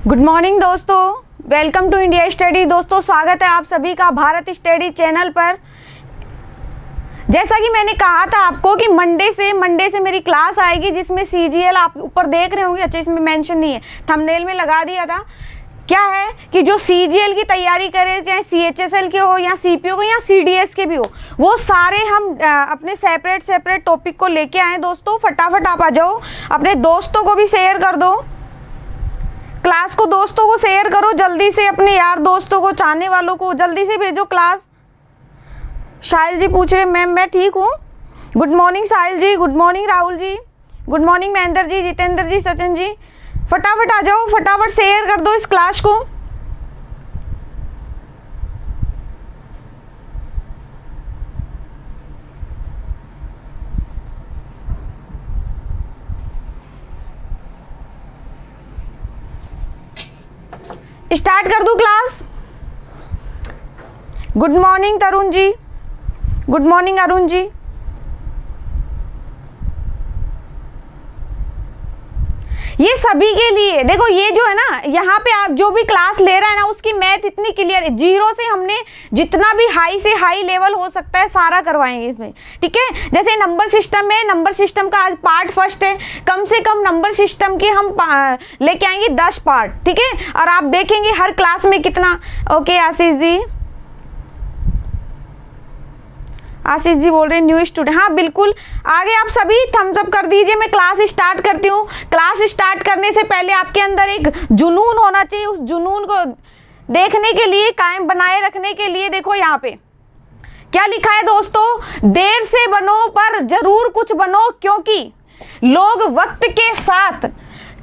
Good morning दोस्तों, welcome to India study. दोस्तों स्वागत है आप सभी का भारत स्टडी चैनल पर। जैसा कि मैंने कहा था आपको कि मंडे से मेरी क्लास आएगी जिसमें सीजीएल आप ऊपर देख रहे होंगे। अच्छा, इसमें मेंशन नहीं है, थंबनेल में लगा दिया था। क्या है कि जो सीजीएल की तैयारी करे, चाहे सीएचएसएल के हो या सीपीओ को या सीडीएस के भी हो, वो सारे हम अपने सेपरेट टॉपिक को लेके आए। दोस्तों फटाफट आप आ जाओ, अपने दोस्तों को भी शेयर कर दो, क्लास को दोस्तों को शेयर करो जल्दी से, अपने यार दोस्तों को, चाहने वालों को जल्दी से भेजो क्लास। साहिल जी पूछ रहे मैम मैं ठीक हूँ। गुड मॉर्निंग साहिल जी, good morning Rahul ji, good morning Mahendra ji, Jitendra जी, सचिन जी। फटाफट आ जाओ, फटाफट शेयर कर दो इस क्लास को। स्टार्ट कर दूं class. Good morning Tarun ji, good morning Arun ji. ये सभी के लिए देखो, ये जो है ना, यहाँ पे आप जो भी क्लास ले रहा है ना, उसकी मैथ इतनी क्लियर है। जीरो से हमने जितना भी हाई से हाई लेवल हो सकता है सारा करवाएंगे इसमें, ठीक है। जैसे नंबर सिस्टम है, नंबर सिस्टम का आज पार्ट फर्स्ट है। कम से कम नंबर सिस्टम के हम लेके आएंगे 10 पार्ट, ठीक है। और आप देखेंगे हर क्लास में कितना। ओके आशीष जी, आशीष जी बोल रहे हैं न्यू स्टूडेंट। हाँ बिल्कुल, आगे आप सभी थम्स अप कर दीजिए। मैं क्लास स्टार्ट करती हूँ। क्लास स्टार्ट करने से पहले आपके अंदर एक जुनून होना चाहिए। उस जुनून को देखने के लिए, कायम बनाए रखने के लिए देखो यहाँ पे क्या लिखा है दोस्तों। देर से बनो पर जरूर कुछ बनो, क्योंकि लोग वक्त के साथ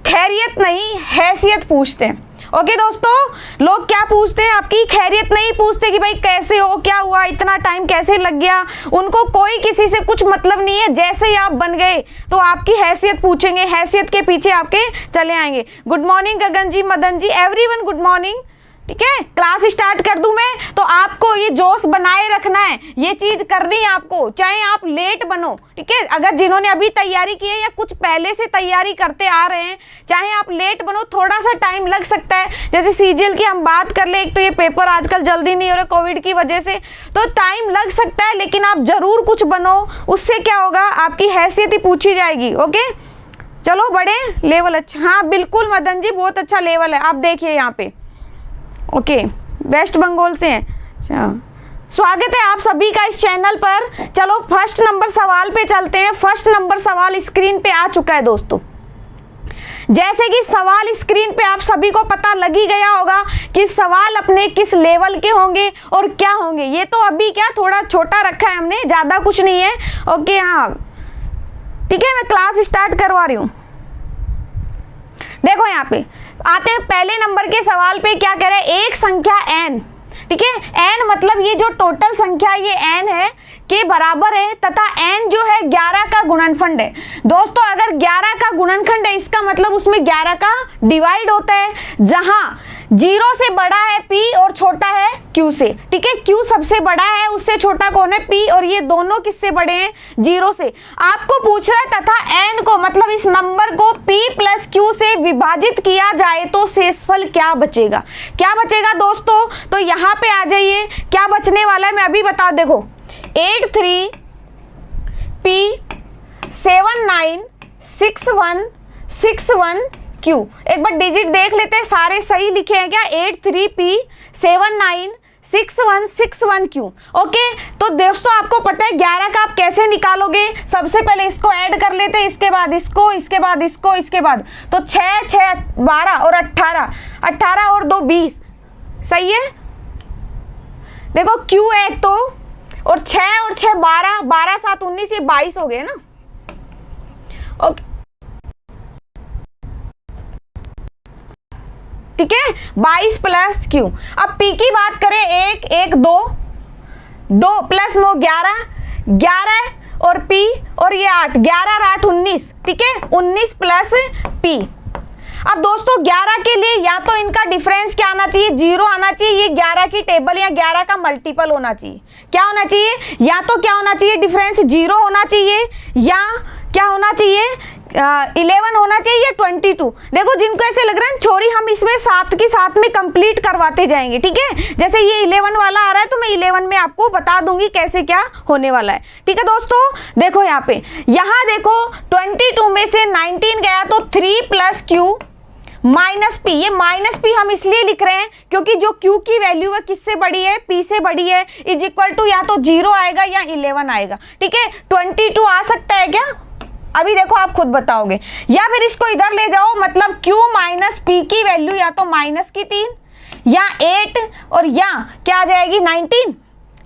खैरियत नहीं हैसियत पूछते हैं। ओके दोस्तों, लोग क्या पूछते हैं? आपकी खैरियत नहीं पूछते कि भाई कैसे हो, क्या हुआ, इतना टाइम कैसे लग गया। उनको कोई किसी से कुछ मतलब नहीं है। जैसे ही आप बन गए तो आपकी हैसियत पूछेंगे, हैसियत के पीछे आपके चले आएंगे। गुड मॉर्निंग गगन जी, Madan ji, everyone good morning, ठीक है। क्लास स्टार्ट कर दूं मैं, तो आपको ये जोश बनाए रखना है, ये चीज करनी है आपको, चाहे आप लेट बनो, ठीक है। अगर जिन्होंने अभी तैयारी की है या कुछ पहले से तैयारी करते आ रहे हैं, चाहे आप लेट बनो, थोड़ा सा टाइम लग सकता है। जैसे सीजीएल की हम बात कर ले, एक तो ये पेपर आजकल जल्दी नहीं हो रहा कोविड की वजह से, तो टाइम लग सकता है, लेकिन आप जरूर कुछ बनो। उससे क्या होगा, आपकी हैसियत ही पूछी जाएगी। ओके चलो, बड़े लेवल अच्छा, हाँ बिल्कुल मदन जी, बहुत अच्छा लेवल है। आप देखिए यहाँ पे, ओके वेस्ट बंगाल से हैं। अच्छा, स्वागत है आप सभी का इस चैनल पर। चलो फर्स्ट नंबर सवाल पे चलते हैं। फर्स्ट नंबर सवाल स्क्रीन पे आ चुका है दोस्तों। जैसे कि सवाल स्क्रीन पे आप सभी को पता लग ही गया होगा कि सवाल अपने किस लेवल के होंगे और क्या होंगे। ये तो अभी क्या थोड़ा छोटा रखा है हमने, ज्यादा कुछ नहीं है। ओके हाँ ठीक है, मैं क्लास स्टार्ट करवा रही हूँ। देखो यहाँ पे आते हैं पहले नंबर के सवाल पे। क्या कह रहे हैं, एक संख्या n, ठीक है। n मतलब ये जो टोटल संख्या ये n है के बराबर है, तथा n जो है 11 का गुणनफल है। दोस्तों अगर 11 का गुणनखंड है, इसका मतलब उसमें 11 का डिवाइड होता है, जहां 0 से बड़ा है p और छोटा है q से, ठीक है। q सबसे बड़ा है, उससे छोटा कौन है p, और ये दोनों किससे बड़े हैं, 0 से। आपको पूछ रहा है तथा n को, मतलब इस नंबर को p प्लस q से विभाजित किया जाए तो शेषफल क्या बचेगा। क्या बचेगा दोस्तों, तो यहाँ पे आ जाइए, क्या बचने वाला है मैं अभी बता। देखो 83 p 796161 Q। एक बार डिजिट देख लेते हैं, सारे सही लिखे हैं क्या। 83 p 796161 Q। ओके तो दोस्तों आपको पता है 11 का आप कैसे निकालोगे। सबसे पहले इसको ऐड कर लेते हैं, इसके बाद इसको, इसके बाद इसको, इसके बाद तो 6 6 12 और 18, 18 और 2 20, सही है। देखो Q है तो, और 6 और 6 12, 12 7 19, ये 22 हो गए ना। ओके ठीक है, 22 प्लस Q। अब P की बात करें, 1 1 2 2 प्लस 9 11, 11 और P और ये 8, 11 और 8 19, ठीक है। 19 प्लस P। अब दोस्तों 11 के लिए या तो इनका डिफरेंस क्या आना चाहिए, 0 आना चाहिए। ये 11 की टेबल या 11 का मल्टीपल होना चाहिए। क्या होना चाहिए, या तो क्या होना चाहिए, डिफरेंस 0 होना चाहिए, या क्या होना चाहिए, 11 होना चाहिए या 22। देखो जिनको ऐसे लग रहा है थ्योरी हम इसमें साथ के साथ में कंप्लीट करवाते जाएंगे, ठीक है। जैसे ये 11 वाला आ रहा है तो मैं 11 में आपको बता दूंगी कैसे क्या होने वाला है, ठीक है दोस्तों। देखो यहाँ देखो 22 में से 19 गया तो 3 + Q माइनस P। ये माइनस P हम इसलिए लिख रहे हैं क्योंकि जो Q की वैल्यू है किससे बड़ी है, P से बड़ी है, इज इक्वल टू या तो 0 आएगा या 11 आएगा, ठीक है। 22 आ सकता है क्या, अभी देखो आप खुद बताओगे, या फिर इसको इधर ले जाओ, मतलब Q माइनस P की वैल्यू या तो -3 या 8 और या क्या आ जाएगी 19,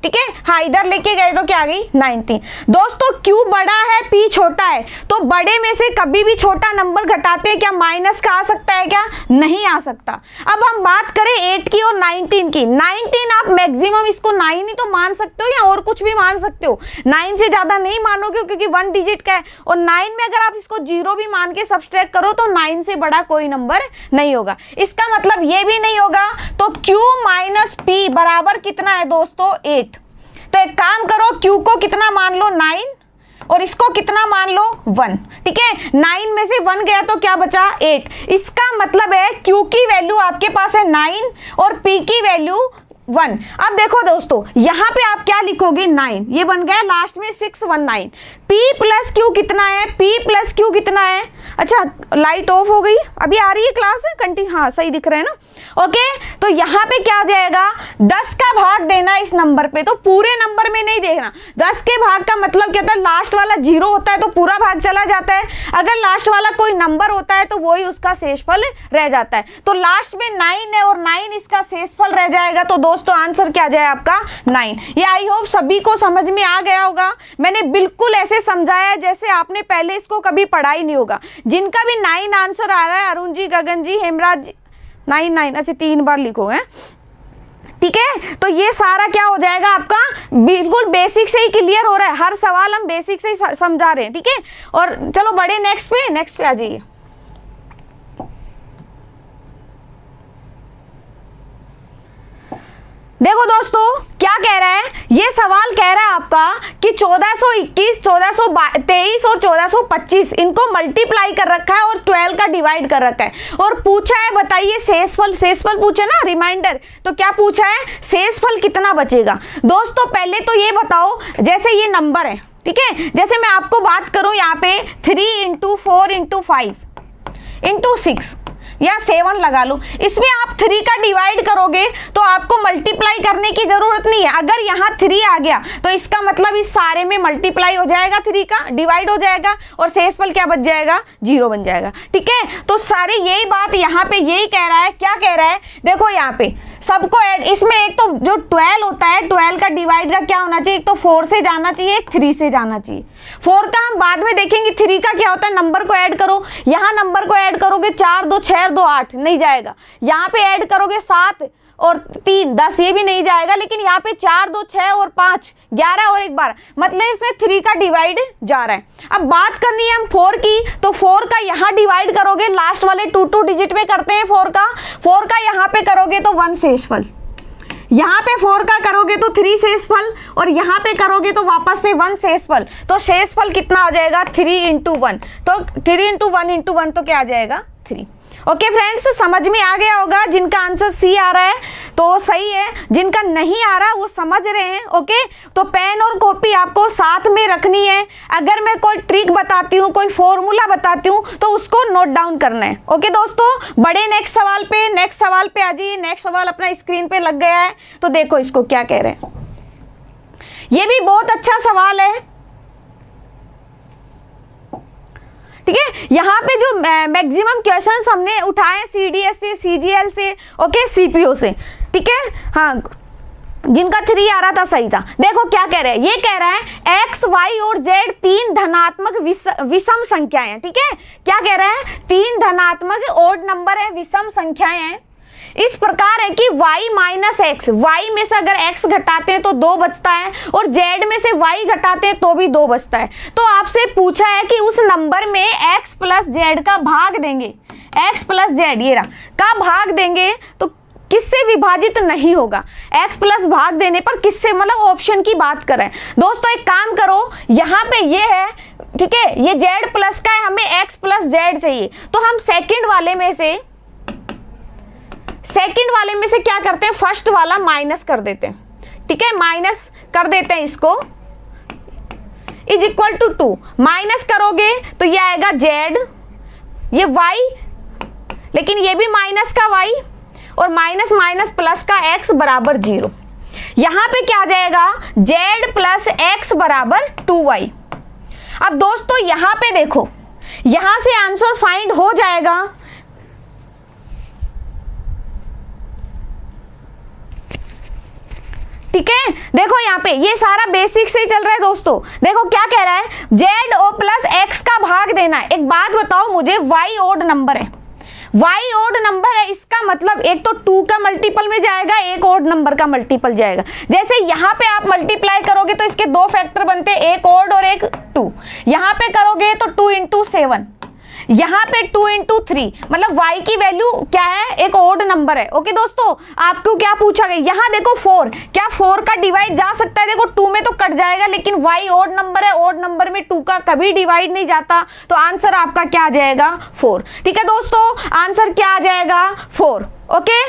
ठीक है। हाँ इधर लेके गए तो क्या आ गई 19। दोस्तों Q बड़ा है P छोटा है, तो बड़े में से कभी भी छोटा नंबर घटाते हैं क्या माइनस का आ सकता है क्या, नहीं आ सकता। अब हम बात करें 8 की और 19 की। 19 आप मैक्सिमम इसको 9 ही तो मान सकते हो या और कुछ भी मान सकते हो, 9 से ज्यादा नहीं मानोगे क्योंकि 1 डिजिट का है, और 9 में अगर आप इसको 0 भी मान के सब्सट्रैक्ट करो तो 9 से बड़ा कोई नंबर नहीं होगा। इसका मतलब ये भी नहीं होगा, तो Q माइनस P बराबर कितना है दोस्तों 8। तो एक काम करो Q को कितना मान लो 9 और इसको कितना मान लो 1, ठीक है। 9 में से 1 गया तो क्या बचा 8। इसका मतलब है Q की वैल्यू आपके पास है 9 और P की वैल्यू 1। अब देखो दोस्तों यहाँ पे आप क्या लिखोगे 9, ये बन गया लास्ट में 619। P + Q कितना है, P + Q कितना है। अच्छा लाइट ऑफ हो गई, अभी आ रही है क्लास कंटिन्यू, हाँ सही दिख रहा है ना, ओके। तो यहाँ पे क्या आ जाएगा 10 का भाग देना इस नंबर पे, तो पूरे नंबर में नहीं देखना। 10 के भाग का मतलब क्या होता है, लास्ट वाला 0 होता है तो पूरा भाग चला जाता है, अगर लास्ट वाला कोई नंबर होता है तो वही उसका शेषफल रह जाता है। तो लास्ट में 9 है और 9 इसका शेषफल रह जाएगा, तो दोस्तों आंसर क्या जाए आपका 9। ये आई होप सभी को समझ में आ गया होगा। मैंने बिल्कुल ऐसे समझाया जैसे आपने पहले इसको कभी पढ़ा ही नहीं होगा। जिनका भी 9 आंसर आ रहा है, अरुण जी, गगन जी, हेमराज जी, 9 अच्छा 3 बार लिखो है, ठीक है। तो ये सारा क्या हो जाएगा आपका बिल्कुल बेसिक से ही क्लियर हो रहा है, हर सवाल हम बेसिक से ही समझा रहे हैं, ठीक है। और चलो बड़े नेक्स्ट पे आ जाइए। देखो दोस्तों क्या कह रहा है, ये सवाल कह रहा है आपका कि 1421, 1423 और 1425 इनको मल्टीप्लाई कर रखा है और 12 का डिवाइड कर रखा है, और पूछा है बताइए शेषफल पूछा ना, रिमाइंडर। तो क्या पूछा है, शेषफल कितना बचेगा। दोस्तों पहले तो ये बताओ, जैसे ये नंबर है, ठीक है, जैसे मैं आपको बात करूं यहाँ पे 3 × 4 × 5 × 6 या 7 लगा लो, इसमें आप 3 का डिवाइड करोगे तो आपको मल्टीप्लाई करने की जरूरत नहीं है। अगर यहाँ 3 आ गया तो इसका मतलब इस सारे में मल्टीप्लाई हो जाएगा, 3 का डिवाइड हो जाएगा और शेषफल क्या बच जाएगा 0 बन जाएगा, ठीक है। तो सारे यही बात यहाँ पे यही कह रहा है, क्या कह रहा है, देखो यहाँ पे सबको ऐड, इसमें एक तो जो 12 होता है 12 का डिवाइड का क्या होना चाहिए, एक तो 4 से जाना चाहिए, एक 3 से जाना चाहिए। 4 का हम बाद में देखेंगे, 3 का क्या होता है, नंबर को ऐड करो, यहाँ नंबर को ऐड करोगे 4 2 6 2 8 नहीं जाएगा, यहाँ पे ऐड करोगे 7 और 3 10 ये भी नहीं जाएगा, लेकिन यहाँ पे 4 2 6 और 5 11 और 1 12, मतलब इसमें 3 का डिवाइड जा रहा है। अब बात करनी है हम 4 की, तो 4 का यहाँ डिवाइड करोगे, लास्ट वाले 2 डिजिट में करते हैं 4 का यहाँ पे करोगे तो 1 शेषफल, यहाँ पे 4 का करोगे तो 3 शेषफल और यहाँ पे करोगे तो वापस से 1 शेषफल। तो शेषफल कितना हो जाएगा 3 × 1, तो 3 × 1 × 1 तो क्या आ जाएगा 3। ओके फ्रेंड्स, समझ में आ गया होगा। जिनका आंसर सी आ रहा है तो सही है, जिनका नहीं आ रहा वो समझ रहे हैं। ओके, तो पेन और कॉपी आपको साथ में रखनी है। अगर मैं कोई ट्रिक बताती हूँ, कोई फॉर्मूला बताती हूँ तो उसको नोट डाउन करना है। ओके दोस्तों, बड़े नेक्स्ट सवाल पे आ जाइए। नेक्स्ट सवाल अपना स्क्रीन पे लग गया है, तो देखो इसको क्या कह रहे हैं। ये भी बहुत अच्छा सवाल है, ठीक है। यहाँ पे जो मैक्सिमम क्वेश्चंस हमने उठाए CDS से, CGL से, ओके, CPO से, ठीक है। हाँ, जिनका 3 आ रहा था सही था। देखो क्या कह रहे हैं, ये कह रहा है X, Y और Z 3 धनात्मक विषम संख्याएं हैं, ठीक है। क्या कह रहा है, 3 धनात्मक ओड नंबर है, विषम संख्याएं हैं। इस प्रकार है कि y माइनस एक्स, y में से अगर x घटाते हैं तो 2 बचता है और z में से y घटाते हैं तो भी 2 बचता है। तो आपसे पूछा है कि उस नंबर में x प्लस z का भाग देंगे, x प्लस z ये रहा का भाग देंगे। तो किससे विभाजित नहीं होगा, x प्लस भाग देने पर किससे, मतलब ऑप्शन की बात करें दोस्तों। एक काम करो, यहाँ पे ये है, ठीक है, ये z प्लस का है, हमें x प्लस z चाहिए, तो हम सेकंड वाले में से क्या करते हैं, फर्स्ट वाला माइनस कर देते हैं, ठीक है, माइनस कर देते हैं इसको, इज इक्वल टू 2, माइनस करोगे तो ये आएगा z, ये y, लेकिन ये भी माइनस का y, और माइनस माइनस प्लस का x बराबर 0। यहां पे क्या आ जाएगा, z प्लस x बराबर 2y। अब दोस्तों यहां पे देखो, यहां से आंसर फाइंड हो जाएगा, ठीक है। देखो यहाँ पे ये सारा बेसिक से ही चल रहा है दोस्तों। देखो क्या कह रहा है, z ओ प्लस x का भाग देना है। एक बात बताओ मुझे, y ओड नंबर है, y ओड नंबर है, इसका मतलब एक तो 2 का मल्टीपल में जाएगा, एक ओड नंबर का मल्टीपल जाएगा। जैसे यहाँ पे आप मल्टीप्लाई करोगे तो इसके 2 फैक्टर बनते हैं, एक ओड और एक 2। यहाँ पे करोगे तो 2 इंटू 7, यहाँ पे 2 इंटू 3, मतलब y की वैल्यू क्या है, एक ओड नंबर है। ओके दोस्तों, आपको क्या पूछा गया, यहाँ देखो 4, क्या 4 का डिवाइड जा सकता है, देखो 2 में तो कट जाएगा, लेकिन y ओड नंबर है, ओड नंबर में 2 का कभी डिवाइड नहीं जाता, तो आंसर आपका क्या आ जाएगा, 4। ठीक है दोस्तों, आंसर क्या आ जाएगा, 4। ओके,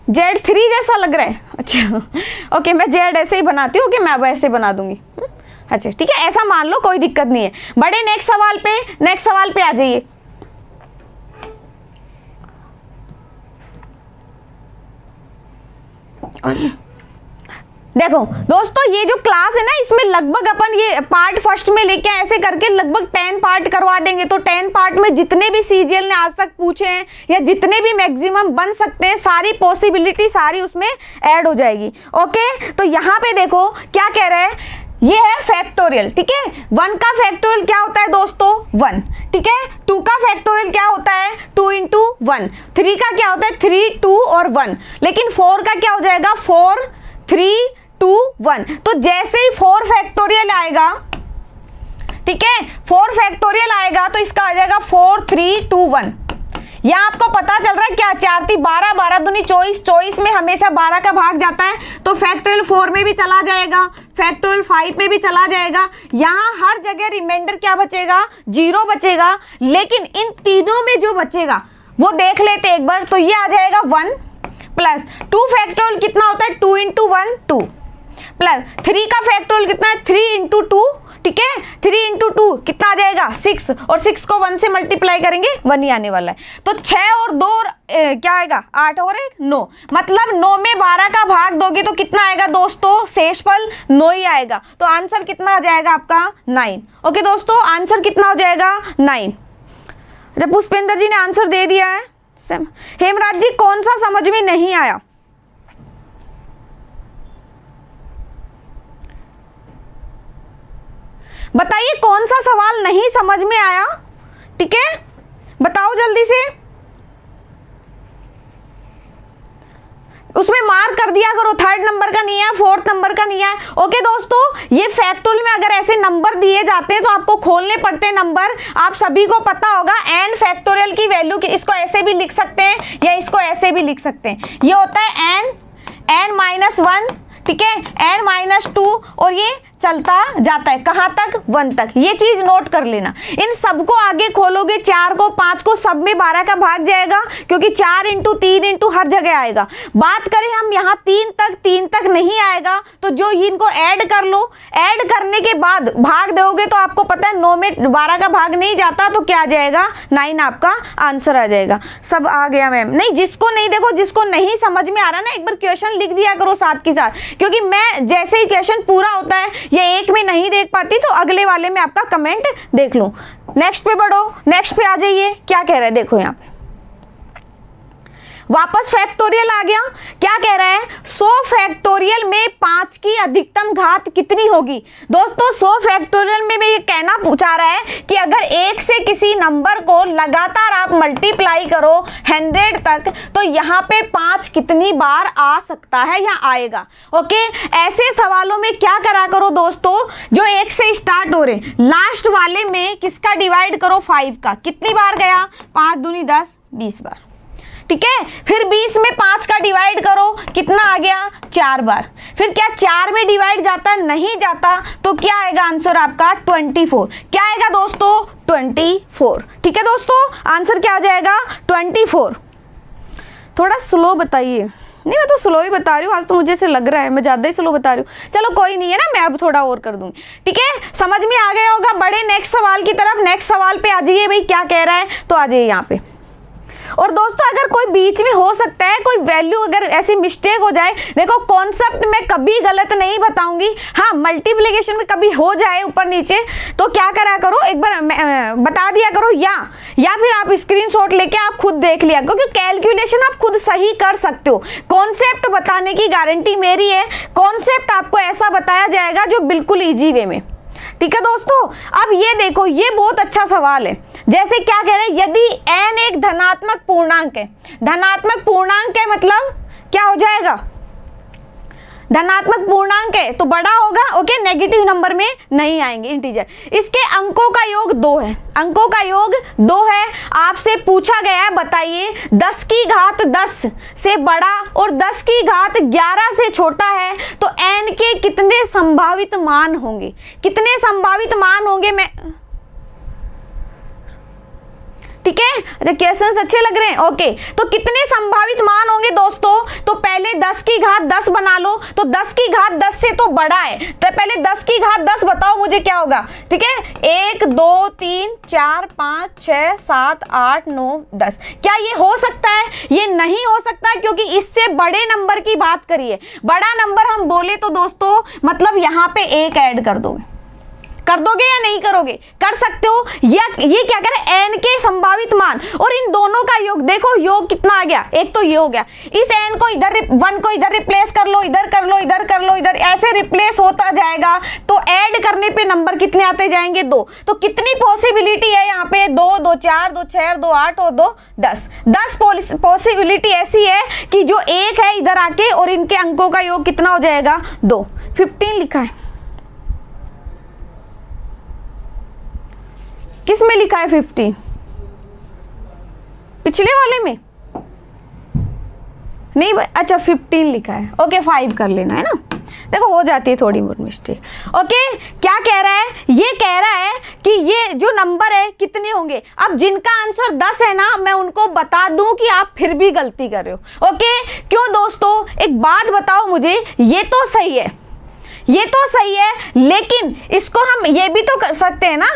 Z3 जैसा लग रहा है, अच्छा ओके, मैं Z ऐसे ही बनाती हूँ, कि मैं अब ऐसे बना दूंगी, अच्छा ठीक है, ऐसा मान लो, कोई दिक्कत नहीं है। बड़े नेक्स्ट सवाल पे आ जाइए। देखो दोस्तों, ये जो क्लास है ना, इसमें लगभग अपन ये पार्ट फर्स्ट में लेके ऐसे करके लगभग 10 पार्ट करवा देंगे। तो 10 पार्ट में जितने भी सीजीएल ने आज तक पूछे हैं, या जितने भी मैक्सिमम बन सकते हैं, सारी पॉसिबिलिटी सारी उसमें ऐड हो जाएगी। ओके, तो यहाँ पे देखो क्या कह रहे हैं, ये है फैक्टोरियल, ठीक है। 1 का फैक्टोरियल क्या होता है दोस्तों, 1, ठीक है। 2 का फैक्टोरियल क्या होता है, 2 इंटू 1। 3 का क्या होता है, 3, 2 और 1। लेकिन 4 का क्या हो जाएगा, 4, 3, 2, 1। तो जैसे ही 4 फैक्टोरियल आएगा, ठीक है, 4 फैक्टोरियल आएगा तो इसका आ जाएगा 4, 3, 2, 1। यहाँ आपको पता चल रहा है क्या, 4 3 12, 12 दूनी 24, 24 में हमेशा 12 का भाग जाता है, तो फैक्टोरियल 4 में भी चला जाएगा, फैक्टोरियल 5 में भी चला जाएगा। यहाँ हर जगह रिमाइंडर क्या बचेगा, 0 बचेगा। लेकिन इन तीनों में जो बचेगा वो देख लेते एक बार, तो ये आ जाएगा 1 प्लस 2 फैक्टोरियल कितना होता है, 2 इंटू 1 2, प्लस 3 का फैक्टोरियल कितना है, 3 इंटू 2, ठीक है। 3 इंटू 2 कितना आ जाएगा, 6, और 6 को 1 से मल्टीप्लाई करेंगे 1 ही आने वाला है। तो 6 और 2 क्या आएगा, 8 और 1 9, मतलब 9 में 12 का भाग दोगे तो कितना आएगा दोस्तों, शेषफल 9 ही आएगा। तो आंसर कितना आ जाएगा आपका, 9। ओके दोस्तों, आंसर कितना हो जाएगा, 9। जब पुष्पेंद्र जी ने आंसर दे दिया है। हेमराज जी कौन सा समझ में नहीं आया, बताइए कौन सा सवाल नहीं समझ में आया, ठीक है, बताओ जल्दी से। उसमें मार्क कर दिया करो, 3rd नंबर का नहीं है, 4th नंबर का नहीं है। ओके दोस्तों, ये फैक्टोरियल में अगर ऐसे नंबर दिए जाते हैं तो आपको खोलने पड़ते हैं नंबर। आप सभी को पता होगा n फैक्टोरियल की वैल्यू की, इसको ऐसे भी लिख सकते हैं या इसको ऐसे भी लिख सकते हैं। ये होता है n -1, ठीक है, n -2, और ये चलता जाता है कहाँ तक, 1 तक। ये चीज नोट कर लेना। इन सबको आगे खोलोगे, 4 को 5 को, सब में 12 का भाग जाएगा, क्योंकि 4 इंटू 3 इंटू हर जगह आएगा। बात करें हम यहाँ 3 तक नहीं आएगा, तो जो इनको ऐड कर लो, ऐड करने के बाद भाग दोगे तो आपको पता है 9 में 12 का भाग नहीं जाता, तो क्या आ जाएगा, 9 आपका आंसर आ जाएगा। सब आ गया मैम, नहीं जिसको नहीं, देखो जिसको नहीं समझ में आ रहा ना, एक बार क्वेश्चन लिख दिया करो साथ के साथ, क्योंकि मैं जैसे ही क्वेश्चन पूरा होता है या एक में नहीं देख पाती तो अगले वाले में आपका कमेंट देख लूं। नेक्स्ट पे बढ़ो, नेक्स्ट पे आ जाइए, क्या कह रहे हैं देखो यहाँ पे। वापस फैक्टोरियल आ गया। क्या कह रहा है? 100 फैक्टोरियल में 5 की अधिकतम घात कितनी होगी? दोस्तों 100 फैक्टोरियल में ये कहना पूछा रहा है कि अगर 1 से किसी नंबर को लगातार आप मल्टीप्लाई करो 100 तक तो यहाँ पे 5 कितनी बार आ सकता है या आएगा। ओके, ऐसे सवालों में क्या करा करो दोस्तों, जो 1 से स्टार्ट हो रहे लास्ट वाले में किसका डिवाइड करो 5 का, कितनी बार गया? 5 दूनी 10, 20 बार। ठीक है, फिर 20 में 5 का डिवाइड करो, कितना आ गया? 4 बार। फिर क्या 4 में डिवाइड जाता? नहीं जाता, तो क्या आएगा आंसर आपका? 24। क्या आएगा दोस्तों? 24। ठीक है दोस्तों, आंसर क्या आ जाएगा? 24। थोड़ा स्लो बताइए। नहीं, मैं तो स्लो ही बता रही हूँ, आज तो मुझे से लग रहा है मैं ज़्यादा ही स्लो बता रही हूँ। चलो कोई नहीं है ना, मैं अब थोड़ा और कर दूंगी। ठीक है, समझ में आ गया होगा। बड़े नेक्स्ट सवाल की तरफ, नेक्स्ट सवाल पे आ जाइए भाई, क्या कह रहा है तो आ जाइए यहाँ पे। और दोस्तों अगर कोई बीच में हो सकता है कोई वैल्यू अगर ऐसी मिस्टेक हो जाए, देखो कॉन्सेप्ट में कभी गलत नहीं बताऊंगी, हाँ मल्टीप्लिकेशन में कभी हो जाए ऊपर नीचे तो क्या करा करो, एक बार बता दिया करो, या फिर आप स्क्रीनशॉट लेके आप खुद देख लिया, क्योंकि कैलकुलेशन आप खुद सही कर सकते हो। कॉन्सेप्ट बताने की गारंटी मेरी है, कॉन्सेप्ट आपको ऐसा बताया जाएगा जो बिल्कुल ईजी वे में। ठीक है दोस्तों, अब ये देखो, ये बहुत अच्छा सवाल है। जैसे क्या कह रहे हैं, यदि n एक धनात्मक पूर्णांक है, धनात्मक पूर्णांक है मतलब क्या हो जाएगा? धनात्मक पूर्णांक है तो बड़ा होगा। ओके, नेगेटिव नंबर में नहीं आएंगे, इंटीजर। इसके अंकों का योग 2 है, अंकों का योग 2 है। आपसे पूछा गया है, बताइए 10 की घात 10 से बड़ा और 10 की घात 11 से छोटा है तो n के कितने संभावित मान होंगे? कितने संभावित मान होंगे? मैं ठीक है, अच्छा क्वेश्चंस अच्छे लग रहे हैं। ओके, तो कितने संभावित मान होंगे दोस्तों? तो पहले 10 की घात 10 बना लो, तो 10 की घात 10 से तो बड़ा है, तो पहले 10 की घात 10 बताओ मुझे क्या होगा। ठीक है, 1 2 3 4 5 6 7 8 9 10। क्या ये हो सकता है? ये नहीं हो सकता, क्योंकि इससे बड़े नंबर की बात करिए। बड़ा नंबर हम बोले तो दोस्तों मतलब यहाँ पे 1 ऐड कर दोगे, कर दोगे या नहीं करोगे? कर सकते हो। ये क्या करें, n के संभावित मान और इन दोनों का योग, देखो योग कितना आ गया, एक तो ये हो गया। इस n को इधर 1 को इधर रिप्लेस कर लो, इधर कर लो, इधर कर लो, इधर ऐसे रिप्लेस होता जाएगा, तो ऐड करने पे नंबर कितने आते जाएंगे? 2। तो कितनी पॉसिबिलिटी है यहाँ पे? 2 2 4 2 6 2 8 और 2 10। 10 पॉसिबिलिटी ऐसी है कि जो 1 है इधर आके और इनके अंकों का योग कितना हो जाएगा? 2। 15 लिखा है, किस में लिखा है 15? पिछले वाले में नहीं, अच्छा 15 लिखा है। ओके, 5 कर लेना है ना, देखो हो जाती है थोड़ी बहुत मिस्टेक। ओके, क्या कह रहा है? ये कह रहा है कि ये जो नंबर है कितने होंगे। अब जिनका आंसर 10 है ना, मैं उनको बता दूं कि आप फिर भी गलती कर रहे हो। ओके, क्यों दोस्तों? एक बात बताओ मुझे, ये तो सही है, ये तो सही है, लेकिन इसको हम ये भी तो कर सकते हैं ना।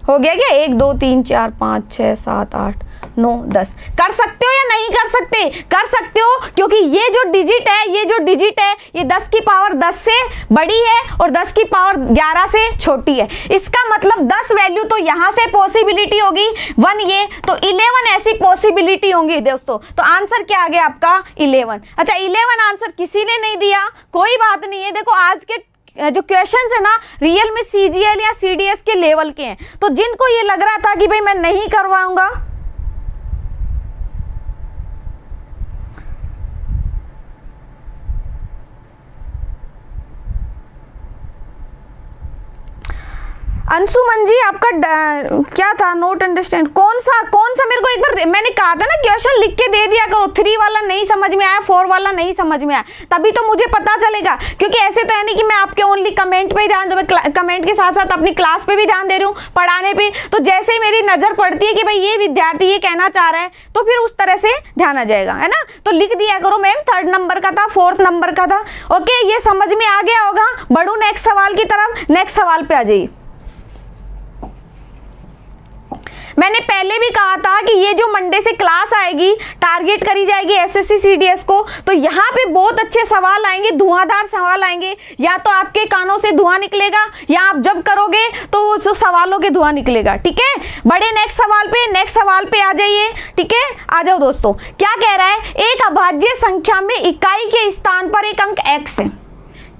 हो गया क्या? 1 2 3 4 5 6 7 8 9 10। कर सकते हो या नहीं कर सकते? कर सकते हो, क्योंकि ये जो डिजिट है, ये जो डिजिट है, ये 10 की पावर 10 से बड़ी है और 10 की पावर 11 से छोटी है। इसका मतलब 10 वैल्यू तो यहाँ से पॉसिबिलिटी होगी 1, ये तो 11 ऐसी पॉसिबिलिटी होंगी दोस्तों। तो आंसर क्या आ गया आपका? 11। अच्छा 11 आंसर किसी ने नहीं दिया, कोई बात नहीं है। देखो आज के जो क्वेश्चंस है ना, रियल में CGL या CDS के लेवल के हैं, तो जिनको ये लग रहा था कि भाई मैं नहीं करवाऊंगा, अंशुमन जी आपका क्या था? नोट अंडरस्टैंड कौन सा मेरे को एक बार, मैंने कहा था ना क्वेश्चन लिख के दे दिया करो। 3 वाला नहीं समझ में आया, 4 वाला नहीं समझ में आया, तभी तो मुझे पता चलेगा। क्योंकि ऐसे तो है नहीं कि मैं आपके ओनली कमेंट पे ही ध्यान दूं, मैं कमेंट के साथ साथ अपनी क्लास पे भी ध्यान दे रही हूँ, पढ़ाने पे। तो जैसे ही मेरी नजर पड़ती है कि भाई ये विद्यार्थी ये कहना चाह रहा है, तो फिर उस तरह से ध्यान आ जाएगा, है ना। तो लिख दिया करो मैम, 3rd नंबर का था, 4th नंबर का था। ओके, ये समझ में आ गया होगा। बढ़ू नेक्स्ट सवाल की तरफ। नेक्स्ट सवाल पे आ जाइए। मैंने पहले भी कहा था कि ये जो मंडे से क्लास आएगी, टारगेट करी जाएगी एसएससी सीडीएस को, तो यहाँ पे बहुत अच्छे सवाल आएंगे, धुआंधार सवाल आएंगे। या तो आपके कानों से धुआं निकलेगा या आप जब करोगे तो उस सवालों के धुआं निकलेगा। ठीक है, बड़े नेक्स्ट सवाल पे आ जाइए। ठीक है, आ जाओ दोस्तों। क्या कह रहा है, एक अभाज्य संख्या में इकाई के स्थान पर एक अंक x है।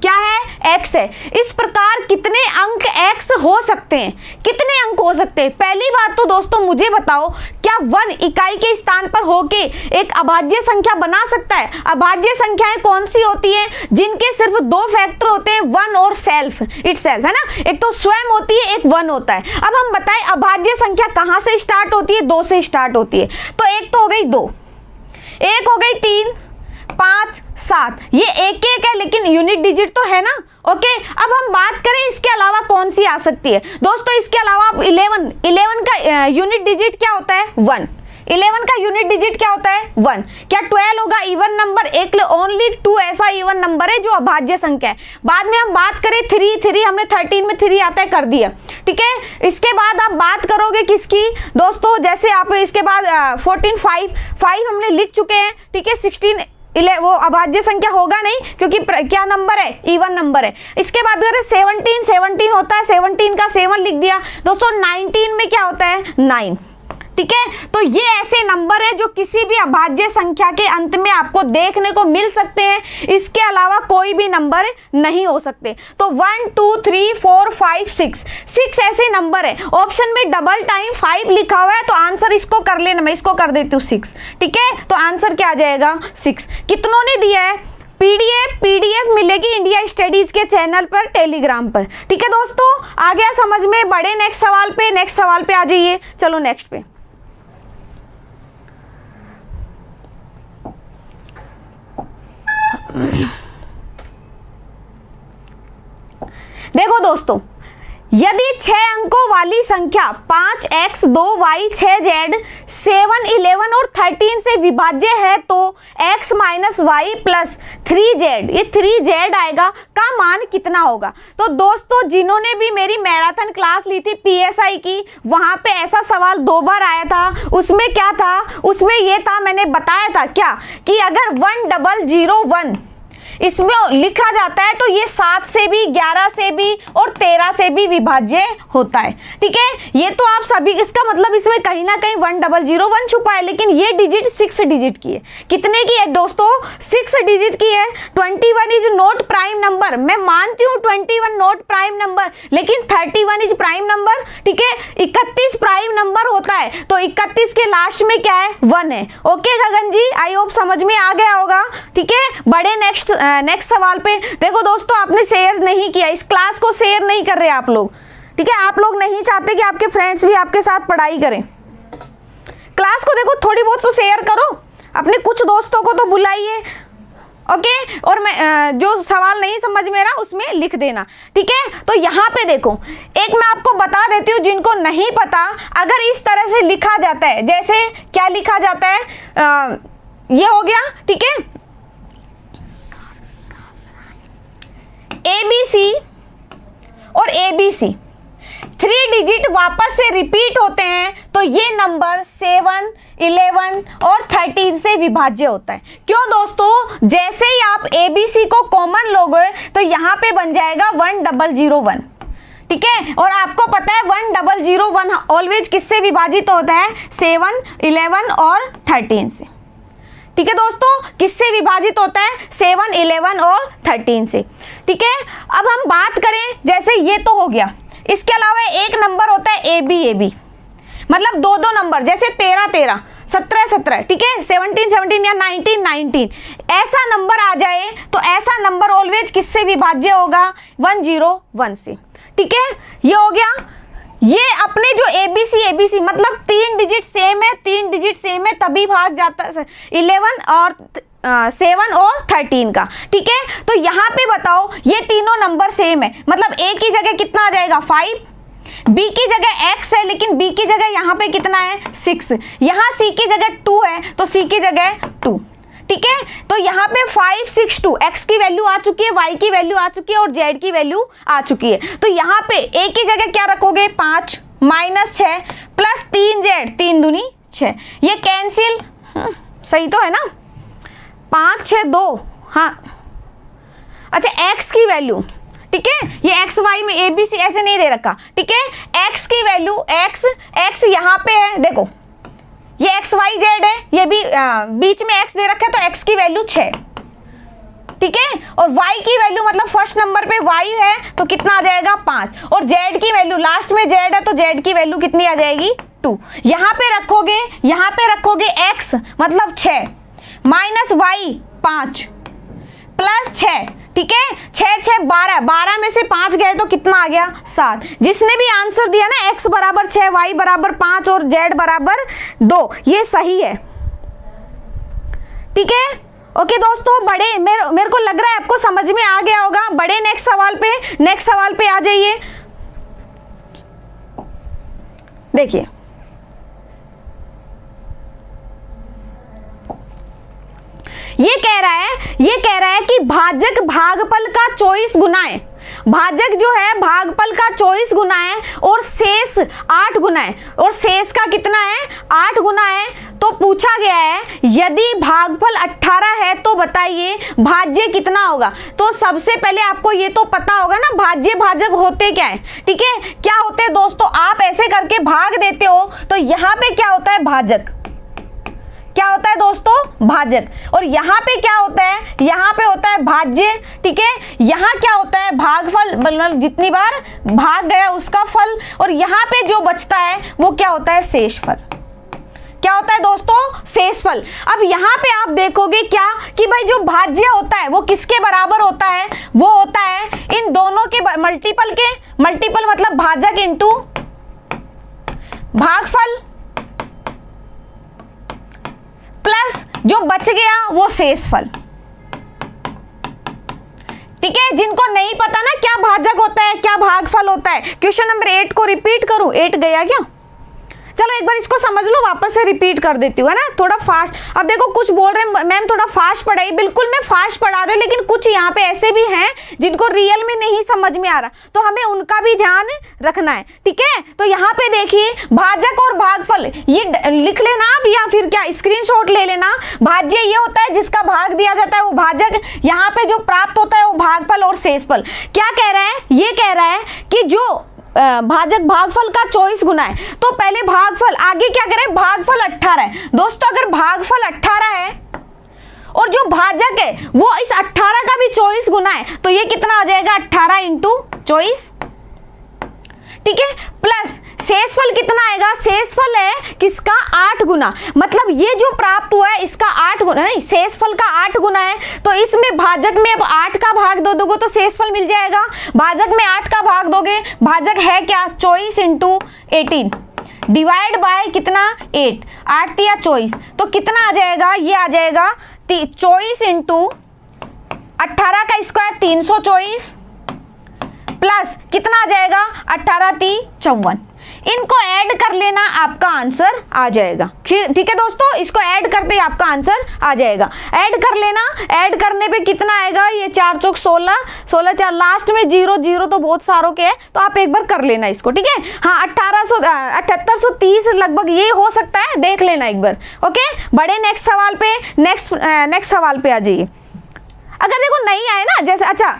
क्या है, x है। इस प्रकार कितने अंक x हो सकते हैं, कितने अंक हो सकते हैं? पहली बात तो दोस्तों मुझे बताओ, क्या 1 इकाई के स्थान पर होके एक अभाज्य संख्या बना सकता है? अभाज्य संख्याएं कौन सी होती हैं? जिनके सिर्फ 2 फैक्टर होते हैं, 1 और सेल्फ, इटसेल्फ, है ना। एक तो स्वयं होती है, एक 1 होता है। अब हम बताएं अभाज्य संख्या कहां से स्टार्ट होती है? 2 से स्टार्ट होती है। तो एक तो हो गई 2, एक हो गई 3, 5, 7, ये एक है लेकिन यूनिट डिजिट तो है ना। ओके, अब हम बात करें इसके अलावा कौन सी आ सकती है दोस्तों। इसके अलावा 11 का यूनिट डिजिट क्या होता है? 1। 11 का यूनिट डिजिट क्या होता है? 1। क्या 12 होगा इवन नंबर? एक ओनली 2 ऐसा इवन नंबर है जो अभाज्य संख्या है। बाद में हम बात करें 3 हमने 13 में 3 आता है, कर दिया। ठीक है, इसके बाद आप बात करोगे किसकी दोस्तों, जैसे आप इसके बाद 14, 5 हमने लिख चुके हैं। ठीक है, 16 वो अभाज्य संख्या होगा नहीं क्योंकि क्या नंबर है? इवन नंबर है। इसके बाद अगर 17 होता है, 17 का 7 लिख दिया दोस्तों। 19 में क्या होता है? 9। ठीक है, तो ये ऐसे नंबर है जो किसी भी अभाज्य संख्या के अंत में आपको देखने को मिल सकते हैं। इसके अलावा कोई भी नंबर नहीं हो सकते। तो 1, 2, 3, 4, 5, 6 ऐसे नंबर है। ऑप्शन में डबल टाइम 5 लिखा हुआ है, तो आंसर इसको कर लेना, मैं इसको कर देती हूँ 6। ठीक है, तो आंसर क्या आ जाएगा? 6। कितनों ने दिया है? पीडीएफ मिलेगी इंडिया स्टडीज के चैनल पर, टेलीग्राम पर। ठीक है दोस्तों, आ गया समझ में? बड़े नेक्स्ट सवाल पे आ जाइए। चलो नेक्स्ट पे। देखो दोस्तों, यदि 6 अंकों वाली संख्या 5x 2y 6z 7 11 और 13 से विभाज्य है तो x minus Y plus 3z, ये 3z आएगा, का मान कितना होगा? तो दोस्तों जिन्होंने भी मेरी मैराथन क्लास ली थी पीएसआई की, वहां पे ऐसा सवाल 2 बार आया था। उसमें क्या था? उसमें ये था, मैंने बताया था क्या कि अगर 1001 इसमें लिखा जाता है तो ये 7 से भी, 11 से भी और 13 से भी विभाज्य होता है। ठीक है, ये तो आप सभी, इसका मतलब इसमें कहीं ना कहीं 1001 छुपा है, लेकिन ये डिजिट 6 डिजिट की है। कितने की है दोस्तों? 6 डिजिट की है। 21 इज नॉट प्राइम नंबर, मैं मानती हूँ 21 नॉट प्राइम नंबर, लेकिन 31 इज प्राइम नंबर। ठीक है, 31 प्राइम नंबर होता है, तो 31 के लास्ट में क्या है? 1 है। Okay Gagan ji, I hope समझ में आ गया होगा। ठीक है, बड़े नेक्स्ट सवाल पे। देखो दोस्तों, आपने शेयर नहीं किया, इस क्लास को शेयर नहीं कर रहे आप लोग। ठीक है, आप लोग नहीं चाहते कि आपके फ्रेंड्स भी आपके साथ पढ़ाई करें। क्लास को देखो थोड़ी बहुत तो शेयर करो, अपने कुछ दोस्तों को तो बुलाइए। ओके, और मैं जो सवाल नहीं समझ में रहा उसमें लिख देना। ठीक है, तो यहाँ पे देखो, एक मैं आपको बता देती हूँ जिनको नहीं पता, अगर इस तरह से लिखा जाता है, जैसे क्या लिखा जाता है, ये हो गया। ठीक है, ABC और ABC 3 डिजिट वापस से रिपीट होते हैं, तो ये नंबर 7, 11 और 13 से विभाज्य होता है। क्यों दोस्तों? जैसे ही आप ABC को कॉमन लोगे तो यहाँ पे बन जाएगा 1001। ठीक है, और आपको पता है 1001 ऑलवेज किससे विभाजित होता है? 7, 11 और 13 से। ठीक है दोस्तों, किससे विभाजित होता है? 7, 11 और 13 से। ठीक है, अब हम बात करें, जैसे ये तो हो गया, इसके अलावा एक नंबर होता है AB, मतलब 2 नंबर, जैसे 13, 17, ठीक है, 17 या 19, ऐसा नंबर आ जाए तो ऐसा नंबर ऑलवेज किससे विभाज्य होगा? 101 से। ठीक है, ये हो गया। ये अपने जो ABC मतलब 3 डिजिट सेम है, 3 डिजिट सेम है, तभी भाग जाता है 11 और 7 और 13 का। ठीक है, तो यहाँ पे बताओ, ये तीनों नंबर सेम है, मतलब A की जगह कितना आ जाएगा? 5, B की जगह X है, लेकिन B की जगह यहाँ पे कितना है? 6, यहाँ C की जगह 2 है, तो C की जगह 2। ठीक है, तो यहाँ पे 5, 6, 2, X की वैल्यू आ चुकी है, Y की वैल्यू आ चुकी है और Z की वैल्यू आ चुकी है। तो यहाँ पे A की जगह क्या रखोगे? 5, -6 प्लस 3z 3 दूनी 6, ये कैंसिल, सही तो है ना, 5 6 2, हाँ अच्छा x की वैल्यू, ठीक है, ये एक्स वाई में ए बी सी ऐसे नहीं दे रखा, ठीक है, x की वैल्यू x यहाँ पे है, देखो ये एक्स वाई जेड है, ये भी बीच में x दे रखा है, तो x की वैल्यू 6, ठीक है, और y की वैल्यू मतलब फर्स्ट नंबर पे y है तो कितना आ जाएगा 5, और z की वैल्यू लास्ट में z है तो z की वैल्यू कितनी आ जाएगी 2, यहाँ पे रखोगे x मतलब 6 माइनस y 5 प्लस 6, ठीक है, 6 6 12, 12 में से 5 गए तो कितना आ गया 7। जिसने भी आंसर दिया ना x बराबर 6 y बराबर 5 और z बराबर 2, ये सही है, ठीक है। ओके दोस्तों, बड़े मेरे को लग रहा है आपको समझ में आ गया होगा। बड़े नेक्स्ट सवाल पे आ जाइए। देखिए ये कह रहा है कि भाजक भागफल का 24 गुना है, भाजक जो है भागफल का 24 गुना है और शेष 8 गुना है, और शेष का कितना है 8 गुना है। तो पूछा गया है यदि भागफल 18 है तो बताइए भाज्य कितना होगा। तो सबसे पहले आपको ये तो पता होगा ना भाज्य भाजक होते क्या है, ठीक है, क्या होते हैं दोस्तों, आप ऐसे करके भाग देते हो तो यहाँ पे क्या होता है भाजक, क्या होता है दोस्तों भाजक, और यहाँ पे क्या होता है, यहाँ पे होता है भाज्य, ठीक है, यहाँ क्या होता है भागफल, मतलब जितनी बार भाग गया उसका फल, और यहाँ पे जो बचता है वो क्या होता है शेषफल। क्या होता है दोस्तों शेषफल। अब यहाँ पे आप देखोगे क्या कि भाई जो भाज्य होता है वो किसके बराबर होता है, वो होता है इन दोनों के मल्टीपल मतलब भाजक इंटू भागफल प्लस जो बच गया वो शेषफल, ठीक है। जिनको नहीं पता ना क्या भाजक होता है क्या भागफल होता है, क्वेश्चन नंबर 8 को रिपीट करूं, 8 गया क्या, चलो एक बार इसको समझ लो, वापस से रिपीट कर देती हूँ, है ना, थोड़ा फास्ट। अब देखो कुछ बोल रहे हैं मैम थोड़ा फास्ट पढ़ाई, बिल्कुल मैं फास्ट पढ़ा रही हूँ, लेकिन कुछ यहाँ पे ऐसे भी हैं जिनको रियल में नहीं समझ में आ रहा, तो हमें उनका भी ध्यान रखना है, ठीक है। तो यहाँ पे देखिए भाजक और भागफल ये लिख लेना आप, या फिर क्या स्क्रीनशॉट ले लेना। भाज्य ये होता है जिसका भाग दिया जाता है वो भाजक, यहाँ पे जो प्राप्त होता है वो भागफल और शेषफल। क्या कह रहा है, ये कह रहा है कि जो भाजक भागफल का 24 गुना है, तो पहले भागफल, आगे क्या करें भागफल 18 है दोस्तों। अगर भागफल 18 है और जो भाजक है वो इस 18 का भी 24 गुना है, तो ये कितना आ जाएगा 18 इंटू 24, ठीक है, प्लस शेषफल कितना आएगा, शेषफल है किसका 8 गुना, मतलब ये जो प्राप्त हुआ है इसका 8 गुना, नहीं शेषफल का 8 गुना है, तो इसमें भाजक में अब 8 का भाग दो दोगे तो शेषफल मिल जाएगा, भाजक में 8 का भाग दोगे, भाजक है क्या 24 इंटू 18 डिवाइड बाय कितना 8, 8 या 24, तो कितना आ जाएगा, ये आ जाएगा 24 इंटू 18 का स्क्वायर 324 प्लस कितना आ जाएगा 18 × 54, इनको ऐड कर लेना आपका आंसर आ जाएगा, ठीक है दोस्तों, इसको ऐड करते ही आपका आंसर आ जाएगा। ऐड कर लेना, ऐड करने पे कितना आएगा, ये 4 चौक 16, 16 4 लास्ट में 0 0 तो बहुत सारों के है, तो आप एक बार कर लेना इसको, ठीक है। हाँ 7830 लगभग ये हो सकता है, देख लेना एक बार, ओके। बड़े नेक्स्ट सवाल पे आ जाइए। अगर देखो नहीं आए ना, जैसे अच्छा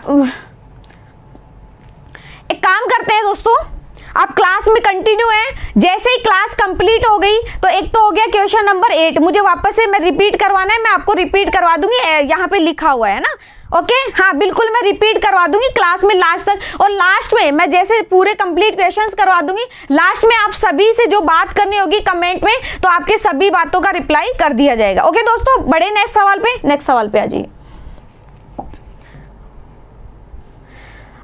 एक काम करते हैं दोस्तों, आप क्लास में कंटिन्यू है, जैसे ही क्लास कंप्लीट हो गई तो एक तो हो गया क्वेश्चन नंबर 8, मुझे वापस से मैं रिपीट करवाना है, मैं आपको रिपीट करवा दूंगी, यहाँ पे लिखा हुआ है ना, ओके। हाँ बिल्कुल मैं रिपीट करवा दूंगी क्लास में लास्ट तक, और लास्ट में मैं जैसे पूरे कंप्लीट क्वेश्चंस करवा दूंगी, लास्ट में आप सभी से जो बात करनी होगी कमेंट में, तो आपके सभी बातों का रिप्लाई कर दिया जाएगा, ओके दोस्तों। बड़े नेक्स्ट सवाल पे आ जाइए।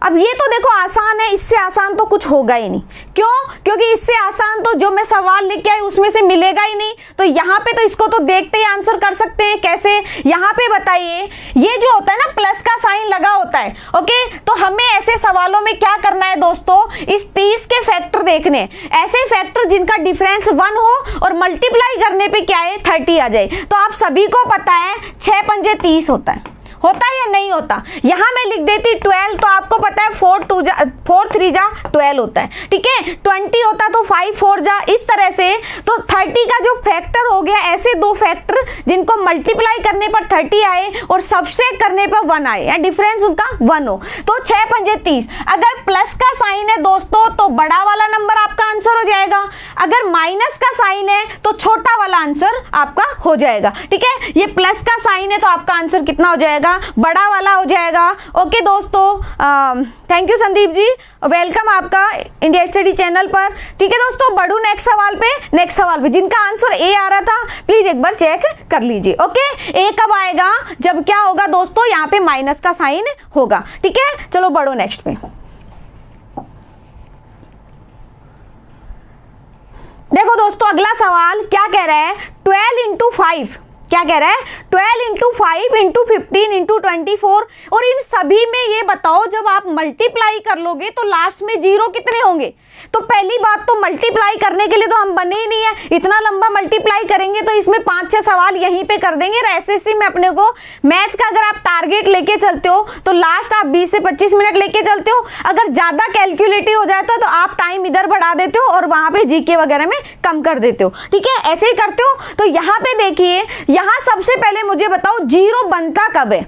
अब ये तो देखो आसान है, इससे आसान तो कुछ होगा ही नहीं, क्यों, क्योंकि इससे आसान तो जो मैं सवाल लेके आई उसमें से मिलेगा ही नहीं, तो यहाँ पे तो इसको तो देखते ही आंसर कर सकते हैं। कैसे, यहाँ पे बताइए, ये जो होता है ना प्लस का साइन लगा होता है, ओके, तो हमें ऐसे सवालों में क्या करना है दोस्तों, इस 30 के फैक्टर देखने, ऐसे फैक्टर जिनका डिफरेंस 1 हो और मल्टीप्लाई करने पे क्या है 30 आ जाए। तो आप सभी को पता है 6 पंजे 30 होता है, होता है या नहीं होता? यहाँ मैं लिख देती 12, तो आपको पता है 4 3 जा 12 होता है, ठीक है। 20 होता तो 5 4 जा, इस तरह से। तो 30 का जो फैक्टर हो गया, ऐसे दो फैक्टर जिनको मल्टीप्लाई करने पर 30 आए और सब्सट्रैक्ट करने पर 1 आए, या डिफरेंस उनका 1 हो। तो 6 पंजे 30। अगर प्लस का साइन है दोस्तों तो बड़ा वाला नंबर आपका आंसर हो जाएगा, अगर माइनस का साइन है तो छोटा वाला आंसर आपका हो जाएगा, ठीक है। ये प्लस का साइन है तो आपका आंसर कितना हो जाएगा? बड़ा वाला हो जाएगा। ओके दोस्तों, thank you Sandeep ji, welcome आपका इंडिया स्टडी चैनल पर, ठीक है दोस्तों। बढ़ू नेक्स्ट सवाल पे जिनका आंसर ए आ रहा था प्लीज एक बार चेक कर लीजिए। ओके, ए कब आएगा? जब क्या होगा दोस्तों, यहाँ पे माइनस का साइन होगा, ठीक है। चलो बढ़ो नेक्स्ट पे। देखो दोस्तों, अगला सवाल क्या कह रहा है? 12 इंटू 5, क्या कह रहा है? 12 इंटू 5 इंटू 15 इंटू 24, और इन सभी में ये बताओ जब आप मल्टीप्लाई कर लोगे तो लास्ट में जीरो कितने होंगे? तो पहली बात तो मल्टीप्लाई करने के लिए तो हम बने ही नहीं है, इतना लंबा मल्टीप्लाई करेंगे तो इसमें 5-6 सवाल यहीं पे कर देंगे। एसएससी में अपने को मैथ का अगर आप टारगेट लेके चलते हो तो लास्ट आप 20 से 25 मिनट लेके चलते हो, अगर ज्यादा कैलकुलेटिव हो जाता है तो आप टाइम इधर बढ़ा देते हो और वहां पे जीके वगैरह में कम कर देते हो, ठीक है, ऐसे ही करते हो। तो यहाँ पे देखिए, यहाँ सबसे पहले मुझे बताओ जीरो बनता कब है?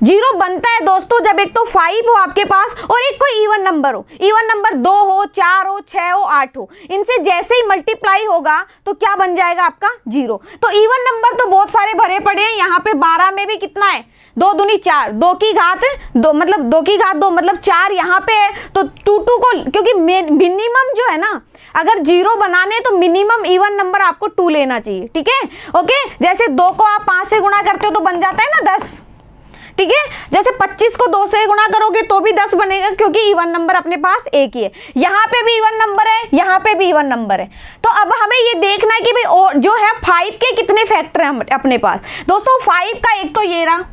जीरो बनता है दोस्तों जब एक तो 5 हो आपके पास और एक कोई इवन नंबर हो। इवन नंबर 2 हो, 4 हो, 6 हो, 8 हो, इनसे जैसे ही मल्टीप्लाई होगा तो क्या बन जाएगा आपका? जीरो। तो इवन नंबर तो बहुत सारे भरे पड़े हैं, यहाँ पे 12 में भी कितना है? 2 दूनी 4, 2 की घात 2 मतलब 2 की घात 2 मतलब 4 यहाँ पे है। तो 2 को, क्योंकि मिनिमम जो है ना, अगर जीरो बनाने तो मिनिमम इवन नंबर आपको 2 लेना चाहिए, ठीक है। ओके, जैसे 2 को आप 5 से गुणा करते हो तो बन जाता है ना 10, ठीक है। जैसे 25 को 2 से गुणा करोगे तो भी 10 बनेगा, क्योंकि इवन नंबर अपने पास एक ही है। यहाँ पे भी इवन नंबर है, यहाँ पे भी इवन नंबर है। तो अब हमें ये देखना है कि भाई जो है 5 के कितने फैक्टर हैं अपने पास। दोस्तों 5 का एक तो ये रहा,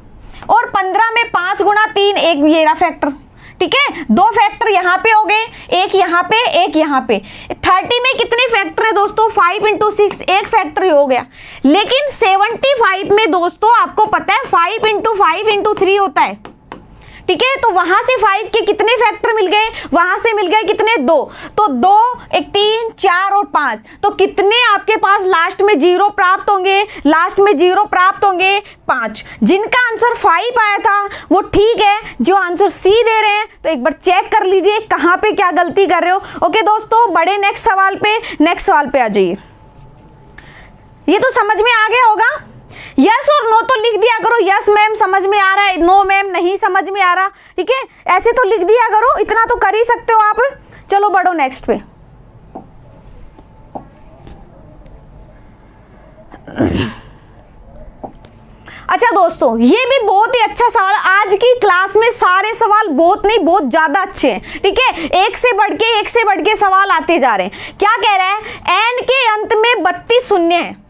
और 15 में 5 गुणा 3 एक ये रहा फैक्टर, ठीक है। 2 फैक्टर यहाँ पे हो गए, एक यहाँ पे, एक यहाँ पे। 30 में कितने फैक्टर है दोस्तों? 5 इंटू 6 एक फैक्टर हो गया। लेकिन 75 में दोस्तों आपको पता है 5 इंटू 5 इंटू 3 होता है, ठीक है। तो वहां से 5 के कितने फैक्टर मिल गए? वहां से मिल गए कितने? 2। तो 2 एक 3 4 और 5, तो कितने आपके पास लास्ट में जीरो प्राप्त होंगे? लास्ट में जीरो प्राप्त होंगे 5। जिनका आंसर 5 आया था वो ठीक है, जो आंसर सी दे रहे हैं तो एक बार चेक कर लीजिए कहां पे क्या गलती कर रहे हो। ओके दोस्तों, बड़े नेक्स्ट सवाल पे आ जाइए। ये तो समझ में आ गया होगा, यस और नो तो लिख दिया करो। यस मैम समझ में आ रहा है, नो मैम नहीं समझ में आ रहा, ठीक है, ऐसे तो लिख दिया करो, इतना तो कर ही सकते हो आप। चलो बढ़ो नेक्स्ट पे। अच्छा दोस्तों, ये भी बहुत ही अच्छा सवाल। आज की क्लास में सारे सवाल बहुत नहीं बहुत ज्यादा अच्छे हैं, ठीक है। एक से बढ़ के सवाल आते जा रहे हैं। क्या कह रहा है? एन के अंत में 32 शून्य है,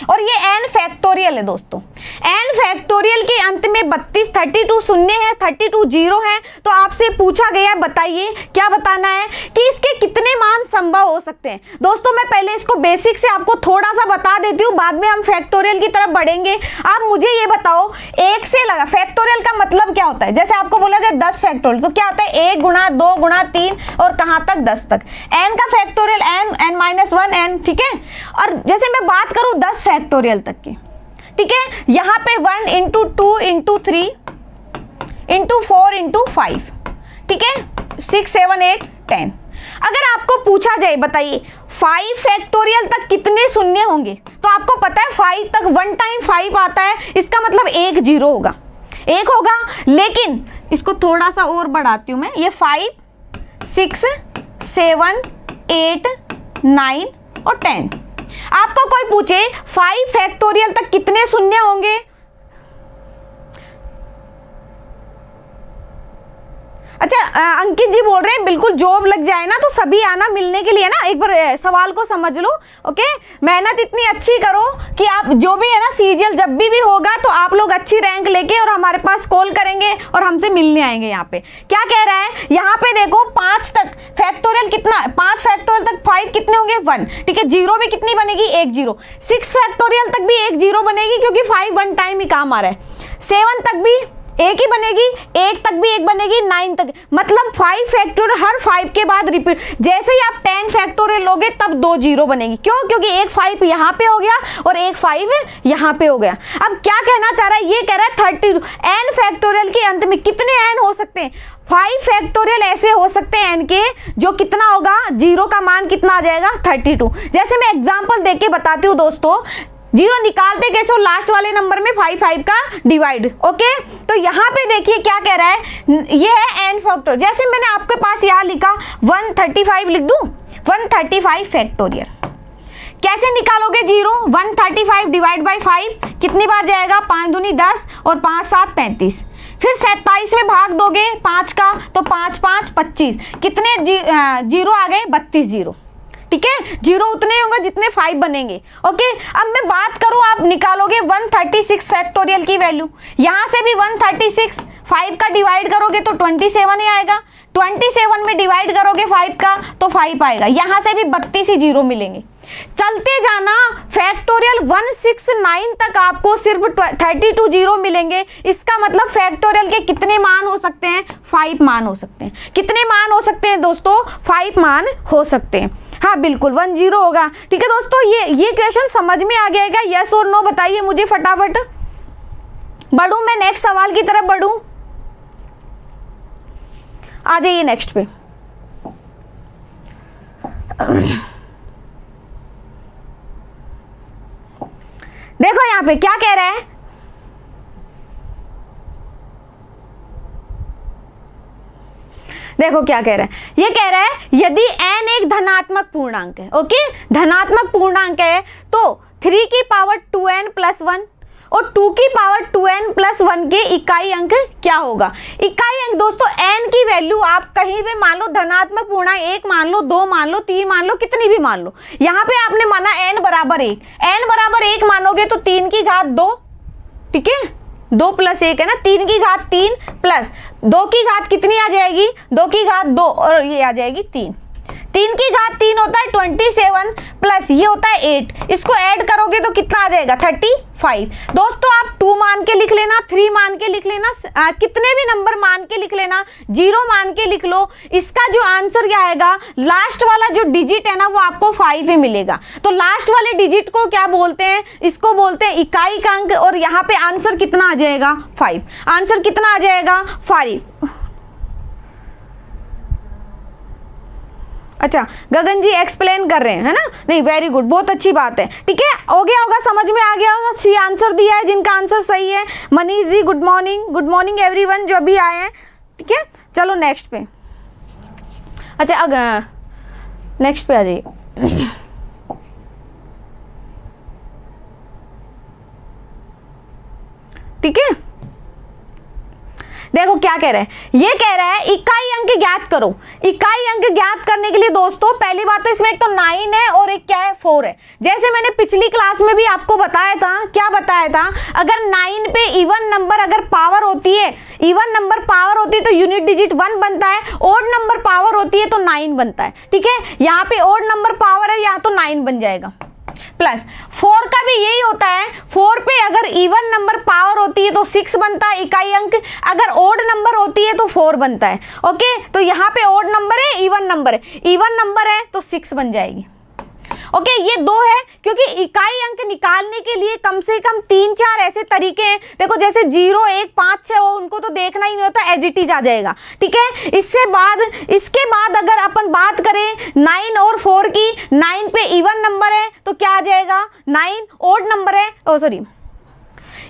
और ये एन फैक्टोरियल है दोस्तों। एन फैक्टोरियल के अंत में 32 शून्य है, 32 जीरो है। तो आपसे पूछा गया, बताइए क्या बताना है कि इसके कितने मान संभव हो सकते हैं। दोस्तों मैं पहले इसको बेसिक से आपको थोड़ा सा बता देती हूँ, बाद में हम फैक्टोरियल की तरफ बढ़ेंगे। आप मुझे ये बताओ, एक से लगा फैक्टोरियल का मतलब क्या होता है? जैसे आपको बोला जाए 10 फैक्टोरियल, तो क्या होता है? 1 गुणा 2 गुणा 3 और कहाँ तक? 10 तक। एन का फैक्टोरियल n-1 n, ठीक है। और जैसे मैं बात करूँ 10 फैक्टोरियल तक की, ठीक है, यहाँ पे 1 इंटू 2 इंटू 3 इंटू 4 इंटू 5, ठीक है, 6 7 8 10। अगर आपको पूछा जाए, बताइए 5 फैक्टोरियल तक कितने शून्य होंगे, तो आपको पता है 5 तक 1 टाइम 5 आता है, इसका मतलब एक जीरो होगा, एक होगा। लेकिन इसको थोड़ा सा और बढ़ाती हूं मैं, ये 5 6 7 8 9 और 10। आपको कोई पूछे 5 फैक्टोरियल तक कितने शून्य होंगे, अच्छा अंकित जी बोल रहे हैं बिल्कुल जॉब लग जाए ना तो सभी आना मिलने के लिए ना। एक बार सवाल को समझ लो, ओके। मेहनत इतनी अच्छी करो कि आप जो भी है ना सीरियल जब भी होगा तो आप लोग अच्छी रैंक लेके और हमारे पास कॉल करेंगे और हमसे मिलने आएंगे। यहाँ पे क्या कह रहा है, यहाँ पे देखो 5 तक फैक्टोरियल कितना, 5 फैक्टोरियल तक 5 कितने होंगे 1, ठीक है। जीरो भी कितनी बनेगी, एक जीरो। 6 फैक्टोरियल तक भी एक जीरो बनेगी क्योंकि 5 1 टाइम ही काम आ रहा है। 7 तक भी एक ही बनेगी, 8 तक भी एक बनेगी, 9 तक, मतलब 5 फैक्टोरियल हर 5 के बाद रिपीट। जैसे ही आप 10 फैक्टोरियल लोगे तब 2 जीरो बनेगी। क्यों? क्योंकि एक 5 यहाँ पे हो गया और एक 5 यहाँ पे हो गया। अब क्या कहना चाह रहा है? ये कह रहा है 32 n फैक्टोरियल के अंत में कितने n हो सकते हैं? 5 फैक्टोरियल ऐसे हो सकते हैं n के, जो कितना होगा, जीरो का मान कितना आ जाएगा? 32। जैसे मैं एग्जाम्पल देके बताती हूँ दोस्तों, जीरो निकालते कैसे हो? लास्ट वाले नंबर में 5 का डिवाइड। ओके, तो यहाँ पे देखिए क्या कह रहा है, ये है n फैक्टर। जैसे मैंने आपके पास यहाँ लिखा 135 लिख दूं, 135 फैक्टोरियल। कैसे निकालोगे जीरो? 135 डिवाइड बाई 5 कितनी बार जाएगा? 5 दूनी 10 और 5 7 35। फिर 27 में भाग दोगे 5 का तो 5 5 25। कितने जीरो आ गए? 32 जीरो। ठीक है, जीरो उतने होंगे जितने 5 बनेंगे। ओके, अब मैं बात करूं, आप निकालोगे 136 फैक्टोरियल की वैल्यू। यहां से भी 136 5 का डिवाइड करोगे तो 27 ही आएगा, 27 में डिवाइड करोगे 5 का तो 5 आएगा। यहां से भी 32 ही जीरो मिलेंगे। चलते जाना, फैक्टोरियल 169 तक आपको सिर्फ 32 जीरो मिलेंगे। इसका मतलब फैक्टोरियल के कितने मान हो सकते हैं? 5 मान हो सकते हैं। कितने मान हो सकते हैं दोस्तों? 5 मान हो सकते हैं। हाँ बिल्कुल 1 जीरो होगा। ठीक है दोस्तों, ये क्वेश्चन समझ में आ गया क्या? यस और नो बताइए मुझे फटाफट। बढ़ूं मैं नेक्स्ट सवाल की तरफ बढ़ूं? आ जाइए नेक्स्ट पे। देखो यहां पे क्या कह रहा है, देखो क्या कह रहा है, ये कह रहा है यदि n एक धनात्मक पूर्णांक है। ओके, धनात्मक पूर्णांक है तो 3 की पावर 2n प्लस 1 और 2 की पावर 2n प्लस 1 के इकाई अंक क्या होगा? इकाई अंक दोस्तों n की वैल्यू आप कहीं भी मान लो, धनात्मक पूर्णांक 1 मान लो, 2 मान लो, 3 मान लो, कितनी भी मान लो। यहाँ पे आपने माना n बराबर 1, n बराबर 1 मानोगे तो 3 की घात 2, ठीक है, 2 प्लस 1 है ना, 3 की घात 3 प्लस 2 की घात कितनी आ जाएगी? 2 की घात 2 और ये आ जाएगी 3। 3 की घात 3 होता है 27 प्लस ये होता है 8। इसको ऐड करोगे तो कितना आ जाएगा? 35। दोस्तों आप 2 मान के लिख लेना, 3 मान के लिख लेना, कितने भी नंबर मान के लिख लेना, 0 मान के लिख लो। इसका जो आंसर क्या आएगा, लास्ट वाला जो डिजिट है ना वो आपको 5 ही मिलेगा। तो लास्ट वाले डिजिट को क्या बोलते हैं? इसको बोलते हैं इकाई का अंक। और यहाँ पे आंसर कितना आ जाएगा? 5। आंसर कितना आ जाएगा? 5। अच्छा गगन जी एक्सप्लेन कर रहे हैं, है ना? नहीं, वेरी गुड, बहुत अच्छी बात है। ठीक है, हो गया होगा, समझ में आ गया होगा। सी आंसर दिया है जिनका आंसर सही है। Manish ji good morning everyone जो अभी आए हैं। ठीक है, चलो नेक्स्ट पे। अच्छा नेक्स्ट पे आ जाइए। ठीक है, देखो क्या कह रहा है, ये कह रहा है इकाई अंक ज्ञात करो। इकाई अंक ज्ञात करने के लिए दोस्तों पहली बात तो इसमें एक तो 9 है और एक क्या है? 4 है। जैसे मैंने पिछली क्लास में भी आपको बताया था, क्या बताया था, अगर 9 पे इवन नंबर अगर पावर होती है, इवन नंबर पावर होती है तो यूनिट डिजिट 1 बनता है, ओड नंबर पावर होती है तो 9 बनता है। ठीक है, यहाँ पे ओड नंबर पावर है, यहाँ तो 9 बन जाएगा। प्लस 4 का भी यही होता है, 4 पे अगर इवन नंबर पावर होती है तो 6 बनता है इकाई अंक, अगर ओड नंबर होती है तो 4 बनता है। ओके, तो यहाँ पे ओड नंबर है, इवन नंबर है, इवन नंबर है तो 6 बन जाएगी। ओके, ये 2 है, क्योंकि इकाई अंक निकालने के लिए कम से कम 3-4 ऐसे तरीके हैं। देखो जैसे 0 1 5 6 हो, उनको तो देखना ही नहीं होता, एज इट इज आ जाएगा। ठीक है, इसके बाद अगर अपन बात करें 9 और 4 की, 9 पे इवन नंबर है तो क्या आ जाएगा? 9 ओड नंबर है, सॉरी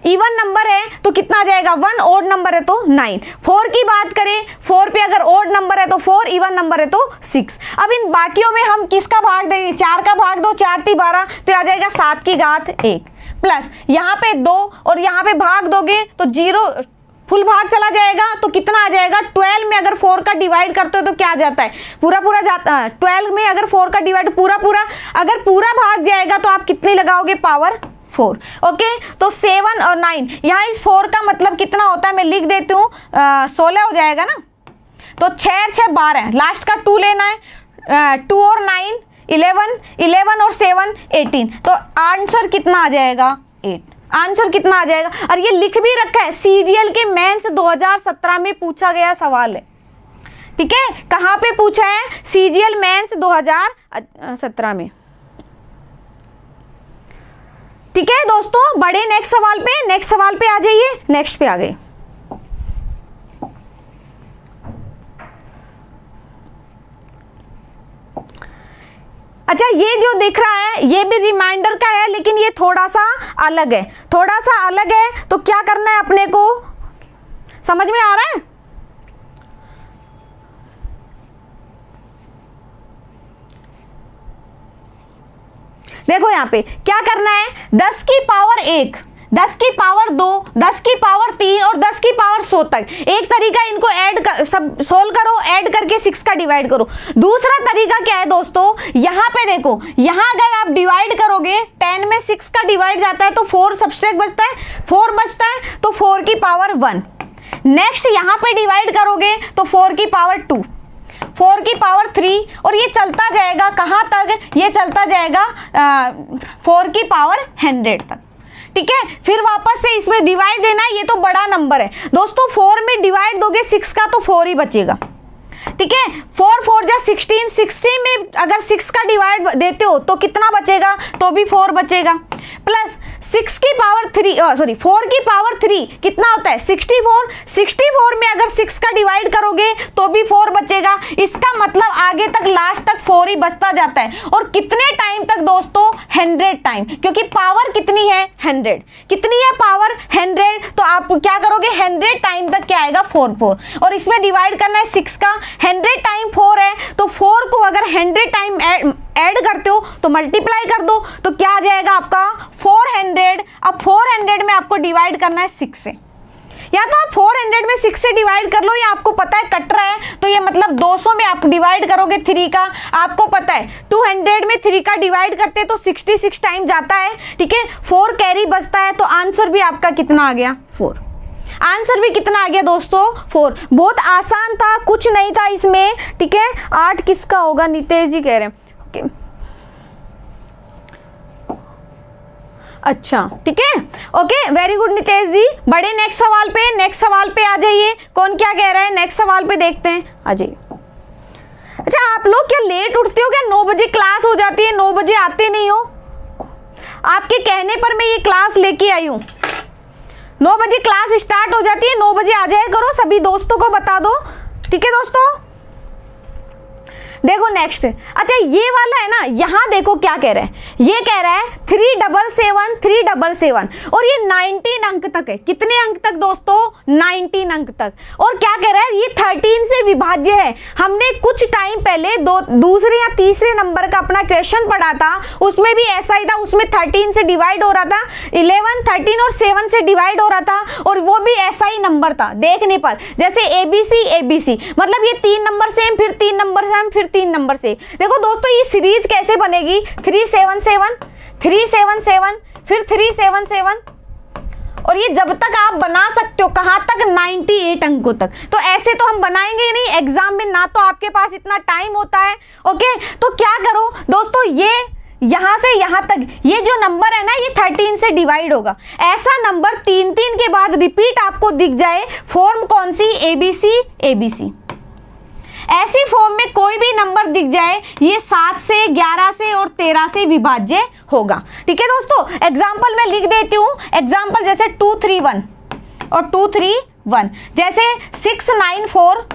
इवन नंबर है तो कितना आ जाएगा? 1, ओड नंबर है तो 9। 4 की बात करें, 4 पे अगर ओड नंबर है तो 4, इवन नंबर है तो 6। अब इन बाकियों में हम किसका भाग देंगे? 4 का भाग दो, 4 × 12 तो आ जाएगा 7 की घात 1 प्लस यहाँ पे 2 और यहाँ पे भाग दोगे तो 0 फुल भाग चला जाएगा तो कितना आ जाएगा? 12 में अगर 4 का डिवाइड करते हो तो क्या आ जाता है? पूरा जाता है। 12 में अगर 4 का डिवाइड पूरा अगर पूरा भाग जाएगा तो आप कितनी लगाओगे? पावर 4। ओके, तो 7 और 9, यहाँ इस 4 का मतलब कितना होता है मैं लिख देती हूँ, 16 हो जाएगा ना। तो 6 6 12, लास्ट का 2 लेना है, 2 और 9 11, 11 और 7 18, तो आंसर कितना आ जाएगा? 8। आंसर कितना आ जाएगा? और ये लिख भी रखा है, सीजीएल के मेंस 2017 में पूछा गया सवाल है, ठीक है। कहाँ पे पूछा है? सीजीएल मेंस 2017 में, ठीक है दोस्तों। बड़े नेक्स्ट सवाल पे आ जाइए, नेक्स्ट पे आ गए। अच्छा, ये जो दिख रहा है ये भी रिमाइंडर का है, लेकिन ये थोड़ा सा अलग है, तो क्या करना है अपने को, समझ में आ रहा है? देखो यहाँ पे क्या करना है, 10 की पावर 1, 10 की पावर 2, 10 की पावर 3 और 10 की पावर 100 तक। एक तरीका इनको ऐड कर, सब सोल्व करो, ऐड करके 6 का डिवाइड करो। दूसरा तरीका क्या है दोस्तों, यहाँ पे देखो, यहाँ अगर आप डिवाइड करोगे 10 में 6 का डिवाइड जाता है तो 4 सब्सट्रैक्ट बचता है, 4 बचता है तो 4 की पावर 1। नेक्स्ट यहाँ पे डिवाइड करोगे तो 4 की पावर 2, 4 की पावर 3 और ये चलता जाएगा कहाँ तक, ये चलता जाएगा 4 की पावर 100 तक, ठीक है। फिर वापस से इसमें डिवाइड देना है, ये तो बड़ा नंबर है दोस्तों, 4 में डिवाइड दोगे 6 का तो 4 ही बचेगा, ठीक है। 4 4 जा 16, 16 में अगर 6 का डिवाइड देते हो तो कितना बचेगा, तो भी 4 बचेगा, प्लस 6 की पावर 3 4 की पावर 3 कितना होता है 64, 64 में अगर 6 का डिवाइड करोगे तो भी 4 बचेगा। इसका मतलब आगे तक लास्ट तक 4 ही बचता जाता है। और कितने टाइम तक दोस्तों, 100 टाइम, क्योंकि पावर कितनी है 100, कितनी है पावर 100, तो आप क्या करोगे 100 टाइम तक क्या आएगा 4 4, और इसमें डिवाइड करना है 6 का, 100 टाइम 4 है तो 4 को अगर 100 टाइम ऐड करते हो तो मल्टीप्लाई कर दो, तो क्या आ जाएगा आपका 400। अब 400 में आपको डिवाइड करना है 6 से, या तो आप 400 में 6 से डिवाइड कर लो, या आपको पता है कट रहा है तो ये मतलब 200 में आप डिवाइड करोगे 3 का, आपको पता है 200 में 3 का डिवाइड करते तो 66 टाइम जाता है, ठीक है। 4 कैरी बचता है, तो आंसर भी आपका कितना आ गया 4, आंसर भी कितना आ गया दोस्तों 4। बहुत आसान था, कुछ नहीं था इसमें, ठीक है। 8 किसका होगा, नितेश जी कह रहे हैं, अच्छा ठीक है, ओके, वेरी गुड नितेश जी। बड़े नेक्स्ट सवाल पे आ जाइए, कौन क्या कह रहा है, नेक्स्ट सवाल पे देखते हैं, आ जाइए। अच्छा, आप लोग क्या लेट उठते हो क्या? 9 बजे क्लास हो जाती है, 9 बजे आते नहीं हो? आपके कहने पर मैं ये क्लास लेके आई हूँ। 9 बजे क्लास स्टार्ट हो जाती है, 9 बजे आ जाया करो, सभी दोस्तों को बता दो, ठीक है दोस्तों। देखो नेक्स्ट, अच्छा ये वाला है ना, यहाँ देखो क्या कह रहा है, ये कह रहा है 377 377 और ये 19 अंक तक है। कितने अंक तक दोस्तों? 19 अंक तक। और क्या कह रहा है, ये 13 से विभाज्य है। हमने कुछ टाइम पहले दूसरे या तीसरे नंबर का अपना क्वेश्चन पढ़ा था, उसमें भी ऐसा ही था, उसमें 13 से डिवाइड हो रहा था, 11 13 और 7 से डिवाइड हो रहा था, और वो भी ऐसा ही नंबर था देखने पर, जैसे ABC ABC, मतलब ये 3 नंबर सेम, फिर 3 नंबर सेम, फिर 3 नंबर से। देखो दोस्तों ये सीरीज कैसे बनेगी, 377 377 फिर 377, और ये जब तक आप बना सकते हो कहां तक, 98 अंकों तक। तो ऐसे तो हम बनाएंगे नहीं एग्जाम में, ना तो आपके पास इतना टाइम होता है, ओके। तो क्या करो दोस्तों, ये यहां से यहां तक ये जो नंबर है ना, ये 13 से डिवाइड होगा। ऐसा नंबर 3 के बाद रिपीट आपको दिख जाए, फॉर्म कौन सी, ABC ABC। ऐसी फॉर्म में कोई भी नंबर दिख जाए, ये 7 से 11 से और 13 से विभाज्य होगा, ठीक है दोस्तों। एग्जाम्पल मैं लिख देती हूँ, एग्जाम्पल जैसे 231 और 231, जैसे 694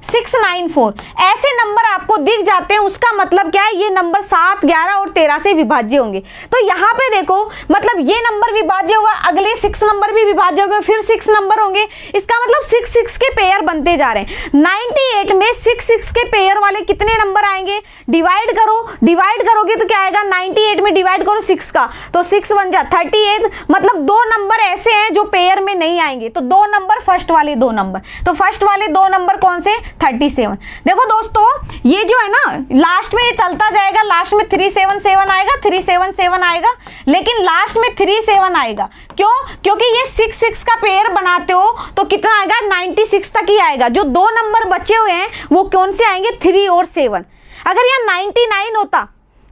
694, ऐसे नंबर आपको दिख जाते हैं, उसका मतलब क्या है, ये नंबर 7 11 और 13 से विभाज्य होंगे। तो यहाँ पे देखो, मतलब ये नंबर विभाज्य होगा, अगले 6 नंबर भी विभाज्य होंगे, फिर 6 नंबर होंगे, इसका मतलब 6 6 के पेयर बनते जा रहे हैं। 98 में 6 6 के पेयर वाले कितने नंबर आएंगे, डिवाइड करो, डिवाइड करोगे तो क्या आएगा, 98 में डिवाइड करो 6 का, तो 6 1 जा 38, मतलब 2 नंबर ऐसे हैं जो पेयर में नहीं आएंगे, तो 2 नंबर फर्स्ट वाले 2 नंबर, तो फर्स्ट वाले 2 नंबर कौन से, 37। देखो दोस्तों ये जो है ना, लास्ट में ये चलता जाएगा, लास्ट में 377 आएगा, 377 आएगा, लेकिन लास्ट में 37 आएगा। क्यों? क्योंकि ये 6 6 का पेयर बनाते हो तो कितना आएगा, 96 तक ही आएगा। जो 2 नंबर बचे हुए हैं वो कौन से आएंगे, 3 और 7। अगर यहाँ 99 होता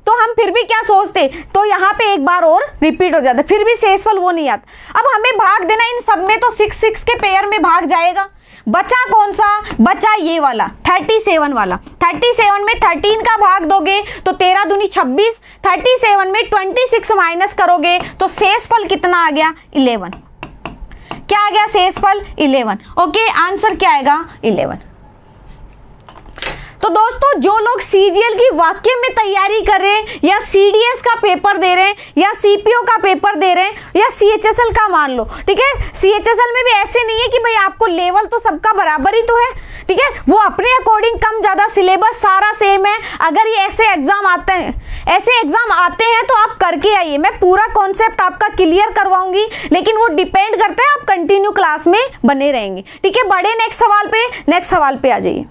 तो हम फिर भी क्या सोचते, तो यहाँ पे एक बार और रिपीट हो जाता, फिर भी शेषफल वो नहीं आता। अब हमें भाग देना, इन सब में तो 6 के पेयर में भाग जाएगा। बचा कौन सा, बचा ये वाला 37 वाला। 37 में 13 का भाग दोगे तो 13 दूनी 26, 37 में 26 माइनस करोगे तो शेषफल कितना आ गया, 11। क्या आ गया शेषफल, 11। ओके, आंसर क्या आएगा, 11। तो दोस्तों जो लोग सीजीएल की वाक्य में तैयारी कर रहे हैं, या सीडीएस का पेपर दे रहे हैं, या सीपीओ का पेपर दे रहे हैं, या सीएचएसएल का मान लो, ठीक है। सीएचएसएल में भी ऐसे नहीं है कि भाई आपको लेवल तो सबका बराबर ही तो है, ठीक है। वो अपने अकॉर्डिंग कम ज़्यादा, सिलेबस सारा सेम है। अगर ये ऐसे एग्जाम आते हैं तो आप करके आइए, मैं पूरा कॉन्सेप्ट आपका क्लियर करवाऊंगी, लेकिन वो डिपेंड करता है आप कंटिन्यू क्लास में बने रहेंगे, ठीक है। बढ़े नेक्स्ट सवाल पे आ जाइए।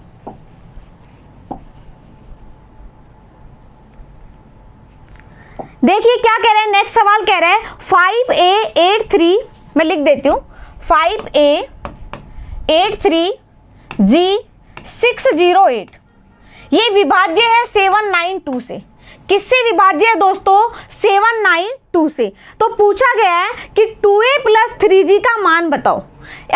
देखिए क्या कह रहे हैं, नेक्स्ट सवाल कह रहा है 5A83, मैं लिख देती हूँ, 5A83G608, ये विभाज्य है 792 से। किससे विभाज्य है दोस्तों, 792 से। तो पूछा गया है कि 2A + 3G का मान बताओ।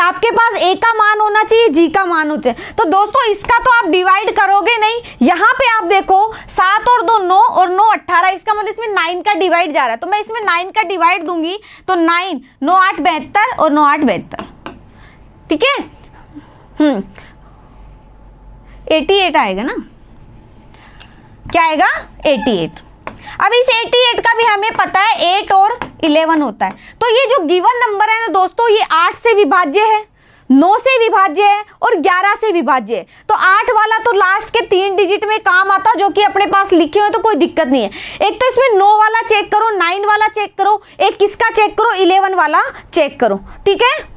आपके पास A का मान होना चाहिए, G का मान होना चाहिए। तो दोस्तों इसका तो आप डिवाइड करोगे नहीं, यहाँ पे आप देखो 7 और 2 9 और 9 18, इसका मतलब इसमें 9 का डिवाइड जा रहा है, तो मैं इसमें 9 का डिवाइड दूंगी तो 9 9 8 72 और 9 8 72, ठीक है। 88 आएगा ना, क्या आएगा, 88। अब इस 88 का भी हमें पता है 8 और 11 होता है। तो ये जो गिवन नंबर है ना दोस्तों, ये 8 से विभाज्य है, 9 से विभाज्य है और 11 से विभाज्य है। तो 8 वाला तो लास्ट के 3 डिजिट में काम आता, जो कि अपने पास लिखे हुए तो कोई दिक्कत नहीं है। एक तो इसमें 9 वाला चेक करो, 9 वाला चेक करो, एक किसका चेक करो, 11 वाला चेक करो, ठीक है।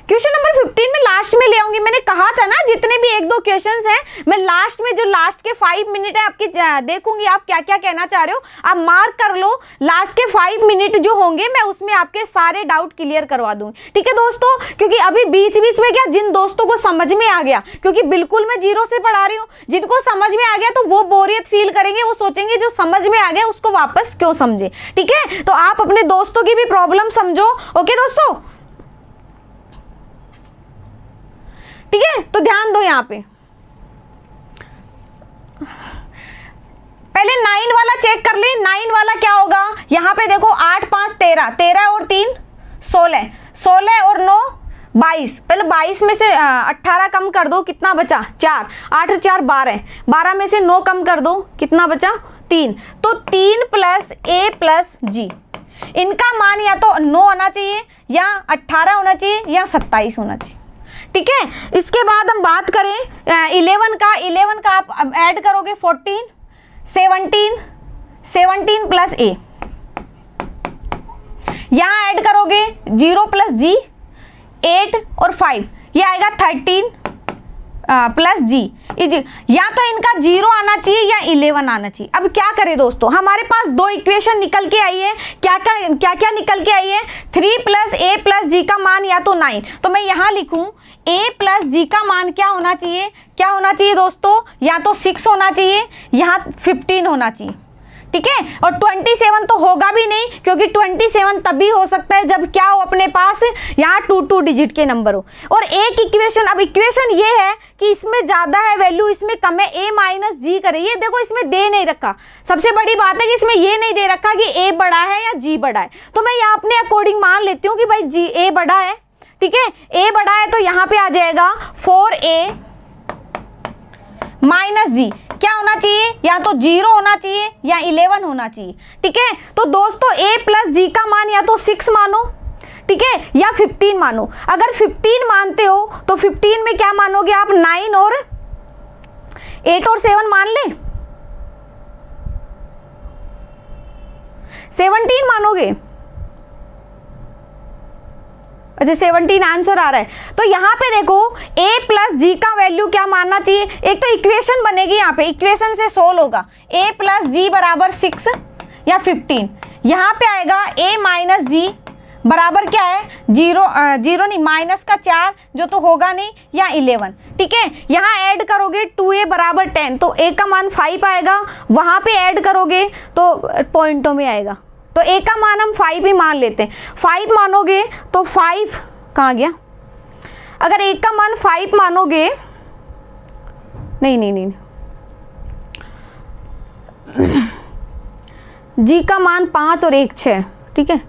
क्वेश्चन नंबर 15 में लास्ट में ले आऊंगी, मैंने कहा था ना जितने भी 1-2 क्वेश्चंस हैं मैं लास्ट में, जो लास्ट के 5 मिनट है आपकी, देखूंगी आप क्या क्या कहना चाह रहे हो, आप मार्क कर लो। लास्ट के 5 मिनट जो होंगे मैं उसमें आपके सारे डाउट क्लियर करवा दूंगी, ठीक है दोस्तों। क्योंकि अभी बीच बीच में क्या, जिन दोस्तों को समझ में आ गया, क्योंकि बिल्कुल मैं 0 से पढ़ा रही हूँ, जिनको समझ में आ गया तो वो बोरियत फील करेंगे, वो सोचेंगे जो समझ में आ गया उसको वापस क्यों समझे, ठीक है। तो आप अपने दोस्तों की भी प्रॉब्लम समझो, ओके दोस्तों, ठीक है। तो ध्यान दो यहाँ पे, पहले 9 वाला चेक कर ले। 9 वाला क्या होगा, यहाँ पे देखो 8 5 13, 13 और 3 16, 16 और 9 22। पहले 22 में से 18 कम कर दो, कितना बचा, 4, 8 और 4 12, 12 में से 9 कम कर दो, कितना बचा, 3। तो 3 + A + G, इनका मान या तो 9 होना चाहिए, या 18 होना चाहिए, या 27 होना चाहिए, ठीक है। इसके बाद हम बात करें 11 का आप ऐड करोगे 14, 17 + A, यहाँ ऐड करोगे 0 + G, 8 और 5, ये आएगा 13 + G। या तो इनका 0 आना चाहिए या 11 आना चाहिए। अब क्या करें दोस्तों, हमारे पास 2 इक्वेशन निकल के आई है, क्या क्या निकल के आई है, 3 + A + G का मान या तो 9, तो मैं यहाँ लिखूं A + G का मान क्या होना चाहिए, क्या होना चाहिए दोस्तों, या तो 6 होना चाहिए, यहाँ 15 होना चाहिए, ठीक है। और 27 तो होगा भी नहीं, क्योंकि 27 तभी हो सकता है जब क्या हो, अपने पास यहाँ 2 डिजिट के नंबर हो। और एक इक्वेशन, अब इक्वेशन ये है कि इसमें ज़्यादा है वैल्यू, इसमें कम है, A - G करे, ये देखो इसमें दे नहीं रखा। सबसे बड़ी बात है कि इसमें ये नहीं दे रखा कि A बड़ा है या G बड़ा है, तो मैं यहाँ अपने अकॉर्डिंग मान लेती हूँ कि भाई A बड़ा है, ठीक है। A बड़ा है तो यहाँ पे आ जाएगा 4A - G, क्या होना चाहिए, या तो 0 होना चाहिए या 11 होना चाहिए, ठीक है। तो दोस्तों A + G का मान या तो 6 मानो, ठीक है, या 15 मानो। अगर 15 मानते हो तो 15 में क्या मानोगे आप, 9 और 8 और 7 मान ले, 17 मानोगे। अच्छा 17 आंसर आ रहा है। तो यहाँ पे देखो A + G का वैल्यू क्या मानना चाहिए, एक तो इक्वेशन बनेगी, यहाँ पे इक्वेशन से सोल्व होगा, A + G = 6 या 15, यहाँ पे आएगा A - G बराबर क्या है, जीरो नहीं, माइनस का 4 जो तो होगा नहीं, या 11। ठीक है, यहाँ ऐड करोगे 2a बराबर 10, तो a का मान 5 आएगा, वहाँ पे ऐड करोगे तो पॉइंटों में आएगा, तो a का मान हम 5 ही मान लेते हैं। 5 मानोगे तो 5 कहाँ गया, अगर a का मान 5 मानोगे, नहीं, g का मान 5 और 1 6, ठीक है।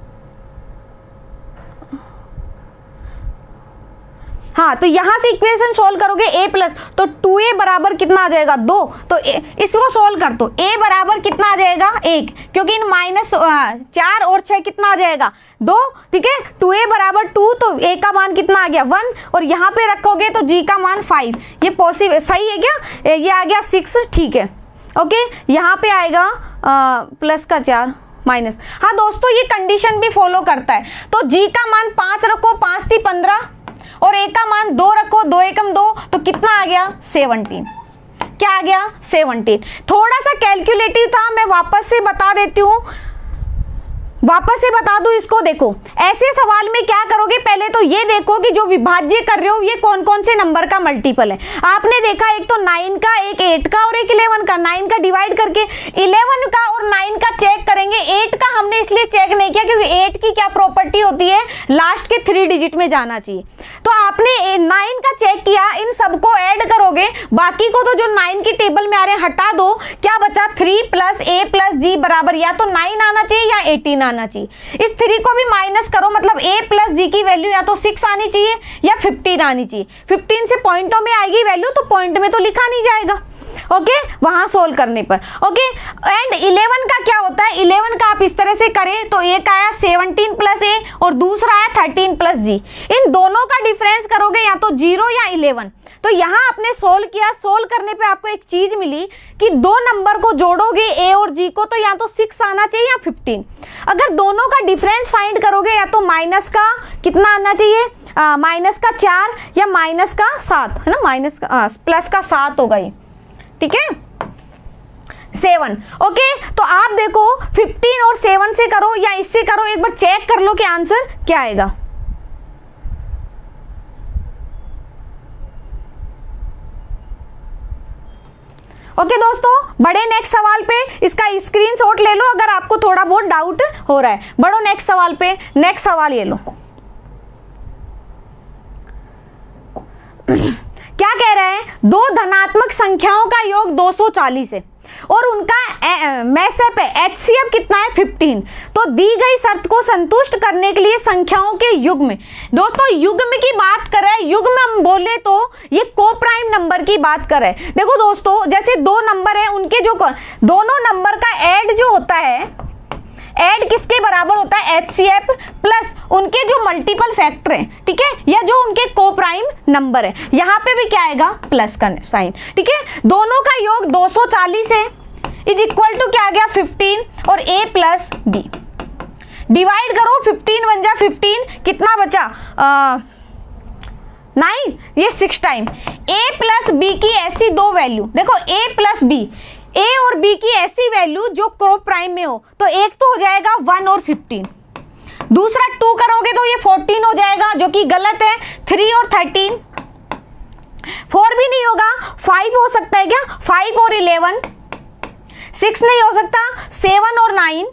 हाँ, तो यहाँ से इक्वेशन सोल्व करोगे a प्लस, तो 2a बराबर कितना आ जाएगा 2, तो इसको सोल्व कर दो, a बराबर कितना आ जाएगा 1, क्योंकि इन माइनस 4 और 6 कितना आ जाएगा 2, ठीक है। 2a बराबर 2, तो a का मान कितना आ गया 1, और यहाँ पे रखोगे तो g का मान 5, ये पॉसिबल सही है क्या, ये आ गया 6, ठीक है। ओके, यहाँ पे आएगा प्लस का 4 माइनस। हाँ दोस्तों, ये कंडीशन भी फॉलो करता है, तो g का मान 5 रखो, 5 थी 15, और a का मान 2 रखो, 2 एकम 2, तो कितना आ गया 17। क्या आ गया 17। थोड़ा सा कैलकुलेटिव था, मैं वापस से बता देती हूँ, वापस से बता दूं इसको। देखो, ऐसे सवाल में क्या करोगे, पहले तो ये देखो कि जो विभाज्य कर रहे हो ये कौन कौन से नंबर का मल्टीपल है। आपने देखा एक तो 9 का, एक 8 का और एक 11 का। 9 का डिवाइड करके 11 का और 9 का चेक करेंगे। 8 का हमने इसलिए चेक नहीं किया क्योंकि 8 की क्या प्रॉपर्टी होती है, लास्ट के 3 डिजिट में जाना चाहिए। तो आपने 9 का चेक किया, इन सबको ऐड करोगे, बाकी को तो जो 9 की टेबल में आ रहे हैं हटा दो। क्या बचा 3 प्लस a प्लस g बराबर या तो 9 आना चाहिए या 18 आना चाहिए। इस 3 को भी माइनस करो, मतलब a प्लस जी की वैल्यू या तो 6 आनी चाहिए या 15 आनी चाहिए। 15 से पॉइंटों में आएगी वैल्यू, तो पॉइंट में तो लिखा नहीं जाएगा। ओके, वहां सोल्व करने पर। ओके, एंड 11 का क्या होता है, 11 का आप इस तरह से करें तो एक आया 17 प्लस a और दूसरा आया 13 प्लस g। इन दोनों का डिफरेंस करोगे या तो 0 या 11। तो यहाँ आपने सोल्व किया, सोल्व करने पे आपको एक चीज मिली कि दो नंबर को जोड़ोगे a और g को, तो या तो 6 आना चाहिए या 15। अगर दोनों का डिफरेंस फाइंड करोगे या तो माइनस का कितना आना चाहिए, माइनस का 4 या माइनस का 7, है ना, माइनस का प्लस का 7 होगा ये, ठीक है, 7। ओके, तो आप देखो 15 और 7 से करो या इससे करो, एक बार चेक कर लो कि आंसर क्या आएगा। ओके दोस्तों, बढ़े नेक्स्ट सवाल पे, इसका स्क्रीनशॉट ले लो अगर आपको थोड़ा बहुत डाउट हो रहा है। बढ़ो नेक्स्ट सवाल पे। नेक्स्ट सवाल ये लो, क्या कह रहा है, दो धनात्मक संख्याओं का योग 240 है और उनका मैसेप है, HCF कितना है 15। तो दी गई शर्त को संतुष्ट करने के लिए संख्याओं के युग्म, दोस्तों युग्म की बात कर रहे हैं, युग्म हम बोले तो ये कोप्राइम नंबर की बात कर रहे हैं। देखो दोस्तों, जैसे दो नंबर है, उनके जो दोनों नंबर का ऐड जो होता है, ऐड किसके बराबर होता है, HCF प्लस उनके जो मल्टीपल फैक्टर हैं, ठीक है, या जो उनके कोप्राइम नंबर है। यहाँ पे भी क्या आएगा, प्लस का साइन, ठीक है। दोनों का योग 240 है, इज इक्वल टू क्या आ गया 15 और a प्लस b। डिवाइड करो, 15 1 जा 15, कितना बचा 9, ये 6 टाइम। a प्लस b की ऐसी दो वैल्यू, देखो a प्लस b, a और b की ऐसी वैल्यू जो कोप्राइम में हो, तो एक तो हो जाएगा 1 और 15, दूसरा 2 करोगे तो ये 14 हो जाएगा, जो कि गलत है। 3 और 13, 4 भी नहीं होगा, 5 हो सकता है क्या, 5 और 11, 6 नहीं हो सकता, 7 और 9,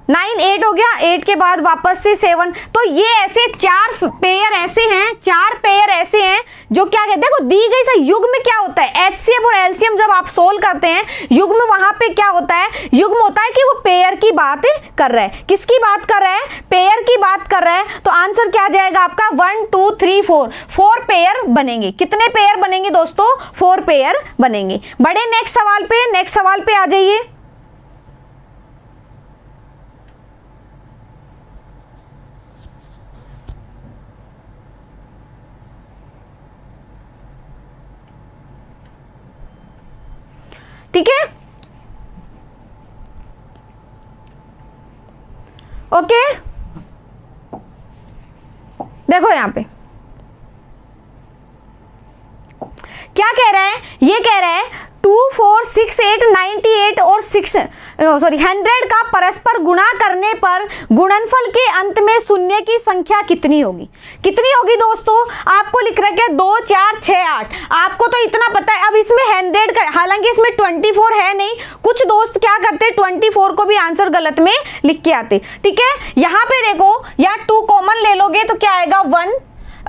9 8 हो गया, 8 के बाद वापस से 7। तो ये ऐसे 4 पेयर ऐसे हैं, 4 पेयर ऐसे हैं जो क्या कहते हैं, देखो दी गई से युग्म में क्या होता है, HCF और LCM जब आप सोल्व करते हैं, युग्म वहां पे क्या होता है, युग्म होता है कि वो पेयर की बात कर रहा है। किसकी बात कर रहा है, पेयर की बात कर रहा है। तो आंसर क्या जाएगा आपका 1 2 3 4 पेयर बनेंगे। कितने पेयर बनेंगे दोस्तों, 4 पेयर बनेंगे। बड़े नेक्स्ट सवाल पे, नेक्स्ट सवाल पे आ जाइए। ठीक है, ओके, देखो यहां पे क्या कह रहा है, ये कह रहा है 2 4 6 8 98 और 6 सॉरी 100 का परस्पर गुणा करने पर गुणनफल के अंत में शून्य की संख्या कितनी होगी? कितनी होगी दोस्तों? आपको लिख रखा है 2 4 6 8, आपको तो इतना पता है। अब इसमें 100 का, हालांकि इसमें 24 है नहीं, कुछ दोस्त क्या करते 24 को भी आंसर गलत में लिख के आते। ठीक है, यहाँ पे देखो, या 2 कॉमन ले लोगे तो क्या आएगा 1,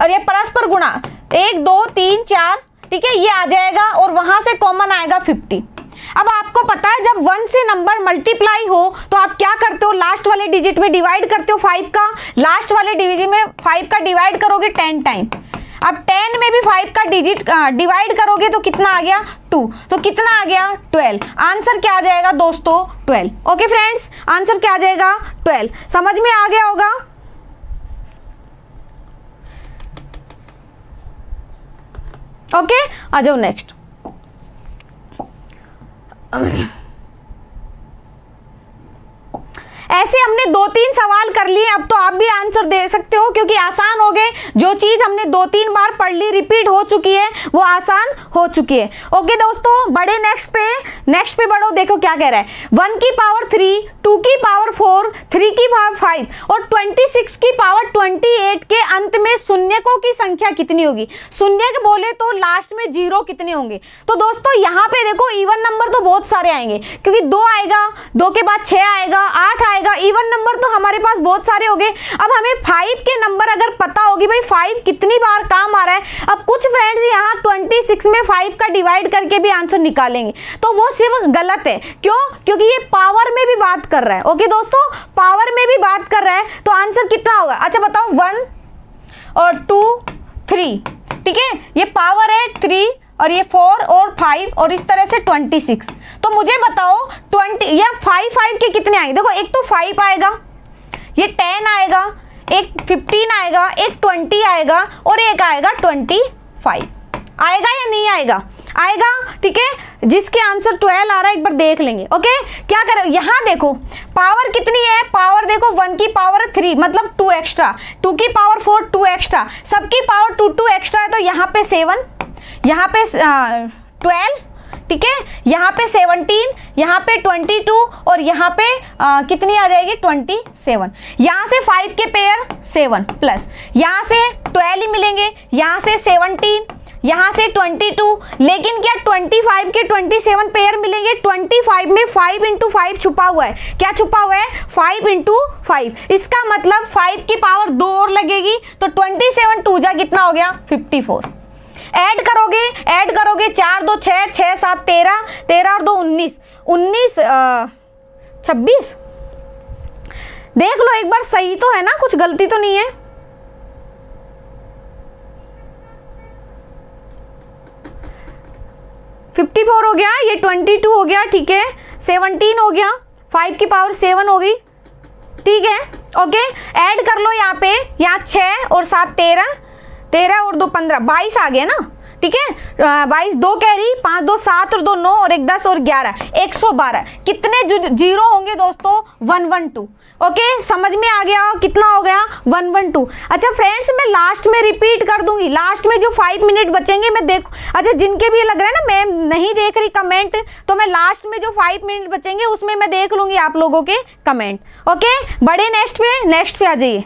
और ये परस्पर गुणा 1 2 3 4, ठीक है, ये आ जाएगा, और वहां से कॉमन आएगा 50। अब आपको पता है जब 1 से नंबर मल्टीप्लाई हो तो आप क्या करते हो, लास्ट वाले डिजिट में डिवाइड करते हो 5 का, लास्ट वाले डिजिट में 5 का डिवाइड करोगे 10 टाइम। अब 10 में भी 5 का डिजिट डिवाइड करोगे तो कितना आ गया 2, तो कितना आ गया 12। आंसर क्या आ जाएगा दोस्तों 12। ओके फ्रेंड्स, आंसर क्या आ जाएगा 12। समझ में आ गया होगा? ओके, आ जाओ नेक्स्ट। ऐसे हमने 2-3 सवाल कर लिए, अब तो आप भी आंसर दे सकते हो क्योंकि आसान हो गए। जो चीज हमने 2-3 बार पढ़ ली, रिपीट हो चुकी है, वो आसान हो चुकी है। ओके दोस्तों, बड़े नेक्स्ट पे बढ़ो। देखो क्या कह रहा है, 1 की पावर 3, 2 की पावर 4, 3 की पावर 5 और 26 की पावर 28 के अंत में शून्यकों की संख्या कितनी होगी? शून्य के बोले तो लास्ट में 0 कितने होंगे? तो दोस्तों यहाँ पे देखो इवन नंबर तो बहुत सारे आएंगे, क्योंकि 2 आएगा, 2 के बाद 6 आएगा, 8 आएगा, इवन नंबर तो हमारे पास बहुत सारे हो गए। अब हमें 5 के नंबर अगर पता होगी भाई 5 कितनी बार काम आ रहा है। अब कुछ फ्रेंड्स यहाँ 26 में 5 का डिवाइड करके भी आंसर निकालेंगे, तो वो सिर्फ गलत है। क्यों? क्योंकि ये पावर में भी बात कर रहा है। ओके दोस्तों, पावर में भी बात कर रहा है, तो आंसर कितना होगा? अच्छा बताओ, 1 और 2 3, ठीक है, ये पावर है 3 और ये 4 और 5 और इस तरह से 26। तो मुझे बताओ 20 या 5 के कितने आएंगे? देखो एक तो 5 आएगा, ये 10 आएगा, एक 15 आएगा, एक 20 आएगा और एक आएगा 25। आएगा या नहीं आएगा? आएगा, ठीक है। जिसके आंसर 12 आ रहा है एक बार देख लेंगे। ओके, क्या करें, यहाँ देखो पावर कितनी है, पावर देखो 1 की पावर 3 मतलब 2 एक्स्ट्रा, 2 की पावर 4 2 एक्स्ट्रा, सबकी पावर 2 एक्स्ट्रा है, तो यहाँ पे 7, यहाँ पे 12, ठीक है, यहाँ पे 17, यहाँ पे 22 और यहाँ पे कितनी आ जाएगी 27। यहाँ से 5 के पेयर 7 प्लस यहाँ से 12 ही मिलेंगे, यहाँ से 17, यहाँ से 22, लेकिन क्या 25 के 27 पेयर मिलेंगे? 25 में 5 × 5 छुपा हुआ है। क्या छुपा हुआ है? 5 × 5। इसका मतलब 5 की पावर 2 और लगेगी, तो 27 2 जा कितना हो गया 54। ऐड करोगे 4 2 6, 6 7 13, 13 और 2 19, 26। देख लो एक बार, सही तो है ना, कुछ गलती तो नहीं है? $54 हो गया, ये 22 हो गया, ठीक है, 17 हो गया, 5 की पावर 7 हो गई, ठीक है। ओके, ऐड कर लो यहाँ पे, यहाँ 6 और 7 13, 13 और 2 15, 22 आ गया ना, ठीक है। 22, 2 कैरी, 5 2 7 और 2 9 और 1 10 और 11, 112। कितने जीरो होंगे दोस्तों? 112। ओके, समझ में आ गया कितना हो गया 112। अच्छा फ्रेंड्स, मैं लास्ट में रिपीट कर दूंगी, लास्ट में जो 5 मिनट बचेंगे मैं देखो, अच्छा जिनके भी लग रहा है ना मैं नहीं देख रही कमेंट, तो मैं लास्ट में जो 5 मिनट बचेंगे उसमें मैं देख लूंगी आप लोगों के कमेंट। ओके, बड़े नेक्स्ट पे आ जाइए।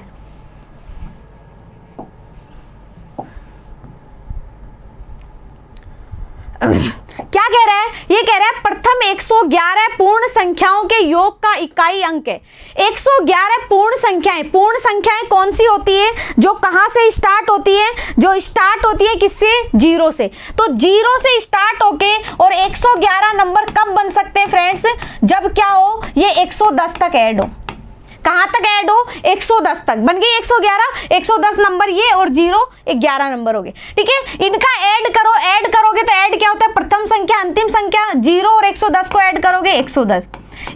क्या कह रहा है? ये कह रहा है प्रथम 111 पूर्ण संख्याओं के योग का इकाई अंक है। 111 पूर्ण संख्याएं कौन सी होती है? जो कहां से स्टार्ट होती है? जो स्टार्ट होती है किससे? 0 से। तो 0 से स्टार्ट होके और 111 नंबर कब बन सकते हैं फ्रेंड्स? जब क्या हो, ये 110 तक ऐड हो। कहां तक ऐड हो? 110 तक बन गई 111, 110 नंबर ये और 0 11 नंबर हो गए, ठीक है। इनका ऐड करोगे तो ऐड क्या होता है? प्रथम संख्या अंतिम संख्या, 0 और 110 को ऐड करोगे 110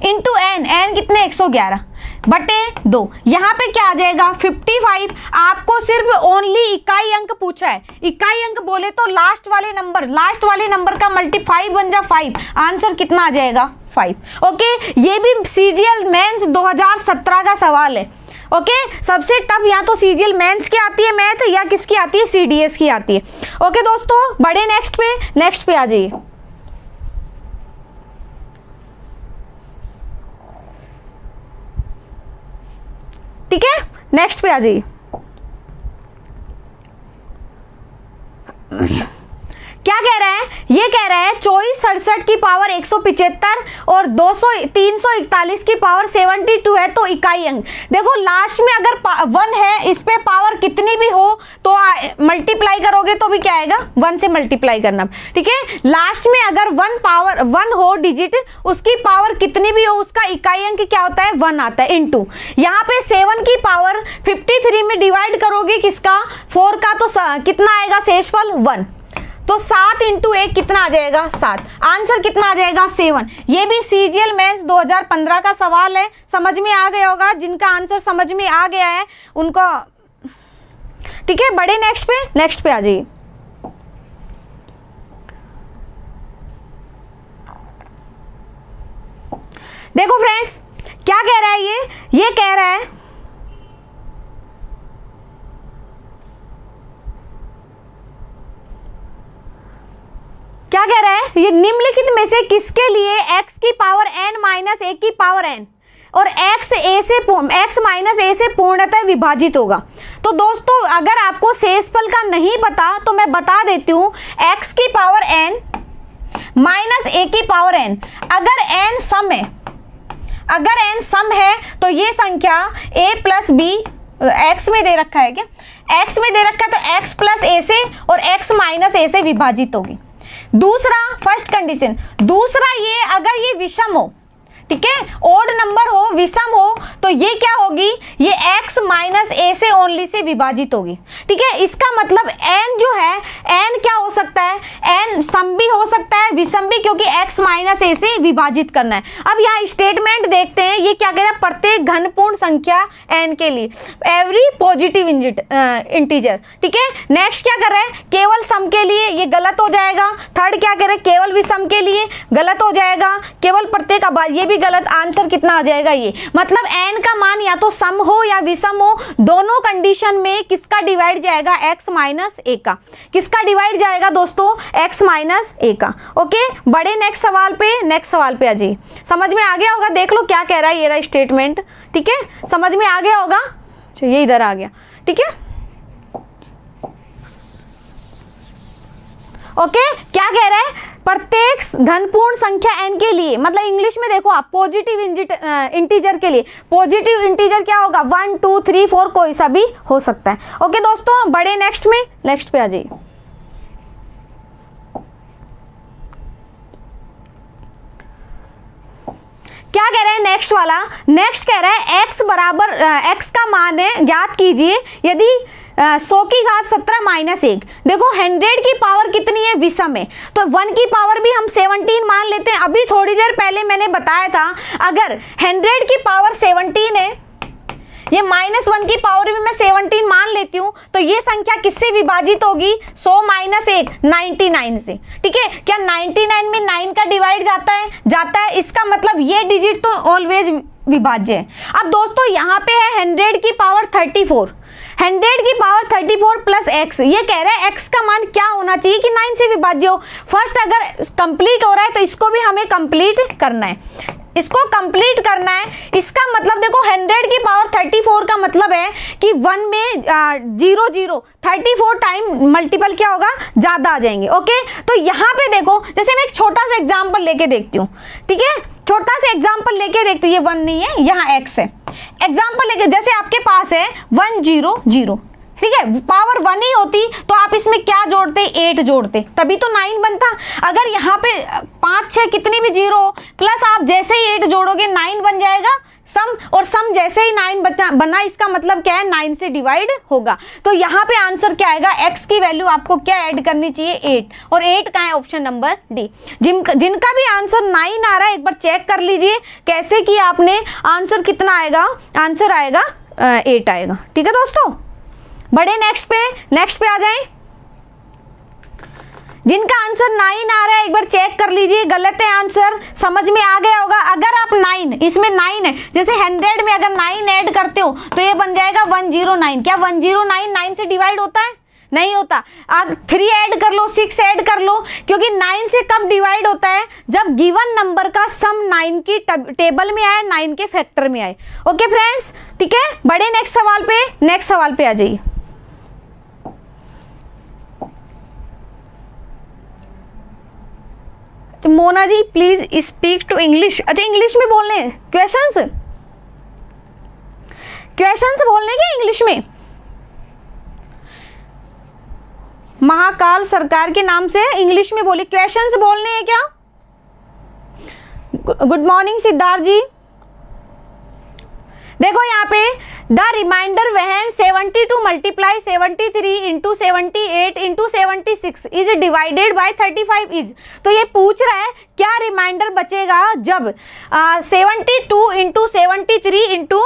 इंटू n कितने 111 बटे 2, यहाँ पे क्या आ जाएगा 55। आपको सिर्फ ओनली इकाई अंक पूछा है, इकाई अंक बोले तो लास्ट वाले नंबर का मल्टी 5 बन जा 5, आंसर कितना आ जाएगा 5। ओके, ये भी सीजीएल मेंस 2017 का सवाल है। ओके, सबसे टफ या तो सीजीएल मेंस की आती है मैथ या किसकी आती है? सीडीएस की आती है। ओके दोस्तों, बड़े नेक्स्ट पे आ जाइए। ठीक है, नेक्स्ट पे आ जाइए। क्या कह रहा है, ये कह रहा है 2467 की पावर 175 और 341 की पावर 72 है तो इकाई अंक। देखो लास्ट में अगर 1 है, इस पे पावर कितनी भी हो तो मल्टीप्लाई करोगे तो भी क्या आएगा, 1 से मल्टीप्लाई करना, ठीक है। लास्ट में अगर 1 हो डिजिट, उसकी पावर कितनी भी हो उसका इकाई अंक क्या होता है, 1 आता है, इनटू यहाँ पे 7 की पावर 53 में डिवाइड करोगे किसका, 4 का, तो कितना आएगा शेषफल 1, तो 7 × 1 कितना आ जाएगा, 7। आंसर कितना आ जाएगा, 7। ये भी सीजीएल मेंस 2015 का सवाल है, समझ में आ गया होगा, जिनका आंसर समझ में आ गया है उनको, ठीक है। बड़े नेक्स्ट पे आ जाइए। देखो फ्रेंड्स क्या कह रहा है, ये कह रहा है क्या कह रहा है, ये निम्नलिखित में से किसके लिए x की पावर n माइनस 1 की पावर n और x माइनस a से पूर्णतः विभाजित होगा। तो दोस्तों अगर आपको शेषफल का नहीं पता तो मैं बता देती हूँ, x की पावर n माइनस a की पावर n, अगर n सम है तो ये संख्या a प्लस b x में दे रखा है, क्या x में दे रखा है, तो x प्लस a से और x माइनस a से विभाजित होगी। दूसरा, फर्स्ट कंडीशन, दूसरा ये अगर ये विषम हो, ठीक है, ओड नंबर हो, विषम हो, तो ये क्या होगी, ये x माइनस a से ओनली से विभाजित होगी, ठीक है। इसका मतलब n जो है, n क्या हो सकता है, n सम भी हो सकता है, विषम भी, क्योंकि x माइनस a से विभाजित करना है। अब यहाँ स्टेटमेंट देखते हैं, ये क्या कह रहा है, प्रत्येक घनपूर्ण संख्या n के लिए एवरी पॉजिटिव इंटीजर, ठीक है। नेक्स्ट क्या कर रहा है, केवल सम के लिए, ये गलत हो जाएगा। थर्ड क्या कर रहा है, केवल विषम के लिए, गलत हो जाएगा। केवल प्रत्येक, ये भी गलत। आंसर कितना आ जाएगा, ये मतलब n का मान या तो सम हो या विषम हो, दोनों कंडीशन में किसका डिवाइड जाएगा, x माइनस a का। किसका डिवाइड जाएगा दोस्तों, x माइनस a का। ओके, बड़े नेक्स्ट सवाल पे आ जाइए। समझ में आ गया होगा, देख लो क्या कह रहा है, ये रहा स्टेटमेंट, ठीक है, समझ में आ गया होगा। ये इधर आ गया, ठीक है। ओके, क्या कह रहा है, प्रत्येक घनपूर्ण संख्या n के लिए, मतलब इंग्लिश में देखो आप, पॉजिटिव इंटीजर के लिए, पॉजिटिव इंटीजर क्या होगा, 1 2 3 4 कोई सा भी हो सकता है। ओके दोस्तों, बड़े नेक्स्ट पे आ जाइए। क्या कह रहा है नेक्स्ट वाला, नेक्स्ट कह रहा है x बराबर x का मान है, ज्ञात कीजिए यदि 100 की घात 17 माइनस 1। देखो 100 की पावर कितनी है, विषम है, तो 1 की पावर भी हम 17 मान लेते हैं। अभी थोड़ी देर पहले मैंने बताया था, अगर 100 की पावर 17 है, ये -1 की पावर भी मैं 17 मान लेती हूँ, तो ये संख्या किससे विभाजित होगी, 100 माइनस 1 99 से, ठीक है। क्या 99 में 9 का डिवाइड जाता है, इसका मतलब ये डिजिट तो ऑलवेज विभाज्य है। अब दोस्तों यहाँ पे है 100 की पावर 34, 100 की पावर 34 प्लस x, ये कह रहा है x का मान क्या होना चाहिए कि 9 से विभाज्य हो। फर्स्ट अगर कंप्लीट हो रहा है तो इसको भी हमें कंप्लीट करना है, इसको कंप्लीट करना है। इसका मतलब देखो 100 की पावर 34 का मतलब है कि 1 में 0 0 34 टाइम मल्टीपल क्या होगा, ज़्यादा आ जाएंगे। ओके, तो यहाँ पे देखो, जैसे मैं एक छोटा सा एग्जाम्पल लेके देखती हूँ, ठीक है, छोटा सा एग्जाम्पल लेके देखती हूँ। ये 1 नहीं है, यहाँ x है। एग्जाम्पल लेके, जैसे आपके पास है 1 0 0, ठीक है, पावर 1 ही होती तो आप इसमें क्या जोड़ते, 8 जोड़ते, तभी तो 9 बनता। अगर यहाँ पे 5 6 कितनी भी 0 प्लस आप जैसे ही 8 जोड़ोगे 9 बन जाएगा सम, और सम जैसे ही 9 बना, इसका मतलब क्या है, 9 से डिवाइड होगा। तो यहाँ पे आंसर क्या आएगा, x की वैल्यू आपको क्या ऐड करनी चाहिए, 8, और 8 का है ऑप्शन नंबर डी। जिनका भी आंसर 9 आ रहा है एक बार चेक कर लीजिए कैसे किया आपने, आंसर कितना आएगा, आंसर आएगा 8 आएगा, ठीक है दोस्तों। बड़े नेक्स्ट पे आ जाएं। जिनका आंसर 9 आ रहा है एक बार चेक कर लीजिए, गलत है आंसर, समझ में आ गया होगा। अगर आप 9, इसमें 9 है, जैसे 100 में अगर 9 ऐड करते हो तो ये बन जाएगा 109। क्या 109 9 से डिवाइड होता है, नहीं होता। आप 3 ऐड कर लो, 6 ऐड कर लो, क्योंकि 9 से कब डिवाइड होता है, जब गिवन नंबर का सम 9 की टेबल में आए, 9 के फैक्टर में आए। ओके फ्रेंड्स, ठीक है, बड़े नेक्स्ट सवाल पे आ जाइए। तो Mona ji please speak to English. अच्छा, इंग्लिश में बोलने क्वेश्चंस बोलने क्या इंग्लिश में? महाकाल सरकार के नाम से इंग्लिश में बोली, क्वेश्चंस बोलने हैं क्या? Good morning Siddharth ji. देखो यहाँ पे the remainder when 72 multiply 73 into 78 into 76 is divided by 35 is. तो ये पूछ रहा है क्या रिमाइंडर बचेगा जब 72 इंटू 73 इंटू,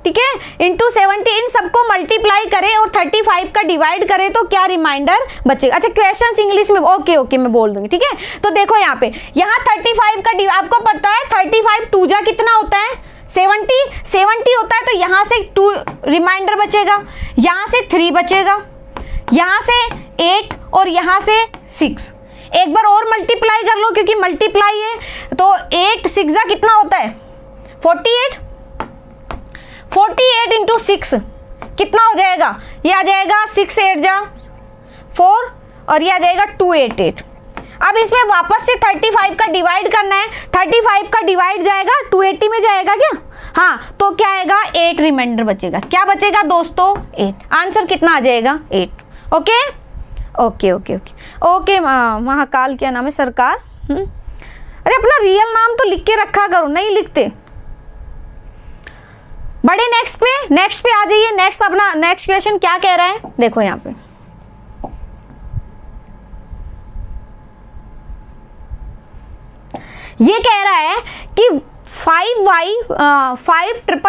ठीक है, इंटू 70 इन सबको मल्टीप्लाई करे और 35 का डिवाइड करे तो क्या रिमाइंडर बचेगा। अच्छा, क्वेश्चंस इंग्लिश में ओके मैं बोल दूंगी, ठीक है। तो देखो यहाँ पे, यहाँ 35 का आपको पता है 35 2 जा कितना होता है 70 होता है, तो यहाँ से 2 रिमाइंडर बचेगा, यहाँ से 3 बचेगा, यहाँ से 8 और यहाँ से 6। एक बार और मल्टीप्लाई कर लो क्योंकि मल्टीप्लाई है, तो 8 6 जा कितना होता है 48 इंटू 6 कितना हो जाएगा, ये आ जाएगा 6 8 जा 4 और ये आ जाएगा 288। अब इसमें वापस से 35 का डिवाइड करना है, 35 का डिवाइड जाएगा 280 में जाएगा क्या? हाँ, तो क्या आएगा 8 रिमाइंडर बचेगा। क्या बचेगा दोस्तों 8। आंसर कितना आ जाएगा 8। ओके महाकाल क्या नाम है सरकार? अरे अपना रियल नाम तो लिख के रखा करो, नहीं लिखते। बड़े नेक्स्ट पे आ जाइए। अपना नेक्स्ट क्वेश्चन क्या कह रहा है, देखो यहाँ पे ये कह रहा है कि 5y 4805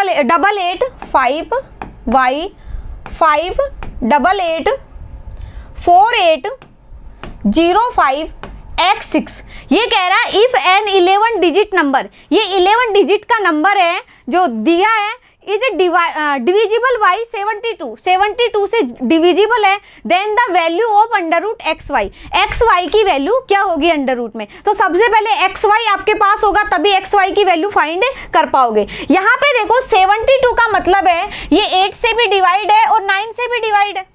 ये कह रहा है इफ एन 11 डिजिट नंबर, ये 11 डिजिट का नंबर है जो दिया है, इज डिविजिबल बाई 72 से डिविजिबल है, then the value of under root XY की वैल्यू क्या होगी अंडर रूट में। तो सबसे पहले XY आपके पास होगा तभी XY की वैल्यू फाइंड कर पाओगे। यहाँ पे देखो 72 का मतलब है ये 8 से भी डिवाइड है और 9 से भी डिवाइड है,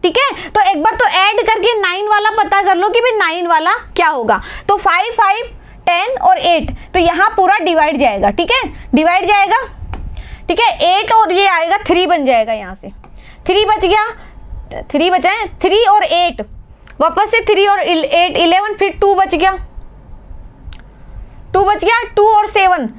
ठीक है। तो एक बार तो ऐड करके 9 वाला पता कर लो कि भाई 9 वाला क्या होगा। तो 5 5 10 और 8, तो यहाँ पूरा डिवाइड जाएगा, ठीक है, डिवाइड जाएगा, ठीक है। 8 और ये आएगा 3 बन जाएगा, यहाँ से 3 बच गया, 3 बचा है, 3 और 8 वापस से 3 और 8 11, फिर 2 बच गया, 2 और 7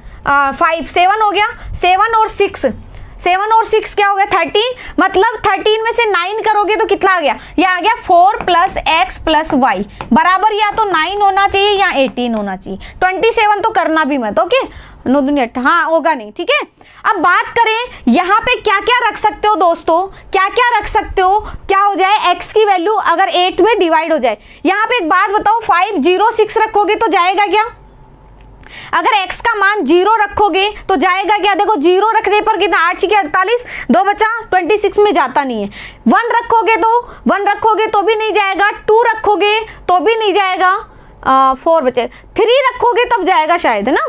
5 7 हो गया, 7 और 6 क्या हो गया 13। मतलब 13 में से 9 करोगे तो कितना आ गया, ये आ गया 4 + x + y बराबर या तो 9 होना चाहिए या 18 होना चाहिए। 27 तो करना भी मत, ओके 9 दूनी 8, हाँ होगा नहीं, ठीक है। अब बात करें यहाँ पे क्या क्या रख सकते हो दोस्तों, क्या रख सकते हो, क्या हो जाए x की वैल्यू अगर 8 में डिवाइड हो जाए। यहाँ पे एक बात बताओ 5 0 6 रखोगे तो जाएगा क्या? अगर x का मान 0 रखोगे तो जाएगा क्या? देखो 0 रखने पर कितना 8 6 48, 2 बचा 26 में जाता नहीं है। 1 रखोगे तो भी नहीं जाएगा, 2 रखोगे तो भी नहीं जाएगा, 4 बचे, 3 रखोगे तब जाएगा शायद, है ना।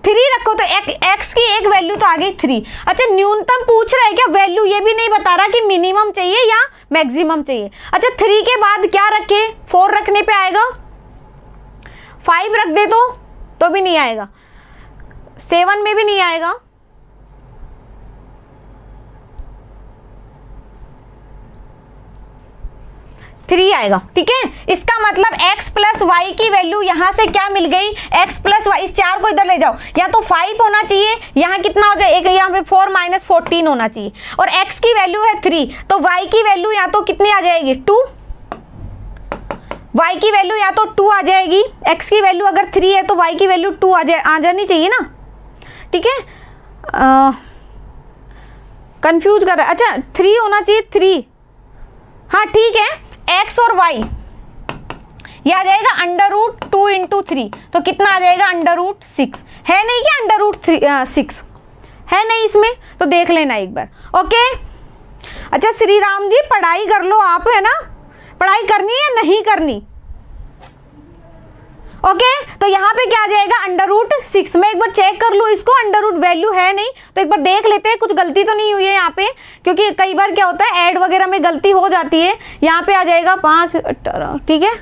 3 रखो तो x की एक वैल्यू तो आ गई 3। अच्छा न्यूनतम पूछ रहा है क्या? वैल्यू ये भी नहीं बता रहा कि मिनिमम चाहिए या मैक्सिमम चाहिए। अच्छा 3 के बाद क्या रखे, 4 रखने पे आएगा, 5 रख दे तो भी नहीं आएगा, 7 में भी नहीं आएगा, 3 आएगा, ठीक है। इसका मतलब x + y की वैल्यू यहाँ से क्या मिल गई, x + y, इस 4 को इधर ले जाओ, या तो 5 होना चाहिए, यहाँ कितना हो जाए, एक यहाँ पे 4 - 14 होना चाहिए, और x की वैल्यू है 3, तो y की वैल्यू या तो कितनी आ जाएगी 2, y की वैल्यू या तो 2 आ जाएगी, x की वैल्यू अगर 3 है तो y की वैल्यू 2 आ जानी चाहिए ना, ठीक है। कंफ्यूज कर रहा है, अच्छा 3 होना चाहिए 3, हाँ ठीक है। x और y ये आ जाएगा √2 × 3, तो कितना आ जाएगा √6, है नहीं क्या √6 है नहीं इसमें, तो देख लेना एक बार, ओके अच्छा श्री राम जी, पढ़ाई कर लो आप, है ना, पढ़ाई करनी है नहीं करनी? ओके तो यहाँ पे क्या आ जाएगा, √6। मैं एक बार चेक कर लूँ इसको, अंडर रूट वैल्यू है नहीं तो एक बार देख लेते हैं, कुछ गलती तो नहीं हुई है यहाँ पे, क्योंकि कई बार क्या होता है ऐड वगैरह में गलती हो जाती है। यहाँ पे आ जाएगा 5 18, ठीक है,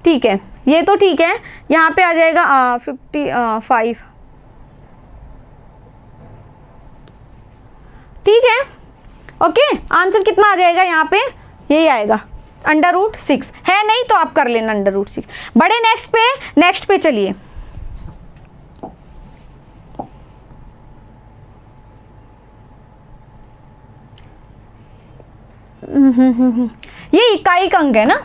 ठीक है, ये तो ठीक है। यहाँ पे आ जाएगा 55, ठीक है। ओके आंसर कितना आ जाएगा यहाँ पे, यही आएगा, √6 है नहीं तो आप कर लेना √6। बड़े नेक्स्ट पे चलिए। ये इकाई का अंक है ना,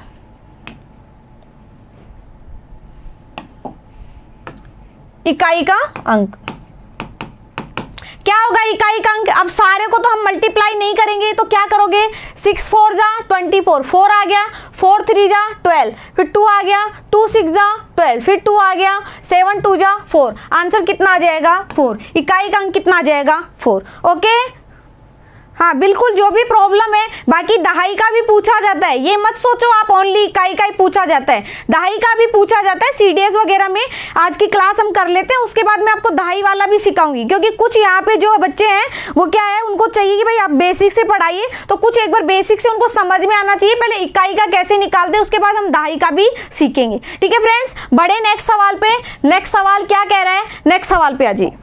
इकाई का अंक क्या होगा, इकाई का अंक। अब सारे को तो हम मल्टीप्लाई नहीं करेंगे, तो क्या करोगे, 6 4 जा 24, 4 आ गया, 4 3 जा 12, फिर 2 आ गया, 2 6 जा 12, फिर 2 आ गया, 7 2 जा 4। आंसर कितना आ जाएगा, 4। इकाई का अंक कितना आ जाएगा, 4। ओके हाँ बिल्कुल, जो भी प्रॉब्लम है, बाकी दहाई का भी पूछा जाता है, ये मत सोचो आप ओनली इकाई का ही पूछा जाता है, दहाई का भी पूछा जाता है सीडीएस वगैरह में। आज की क्लास हम कर लेते हैं, उसके बाद मैं आपको दहाई वाला भी सिखाऊंगी, क्योंकि कुछ यहाँ पे जो बच्चे हैं वो क्या है, उनको चाहिए कि भाई आप बेसिक से पढ़ाइए, तो कुछ एक बार बेसिक से उनको समझ में आना चाहिए, पहले इकाई का कैसे निकालते हैं, उसके बाद हम दहाई का भी सीखेंगे। ठीक है फ्रेंड्स, बड़े नेक्स्ट सवाल पे। नेक्स्ट सवाल क्या कह रहा है, नेक्स्ट सवाल पे आ जाइए।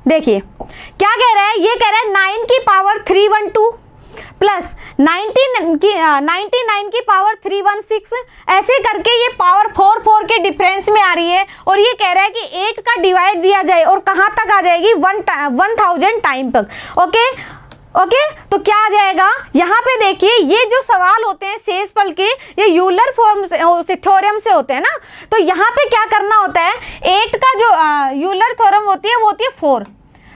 देखिए क्या कह रहा है, ये कह रहा है 9 की पावर 312 प्लस 99 की पावर 316, ऐसे करके ये पावर 4 4 के डिफरेंस में आ रही है, और ये कह रहा है कि 8 का डिवाइड दिया जाए और कहाँ तक आ जाएगी, 1000 टाइम तक। ओके तो क्या आ जाएगा, यहाँ पे देखिए ये जो सवाल होते हैं शेषफल के, ये यूलर फॉर्म से थ्योरम से होते हैं ना, तो यहाँ पे क्या करना होता है, 8 का जो यूलर थ्योरम होती है वो होती है 4,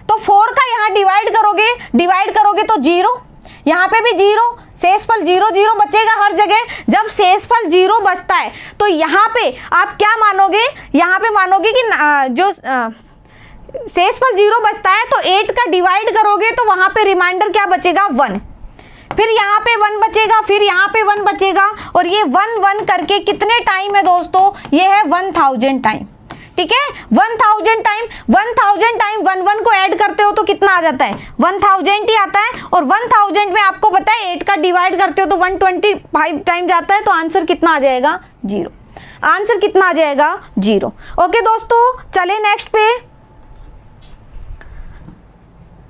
तो 4 का यहाँ डिवाइड करोगे तो 0, यहाँ पे भी 0, शेषफल 0 0 बचेगा हर जगह। जब शेषफल 0 बचता है तो यहाँ पे आप क्या मानोगे, यहाँ पे मानोगे कि जो शेषफल 0 बचता है तो 8 का डिवाइड करोगे तो वहां पे रिमाइंडर क्या बचेगा, 1, फिर यहाँ पे 1 बचेगा, फिर यहाँ पे 1 बचेगा, और ये 1 1 करके कितने टाइम है दोस्तों, ये है 1000 टाइम। ठीक है, 1000 टाइम 1 1 को ऐड करते हो तो कितना आ जाता है, 1000 ही आता है, और 1000 में आपको पता है 8 का डिवाइड करते हो तो 125 टाइम जाता है, तो आंसर कितना आ जाएगा, 0। आंसर कितना आ जाएगा, 0। ओके दोस्तों चले नेक्स्ट पे।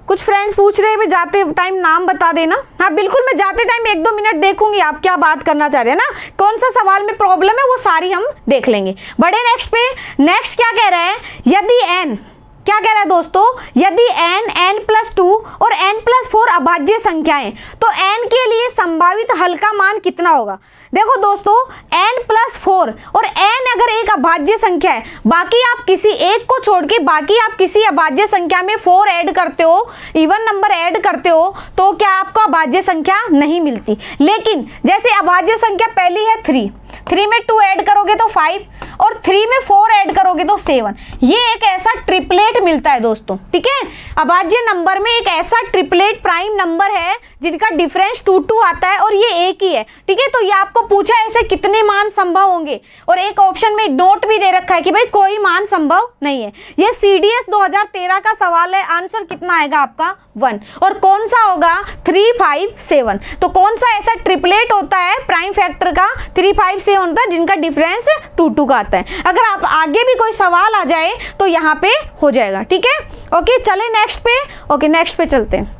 कुछ फ्रेंड्स पूछ रहे हैं जाते टाइम नाम बता देना। हाँ बिल्कुल, मैं जाते टाइम 1-2 मिनट देखूंगी आप क्या बात करना चाह रहे हैं ना, कौन सा सवाल में प्रॉब्लम है वो सारी हम देख लेंगे। बड़े नेक्स्ट पे, नेक्स्ट क्या कह रहा है, यदि n, क्या कह रहा है दोस्तों, यदि n+2 और n+4 अभाज्य संख्याएं, तो n के लिए संभावित हल का मान कितना होगा। देखो दोस्तों n+4 और n अगर एक अभाज्य संख्या है, बाकी आप किसी एक को छोड़ के बाकी आप किसी अभाज्य संख्या में 4 ऐड करते हो, इवन नंबर ऐड करते हो, तो क्या आपको अभाज्य संख्या नहीं मिलती। लेकिन जैसे अभाज्य संख्या पहली है 3 में 2 ऐड करोगे तो 5, और 3 में 4 ऐड करोगे तो 7। ये एक ऐसा ट्रिपलेट मिलता है दोस्तों। ठीक है, अभाज्य नंबर में एक ऐसा ट्रिपलेट प्राइम नंबर है जिनका डिफरेंस 2 2 आता है, और ये एक ही है। ठीक है, तो ये आपको पूछा ऐसे कितने मान संभव होंगे, और एक ऑप्शन में नोट भी दे रखा है कि भाई कोई मान संभव नहीं है। ये सीडीएस 2013 का सवाल है, आंसर कितना आएगा आपका, 1। और कौन सा होगा, 3 5 7। तो कौन सा ऐसा ट्रिपलेट होता है प्राइम फैक्टर का, 3 5 7 होता है, जिनका डिफरेंस 2 2 का आता है। अगर आप आगे भी कोई सवाल आ जाए तो यहाँ पे हो जाएगा। ठीक है, ओके चले नेक्स्ट पे। ओके नेक्स्ट पे चलते हैं।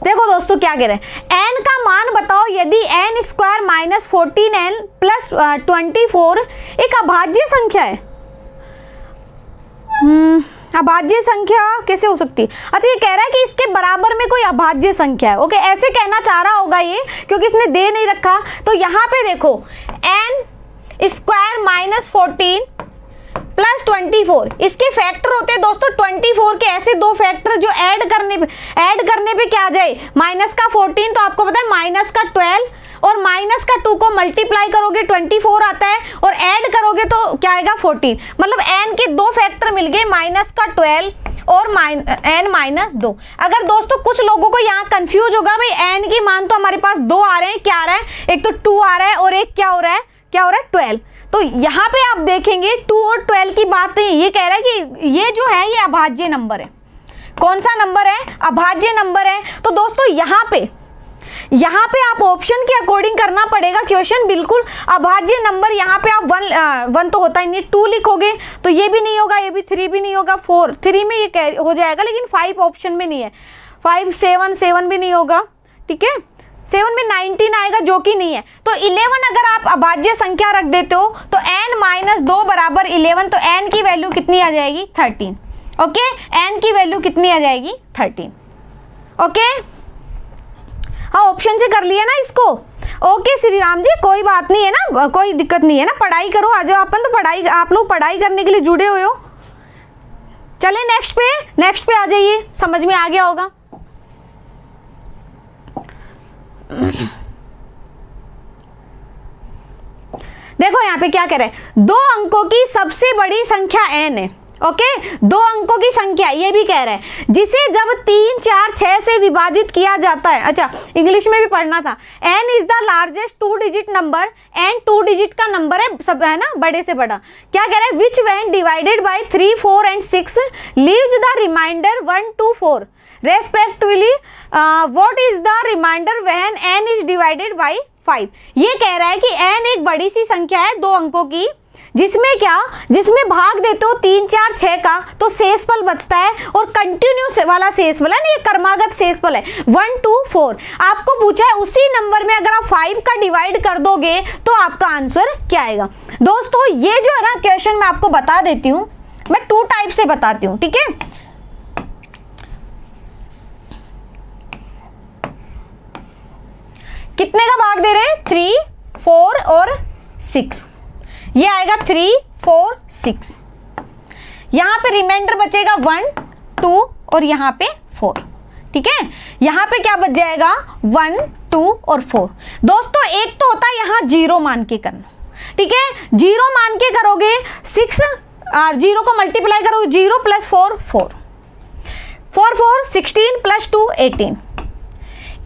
देखो दोस्तों क्या कह रहे हैं, n का मान बताओ यदि n² - 14n + 24 एक अभाज्य संख्या है। अभाज्य संख्या कैसे हो सकती है, अच्छा ये कह रहा है कि इसके बराबर में कोई अभाज्य संख्या है। ओके ऐसे कहना चाह रहा होगा ये, क्योंकि इसने दे नहीं रखा। तो यहाँ पे देखो n² - 14 प्लस 24, इसके फैक्टर होते हैं दोस्तों 24 के ऐसे दो फैक्टर जो ऐड करने पे क्या आ जाए, माइनस का 14, तो आपको पता है माइनस का 12 और माइनस का 2 को मल्टीप्लाई करोगे 24 आता है और ऐड करोगे तो क्या आएगा 14, मतलब n के दो फैक्टर मिल गए, माइनस का 12 और n-2। अगर दोस्तों कुछ लोगों को यहाँ कंफ्यूज होगा भाई n की मान तो हमारे पास दो आ रहे हैं, क्या आ रहा है, एक तो 2 आ रहा है और एक क्या हो रहा है 12। तो यहाँ पे आप देखेंगे 2 और 12 की बात नहीं, ये कह रहा है कि ये जो है ये अभाज्य नंबर है। कौन सा नंबर है, अभाज्य नंबर है। तो दोस्तों यहाँ पे आप ऑप्शन के अकॉर्डिंग करना पड़ेगा क्वेश्चन, बिल्कुल अभाज्य नंबर। यहाँ पे आप 1 तो होता ही नहीं, 2 लिखोगे तो ये भी नहीं होगा, ये भी 3 भी नहीं होगा, 3 में ये हो जाएगा, लेकिन 5 ऑप्शन में नहीं है, 5 7 भी नहीं होगा, ठीक है, 7 में 19 आएगा जो कि नहीं है। तो 11 अगर आप अभाज्य संख्या रख देते हो तो n-2 बराबर 11, तो n की वैल्यू कितनी आ जाएगी 13। ओके, n की वैल्यू कितनी आ जाएगी 13। ओके, हाँ ऑप्शन से कर लिया ना इसको। ओके श्री राम जी, कोई बात नहीं है ना, कोई दिक्कत नहीं है ना, पढ़ाई करो, आ जाओ अपन, तो पढ़ाई, आप लोग पढ़ाई करने के लिए जुड़े हुए हो। चले नेक्स्ट पे आ जाइए, समझ में आ गया होगा। देखो यहाँ पे क्या कह रहे हैं, 2 अंकों की सबसे बड़ी संख्या n है। ओके, 2 अंकों की संख्या, ये भी कह रहा है जिसे जब 3 4 6 से विभाजित किया जाता है। अच्छा, इंग्लिश में भी पढ़ना था, n is the largest 2 digit number, n 2 digit का नंबर है, सब है ना, बड़े से बड़ा। क्या कह रहा है, which when divided by 3 4 and 6 leaves the remainder 1 2 4 respectively, what is the remainder when n is divided by 5। ये कह रहा है कि n एक बड़ी सी संख्या है 2 अंकों की, जिसमें भाग देते हो 3 4 6 का तो शेषफल बचता है, और कंटिन्यूस वाला शेषफल है ना, ये कर्मागत शेषफल है 1 2 4। आपको पूछा है उसी नंबर में अगर आप 5 का डिवाइड कर दोगे तो आपका आंसर क्या आएगा। दोस्तों ये जो है ना क्वेश्चन मैं आपको बता देती हूँ, मैं 2 टाइप से बताती हूँ, ठीक है। कितने का भाग दे रहे हैं, 3 4 और 6, ये आएगा 3 4 6, यहाँ पे रिमाइंडर बचेगा 1 2 और यहाँ पे 4, ठीक है। यहाँ पे क्या बच जाएगा 1 2 और 4। दोस्तों एक तो होता है यहाँ 0 मान के करना, ठीक है, 0 मान के करोगे 6 और 0 को मल्टीप्लाई करोगे, 0 + 4 4 4 4 16 + 2 18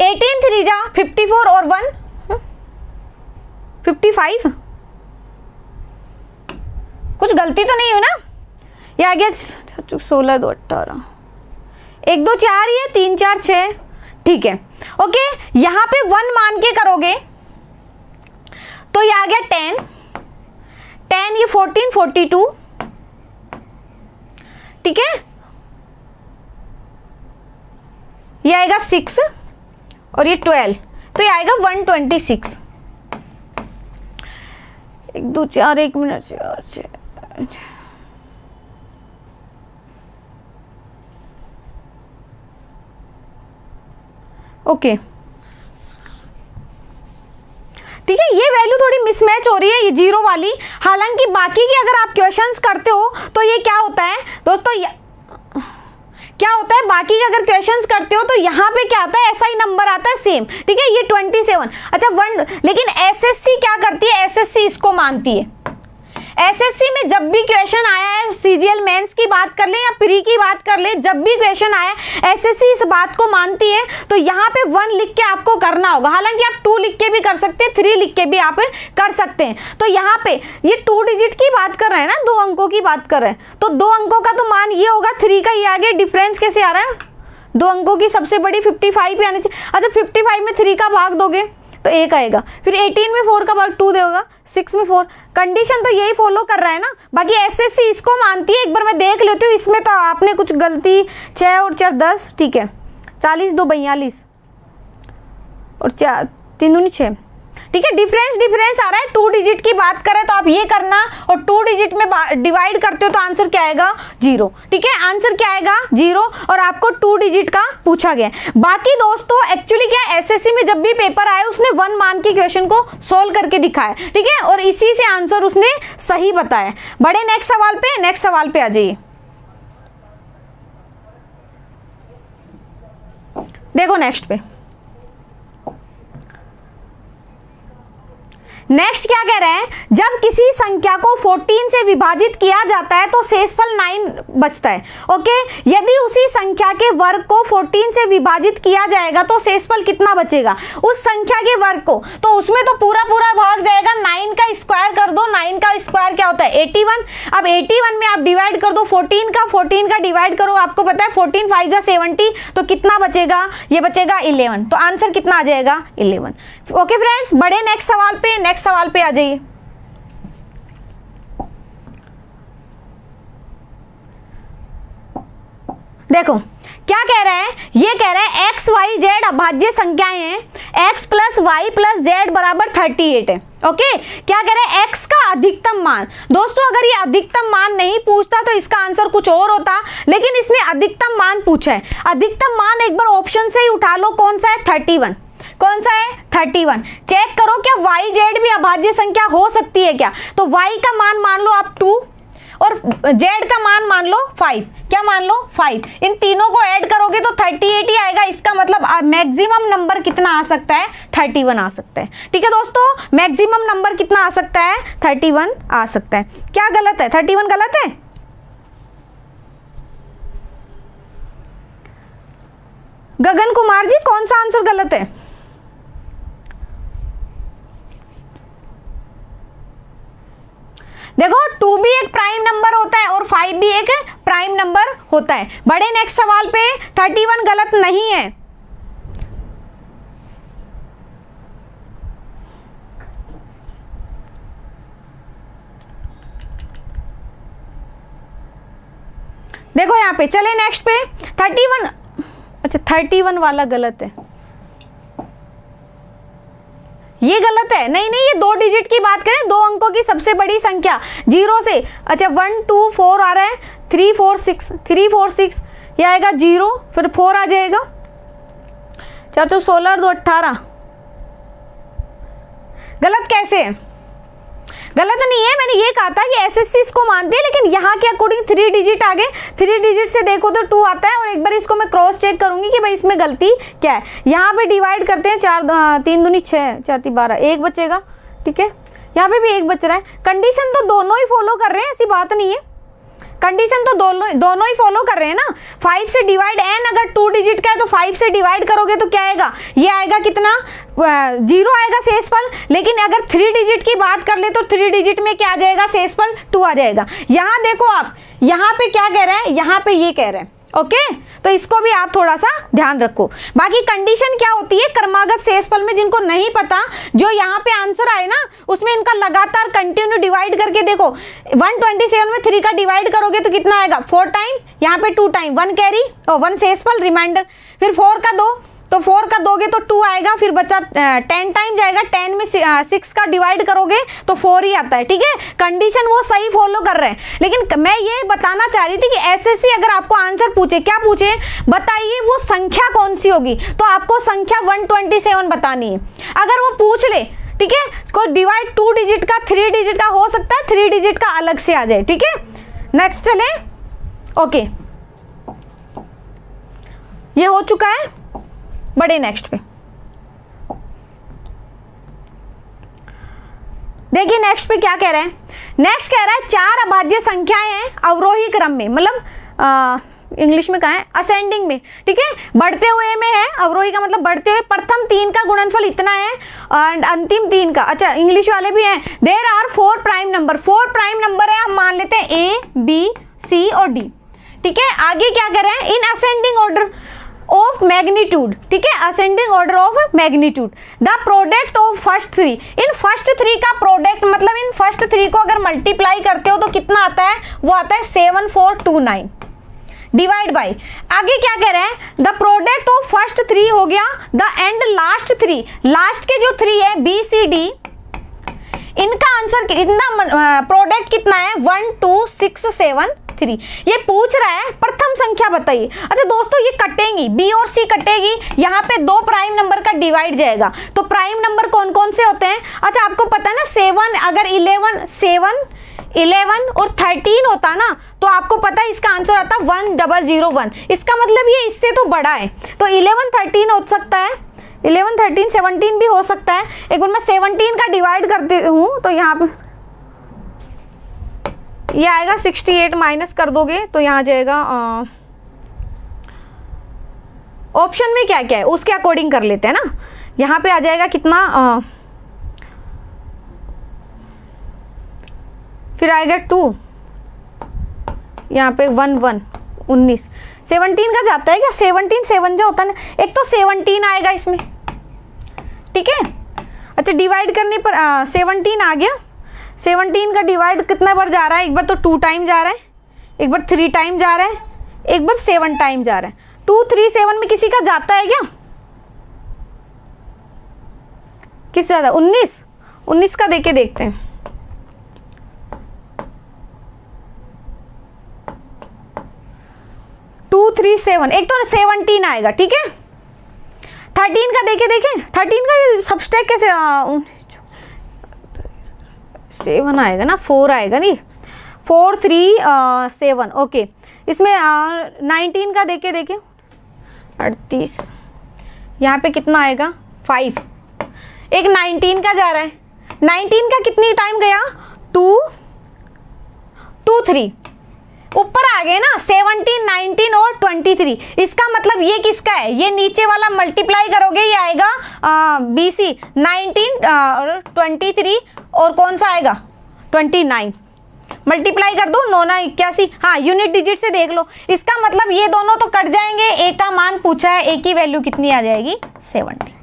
18 3 जा 54 और 1 55। कुछ गलती तो नहीं हुई ना, ये आ गया 16 2 18 1 2 4, ये 3 4 6, ठीक है। ओके, यहाँ पे 1 मान के करोगे तो ये आ गया 10 10, ये 14 42, ठीक है, ये आएगा 6 और ये 12, तो ये आएगा 126। 1 2 4 1 मिनट 4 6 ओके, ठीक है। ये वैल्यू थोड़ी मिसमैच हो रही है, ये 0 वाली, हालांकि बाकी की अगर आप क्वेश्चंस करते हो तो ये क्या होता है दोस्तों, क्या होता है, बाकी के अगर क्वेश्चंस करते हो तो यहाँ पे क्या आता है, ऐसा ही नंबर आता है सेम, ठीक है, ये 27। अच्छा 1, लेकिन एसएससी क्या करती है, एसएससी इसको मानती है। एसएससी में जब भी क्वेश्चन आया है, सीजीएल मेंस की बात कर ले या प्री की बात कर ले, जब भी क्वेश्चन आया एसएससी इस बात को मानती है। तो यहाँ पे 1 लिख के आपको करना होगा, हालांकि आप 2 लिख के भी कर सकते हैं, 3 लिख के भी आप कर सकते हैं। तो यहाँ पे ये 2 डिजिट की बात कर रहे हैं ना, 2 अंकों की बात कर रहे हैं, तो 2 अंकों का तो मान ये होगा, 3 का ये आगे डिफरेंस कैसे आ रहा है, 2 अंकों की सबसे बड़ी 55 आनी चाहिए। अच्छा 55 में 3 का भाग दोगे तो 1 आएगा, फिर 18 में 4 का भाग 2 देगा, 6 में 4, कंडीशन तो यही फॉलो कर रहा है ना। बाकी एसएससी इसको मानती है, एक बार मैं देख लेती हूँ, इसमें तो आपने कुछ गलती, 6 और 4 10, ठीक है, 40 2 42 और 4 3 दूनी 6, ठीक है, डिफरेंस आ रहा है। 2 डिजिट की बात करें तो आप ये करना, और 2 डिजिट डिजिट में डिवाइड करते हो तो आंसर क्या आएगा 0। ठीक है, आंसर क्या आएगा 0 और आपको 2 डिजिट का पूछा गया। बाकी दोस्तों एक्चुअली क्या एसएससी में जब भी पेपर आया उसने 1 मान के क्वेश्चन को सोल्व करके दिखाया। ठीक है, और इसी से आंसर उसने सही बताया। बड़े नेक्स्ट सवाल पे आ जाइए। देखो नेक्स्ट पे, नेक्स्ट क्या कह रहे हैं, जब किसी संख्या को 14 से विभाजित किया जाता है तो शेषफल 9 बचता है। ओके, यदि उसी संख्या के वर्ग को 14 से विभाजित किया जाएगा तो शेषफल कितना बचेगा उस संख्या के वर्ग को, तो उसमें तो पूरा भाग जाएगा। 9 का स्क्वायर कर दो, 9 का स्क्वायर क्या होता है 81। अब 81 में आप डिवाइड कर दो 14 का डिवाइड करो, आपको पता है 14 5 जा 70, तो कितना बचेगा, ये बचेगा 11। तो आंसर कितना आ जाएगा 11। ओके फ्रेंड्स, बड़े नेक्स्ट सवाल पे आ जाइए। देखो क्या कह रहा है, ये कह रहा है एक्स वाई जेड अभाज्य संख्याएं हैं, X plus Y plus Z बराबर 38 है। ओके, क्या कह रहा है एक्स का अधिकतम मान। दोस्तों अगर ये अधिकतम मान नहीं पूछता तो इसका आंसर कुछ और होता, लेकिन इसने अधिकतम मान पूछा है। अधिकतम मान एक बार ऑप्शन से ही उठा लो, कौन सा है 31। कौन सा है 31। चेक करो क्या वाई जेड भी अभाज्य संख्या हो सकती है क्या, तो वाई का मान लो आप 2 और जेड का मान लो 5। क्या मान लो 5। इन तीनों को ऐड करोगे तो 38 ही आएगा। इसका मतलब मैक्सिमम नंबर कितना आ सकता है 31 आ सकता है। ठीक है दोस्तों, मैक्सिमम नंबर कितना आ सकता है 31 आ सकता है। क्या गलत है, 31 गलत है। गगन कुमार जी कौन सा आंसर गलत है। देखो 2 भी एक प्राइम नंबर होता है और 5 भी एक प्राइम नंबर होता है। बड़े नेक्स्ट सवाल पे 31 गलत नहीं है। देखो यहाँ पे, चले नेक्स्ट पे 31। अच्छा 31 वाला गलत है, ये गलत है। नहीं ये 2 डिजिट की बात करें, 2 अंकों की सबसे बड़ी संख्या 0 से। अच्छा 1 2 4 आ रहा है, 3 4 6 ये आएगा 0, फिर 4 आ जाएगा। चाचो 16 2 18 गलत कैसे है। गलत नहीं है, मैंने ये कहा था कि एसएससी इसको मानते हैं, लेकिन यहाँ के अकॉर्डिंग 3 डिजिट आ गए। 3 डिजिट से देखो तो 2 आता है, और एक बार इसको मैं क्रॉस चेक करूंगी कि भाई इसमें गलती क्या है। यहाँ पे डिवाइड करते हैं 4 3 दूनी 6 4 3 12 1 बचेगा। ठीक है, यहाँ पे भी 1 बच रहा है। कंडीशन तो दोनों ही फॉलो कर रहे हैं, ऐसी बात नहीं है। कंडीशन तो दोनों ही फॉलो कर रहे हैं ना। 5 से डिवाइड n अगर 2 डिजिट का है तो 5 से डिवाइड करोगे तो क्या आएगा, ये आएगा कितना 0 आएगा शेषफल। लेकिन अगर 3 डिजिट की बात कर ले तो 3 डिजिट में क्या आ जाएगा शेषफल 2 आ जाएगा। यहाँ देखो आप, यहाँ पे क्या कह रहे हैं, यहाँ पे ये कह रहे हैं। ओके, तो इसको भी आप थोड़ा सा ध्यान रखो। बाकी कंडीशन क्या होती है क्रमागत शेषफल में, जिनको नहीं पता, जो यहाँ पे आंसर आए ना उसमें इनका लगातार कंटिन्यू डिवाइड करके देखो। 127 में 3 का डिवाइड करोगे तो कितना आएगा 4 टाइम, यहाँ पे 2 टाइम, 1 कैरी और 1 शेषफल रिमाइंडर। फिर 4 का 2 तो 4 का दोगे तो 2 आएगा, फिर बचा 10 टाइम जाएगा। 10 में 6 का डिवाइड करोगे तो 4 ही आता है। ठीक है, कंडीशन वो सही फॉलो कर रहे हैं। लेकिन मैं ये बताना चाह रही थी कि एसएससी अगर आपको आंसर पूछे, क्या पूछे, बताइए वो संख्या कौन सी होगी, तो आपको संख्या 127 बतानी है। अगर वो पूछ ले, ठीक है, कोई डिवाइड 2 डिजिट का 3 डिजिट का हो सकता है, 3 डिजिट का अलग से आ जाए। ठीक है, नेक्स्ट चले। ओके, ये हो चुका है। बड़े नेक्स्ट पे देखिए, नेक्स्ट पे क्या कह रहे हैं। नेक्स्ट कह रहा है 4 अभाज्य संख्याएं हैं अवरोही क्रम में, मतलब इंग्लिश में कहा है असेंडिंग में। ठीक है, बढ़ते हुए में है, अवरोही का मतलब बढ़ते हुए। प्रथम 3 का गुणनफल इतना है और अंतिम 3 का। अच्छा इंग्लिश वाले भी हैं। There are 4 prime number, 4 prime number है, हम मान लेते हैं A B C और D। ठीक है, आगे क्या कह रहे हैं, in ascending order of magnitude. ठीक है, ascending order of magnitude the product of first 3। In first 3 का प्रोडक्ट मतलब इन फर्स्ट 3 को अगर मल्टीप्लाई करते हो तो कितना आता है, वो आता है 7429 डिवाइड बाई। आगे क्या कह रहे हैं, द प्रोडक्ट ऑफ फर्स्ट 3 हो गया द एंड लास्ट 3, लास्ट के जो 3 है B C D, इनका आंसर कितना, प्रोडक्ट कितना है 1 2 6 7 3। ये पूछ रहा है प्रथम संख्या बताइए। अच्छा दोस्तों ये कटेंगी, बी और सी कटेगी, यहाँ पे 2 प्राइम नंबर का डिवाइड जाएगा। तो प्राइम नंबर कौन कौन से होते हैं? अच्छा आपको पता है ना 7, अगर 11 और 13 होता ना तो आपको पता है इसका आंसर आता 1001। इसका मतलब ये इससे तो बड़ा है, तो 11 13 हो सकता है, 11 13 17 भी हो सकता है। एक बार मैं 17 का डिवाइड करती हूँ तो यहाँ पे ये आएगा 68, माइनस कर दोगे तो यहाँ जाएगा ऑप्शन में क्या क्या है उसके अकॉर्डिंग कर लेते हैं ना। यहाँ पे आ जाएगा कितना, फिर आएगा 2, यहाँ पे 1 1 19। 17 का जाता है क्या? 17 7 जो होता है ना, एक तो 17 आएगा इसमें, ठीक है। अच्छा डिवाइड करने पर 17 आ गया। 17 का डिवाइड कितना बार जा रहा है? एक बार तो 2 टाइम जा रहा है, एक बार 3 टाइम जा रहा है, एक बार 7 टाइम जा रहा है। 2 3 7 में किसी का जाता है क्या? किस ज़्यादा? 19 का देके देखते हैं। टू 3 7, एक तो 17 आएगा, ठीक है। 13 का देखे 13 का सब्सट्रैक्ट कैसे 7 आएगा ना, 4 आएगा नहीं, 4 3 7, ओके। इसमें 19 का देखे 38, यहाँ पे कितना आएगा 5। एक 19 का जा रहा है, 19 का कितनी टाइम गया 2 3, ऊपर आ गए ना 17 19 और 23। इसका मतलब ये किसका है? ये नीचे वाला मल्टीप्लाई करोगे ये आएगा BC 19 और 23 और कौन सा आएगा 29। मल्टीप्लाई कर दो 9 9 81, हाँ यूनिट डिजिट से देख लो। इसका मतलब ये दोनों तो कट जाएंगे, ए का मान पूछा है, ए की वैल्यू कितनी आ जाएगी 17।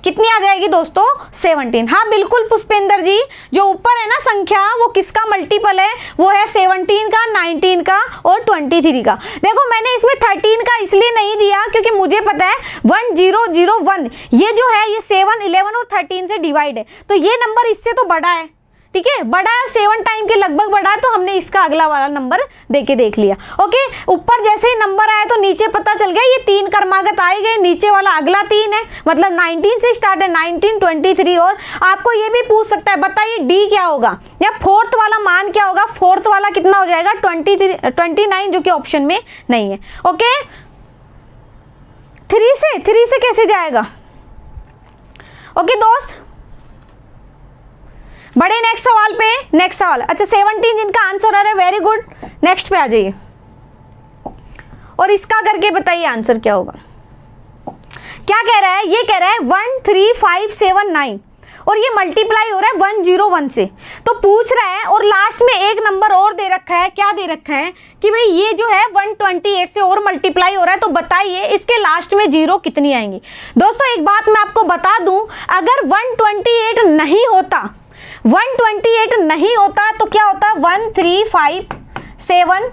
कितनी आ जाएगी दोस्तों 17। हाँ बिल्कुल पुष्पेंद्र जी, जो ऊपर है ना संख्या वो किसका मल्टीपल है? वो है 17 का, 19 का और 23 का। देखो मैंने इसमें 13 का इसलिए नहीं दिया क्योंकि मुझे पता है 1001 ये जो है ये 7 11 और 13 से डिवाइड है, तो ये नंबर इससे तो बड़ा है, ठीक है, बड़ा है, 7 टाइम के लगभग बड़ा है, तो हमने इसका अगला वाला नंबर देके देख लिया। ओके, ऊपर जैसे ही नंबर आया तो नीचे पता चल गया ये 3 क्रमागत आए गए, नीचे वाला अगला 3 है, मतलब 19 से स्टार्ट है, 19 23। और आपको ये भी पूछ सकता है बताइए डी क्या होगा या फोर्थ वाला मान क्या होगा? फोर्थ वाला कितना हो जाएगा 29, जो कि ऑप्शन में नहीं है। ओके 3 से कैसे जाएगा? ओके दोस्त बड़े नेक्स्ट सवाल पे, नेक्स्ट सवाल। अच्छा 17 जिनका आंसर आ रहा है, वेरी गुड, नेक्स्ट पे आ जाइए और इसका करके बताइए आंसर क्या होगा। क्या कह रहा है? ये कह रहा है 1 3 5 7 9 और ये मल्टीप्लाई हो रहा है 101 से, तो पूछ रहा है और लास्ट में एक नंबर और दे रखा है। क्या दे रखा है कि भाई ये जो है 128 से और मल्टीप्लाई हो रहा है, तो बताइए इसके लास्ट में 0 कितनी आएंगी। दोस्तों एक बात मैं आपको बता दूं, अगर 128 नहीं होता, 128 नहीं होता तो क्या होता है 1 3 5 7,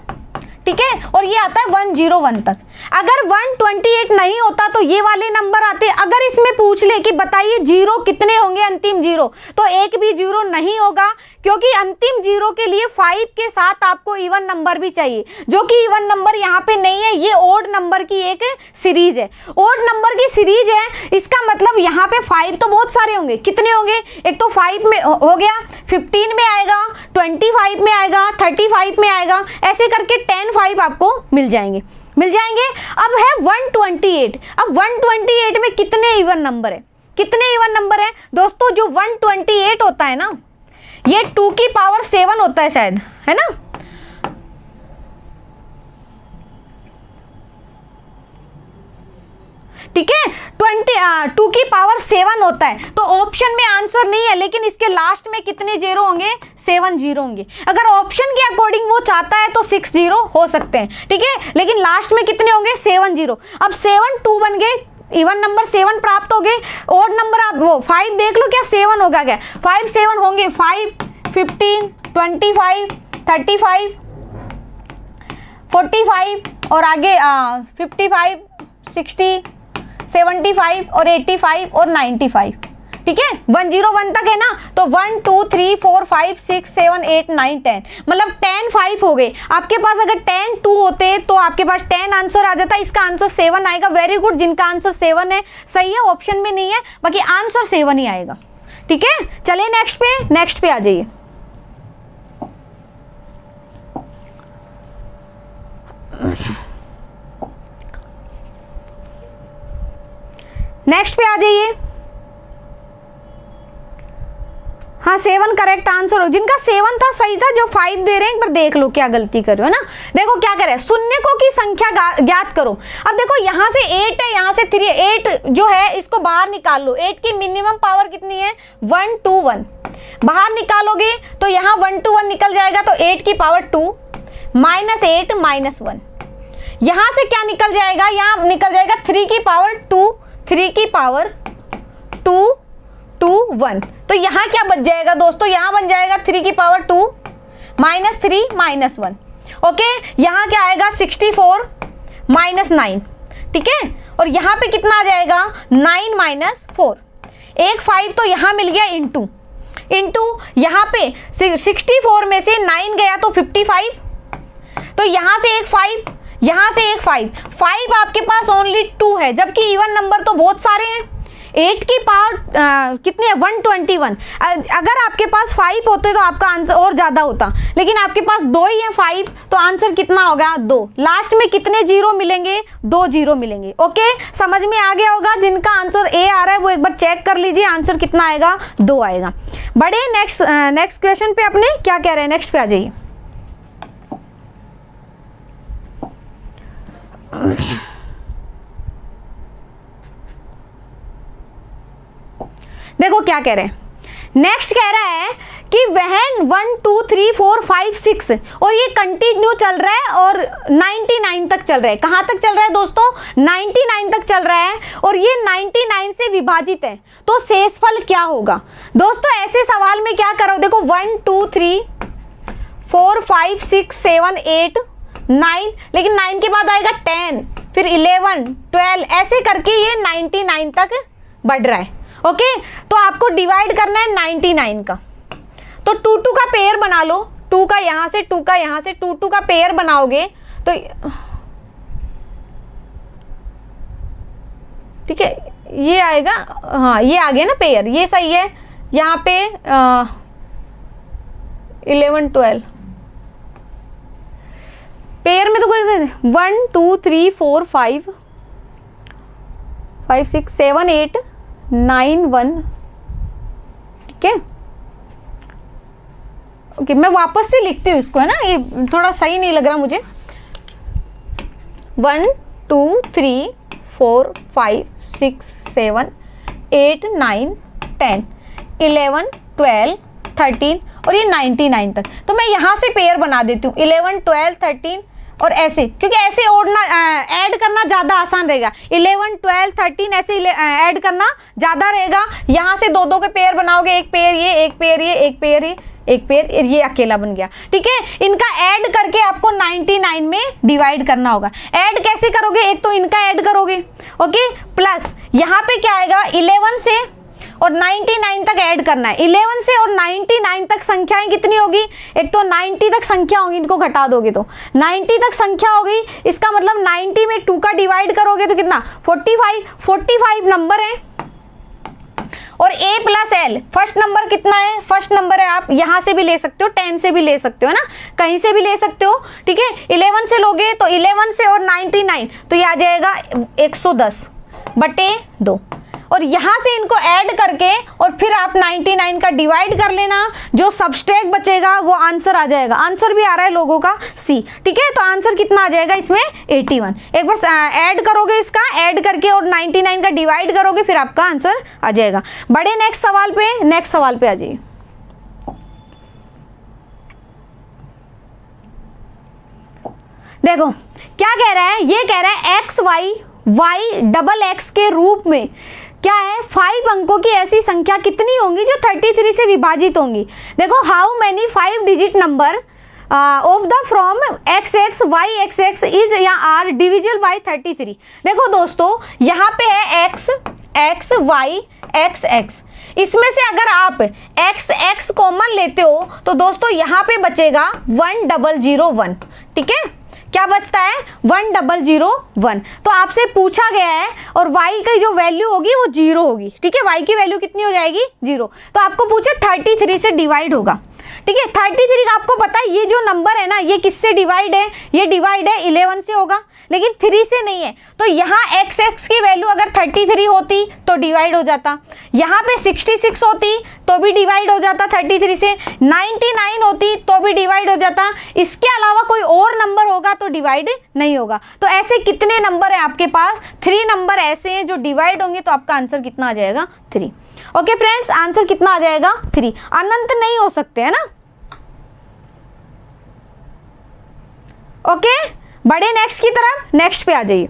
ठीक है, और ये आता है 101 तक। अगर 128 नहीं होता तो ये वाले नंबर आते। अगर इसमें पूछ ले कि बताइए 0 कितने होंगे अंतिम 0, तो एक भी 0 नहीं होगा, क्योंकि अंतिम 0 के लिए 5 के साथ आपको इवन नंबर भी चाहिए, जो कि इवन नंबर यहाँ पे नहीं है, ये ओड नंबर की एक सीरीज है, ओड नंबर की सीरीज है। इसका मतलब यहाँ पे 5 तो बहुत सारे होंगे, कितने होंगे? एक तो 5 में हो गया, 15 में आएगा, 25 में आएगा, 35 में आएगा, ऐसे करके 10 5 आपको मिल जाएंगे। अब है 128। अब 128 में कितने इवन नंबर है? कितने इवन नंबर है दोस्तों? जो 128 होता है ना, ये 2 की पावर 7 होता है शायद, है ना? ठीक है, 2 की पावर 7 होता है, तो ऑप्शन में आंसर नहीं है, लेकिन इसके लास्ट में कितने 0 होंगे? 7 0 होंगे। अगर ऑप्शन के अकॉर्डिंग वो चाहता है तो 6 0 हो सकते हैं, ठीक है, लेकिन लास्ट में कितने होंगे? 7 0। अब 7 2 बन गए, इवन नंबर 7 प्राप्त हो गए। और नंबर आप वो 5 देख लो, क्या 7 होगा? क्या 5 7 होंगे? 5 15 25 35 45 और आगे 55 60 75 और 85 और 95। ठीक है, 101 तक है ना, तो 1 2 3 4 5 6 7 8 9 10, मतलब 10 5 हो गए आपके पास। अगर 10 2 होते तो आपके पास 10 आंसर आ जाता, इसका आंसर 7 आएगा। वेरी गुड, जिनका आंसर 7 है सही है, ऑप्शन में नहीं है, बाकी आंसर 7 ही आएगा। ठीक है, चलिए नेक्स्ट पे आ जाइए। नेक्स्ट पे आ जाइए। हाँ 7 करेक्ट आंसर हो, जिनका 7 था सही था, जो 5 दे रहे हैं एक बार देख लो क्या गलती कर रहे हो ना। देखो क्या करे, शून्यकों की संख्या ज्ञात करो। अब देखो यहाँ से 8 है, यहाँ से 3 है, 8 जो है इसको बाहर निकाल लो। 8 की मिनिमम पावर कितनी है, 1 2 1, बाहर निकालोगे तो यहाँ 1 2 1 निकल जाएगा, तो 8 की पावर 2 -8 -1, यहाँ से क्या निकल जाएगा, यहाँ निकल जाएगा 3 की पावर 2, 3 की पावर 2 2 1, तो यहाँ क्या बच जाएगा दोस्तों, यहाँ बन जाएगा 3 की पावर 2 -3 -1। ओके, यहाँ क्या आएगा 64 -9, ठीक है, और यहाँ पे कितना आ जाएगा 9 -4, एक 5 तो यहाँ मिल गया इंटू यहाँ पे 64 में से 9 गया तो 55, तो यहाँ से एक 5, यहाँ से एक 5 आपके पास ओनली 2 है, जबकि इवन नंबर तो बहुत सारे हैं। 8 की पावर कितनी है 121, अगर आपके पास 5 होते तो आपका आंसर और ज़्यादा होता, लेकिन आपके पास 2 ही है 5, तो आंसर कितना होगा 2। लास्ट में कितने जीरो मिलेंगे, 2 जीरो मिलेंगे। ओके, समझ में आ गया होगा। जिनका आंसर ए आ रहा है वो एक बार चेक कर लीजिए, आंसर कितना आएगा 2 आएगा। बड़े नेक्स्ट क्वेश्चन पे अपने क्या कह रहे हैं, नेक्स्ट पे आ जाइए। देखो क्या कह रहे हैं, नेक्स्ट कह रहा है कि वह 1 2 3 4 5 6 और ये कंटिन्यू चल रहा है और 99 तक चल रहा है। कहाँ तक चल रहा है दोस्तों, 99 तक चल रहा है, और ये 99 से विभाजित है, तो शेषफल क्या होगा। दोस्तों ऐसे सवाल में क्या करो, देखो 1 2 3 4 5 6 7 8 9, लेकिन 9 के बाद आएगा 10, फिर 11 12, ऐसे करके ये 99 तक बढ़ रहा है। ओके, तो आपको डिवाइड करना है 99 का, तो 2 2 का पेयर बना लो, 2 का यहाँ से 2 का यहाँ से 2 2 का पेयर बनाओगे तो ठीक है, ये आएगा, हाँ ये आ गया ना पेयर, ये सही है। यहाँ पे 11 12 पेयर में तो कोई 1 2 3 4 5 5 6 7 8 9 1, ठीक है। ओके, मैं वापस से लिखती हूँ इसको, है ना, ये थोड़ा सही नहीं लग रहा मुझे। 1 2 3 4 5 6 7 8 9 10 11 12 13 और ये 99 तक, तो मैं यहाँ से पेयर बना देती हूँ 11 12 13 और ऐसे, क्योंकि ऐसे ऐड करना ज़्यादा आसान रहेगा। 11 12 13 ऐसे ऐड करना ज़्यादा रहेगा। यहाँ से 2 2 के पेयर बनाओगे, एक पेयर ये, एक पेयर ये, एक पेयर ये, एक पेयर ये अकेला बन गया, ठीक है। इनका ऐड करके आपको 99 में डिवाइड करना होगा। ऐड कैसे करोगे, एक तो इनका ऐड करोगे, ओके, प्लस यहाँ पे क्या आएगा 11 से और 99 तक ऐड करना है। 11 से और 99 तक संख्याएं कितनी होगी, एक तो 90 तक संख्या होगी, इनको घटा दोगे तो 90 तक संख्या होगी, इसका मतलब 90 में 2 का डिवाइड करोगे तो कितना 45 नंबर है। और a plus L first number कितना है, फर्स्ट नंबर है, आप यहाँ से भी ले सकते हो, 10 से भी ले सकते हो, है ना, कहीं से भी ले सकते हो, ठीक है। 11 से लोगे तो 11 से और 99 तो ये आ जाएगा 110/2, और यहाँ से इनको ऐड करके और फिर आप 99 का डिवाइड कर लेना, जो सबस्ट्रैक्ट बचेगा वो आंसर आ जाएगा। आंसर भी आ रहा है लोगों का सी, ठीक है। तो आंसर कितना आ जाएगा इसमें 81। एक बार ऐड करोगे, इसका ऐड करके और 99 का डिवाइड करोगे, फिर आपका आंसर आ जाएगा। बड़े नेक्स्ट सवाल पे आ जाइए। देखो क्या कह रहा है, ये कह रहा है XY के रूप में क्या है 5 अंकों की ऐसी संख्या कितनी होंगी जो 33 से विभाजित होंगी। देखो how many 5 digit number of the from XX YXX is या आर डिविजिबल बाय 33। देखो दोस्तों यहाँ पे है X X Y X X, इसमें से अगर आप x कॉमन लेते हो तो दोस्तों यहाँ पे बचेगा 1001, ठीक है, क्या बचता है 1001। तो आपसे पूछा गया है और y की जो वैल्यू होगी वो 0 होगी, ठीक है, y की वैल्यू कितनी हो जाएगी 0। तो आपको पूछे 33 से डिवाइड होगा, ठीक है। 33 का आपको पता है ये जो नंबर है ना ये किससे डिवाइड है, ये डिवाइड है 11 से होगा, लेकिन 3 से नहीं है। तो यहाँ x की वैल्यू अगर 33 होती तो डिवाइड हो जाता, यहाँ पे 66 होती तो भी डिवाइड हो जाता 33 से, 99 होती तो भी डिवाइड हो जाता, इसके अलावा कोई और नंबर होगा तो डिवाइड नहीं होगा। तो ऐसे कितने नंबर है आपके पास, 3 नंबर ऐसे हैं जो डिवाइड होंगे, तो आपका आंसर कितना आ जाएगा 3। ओके फ्रेंड्स, आंसर कितना आ जाएगा 3, अनंत नहीं हो सकते है ना। ओके, बढ़े नेक्स्ट की तरफ, नेक्स्ट पे आ जाइए।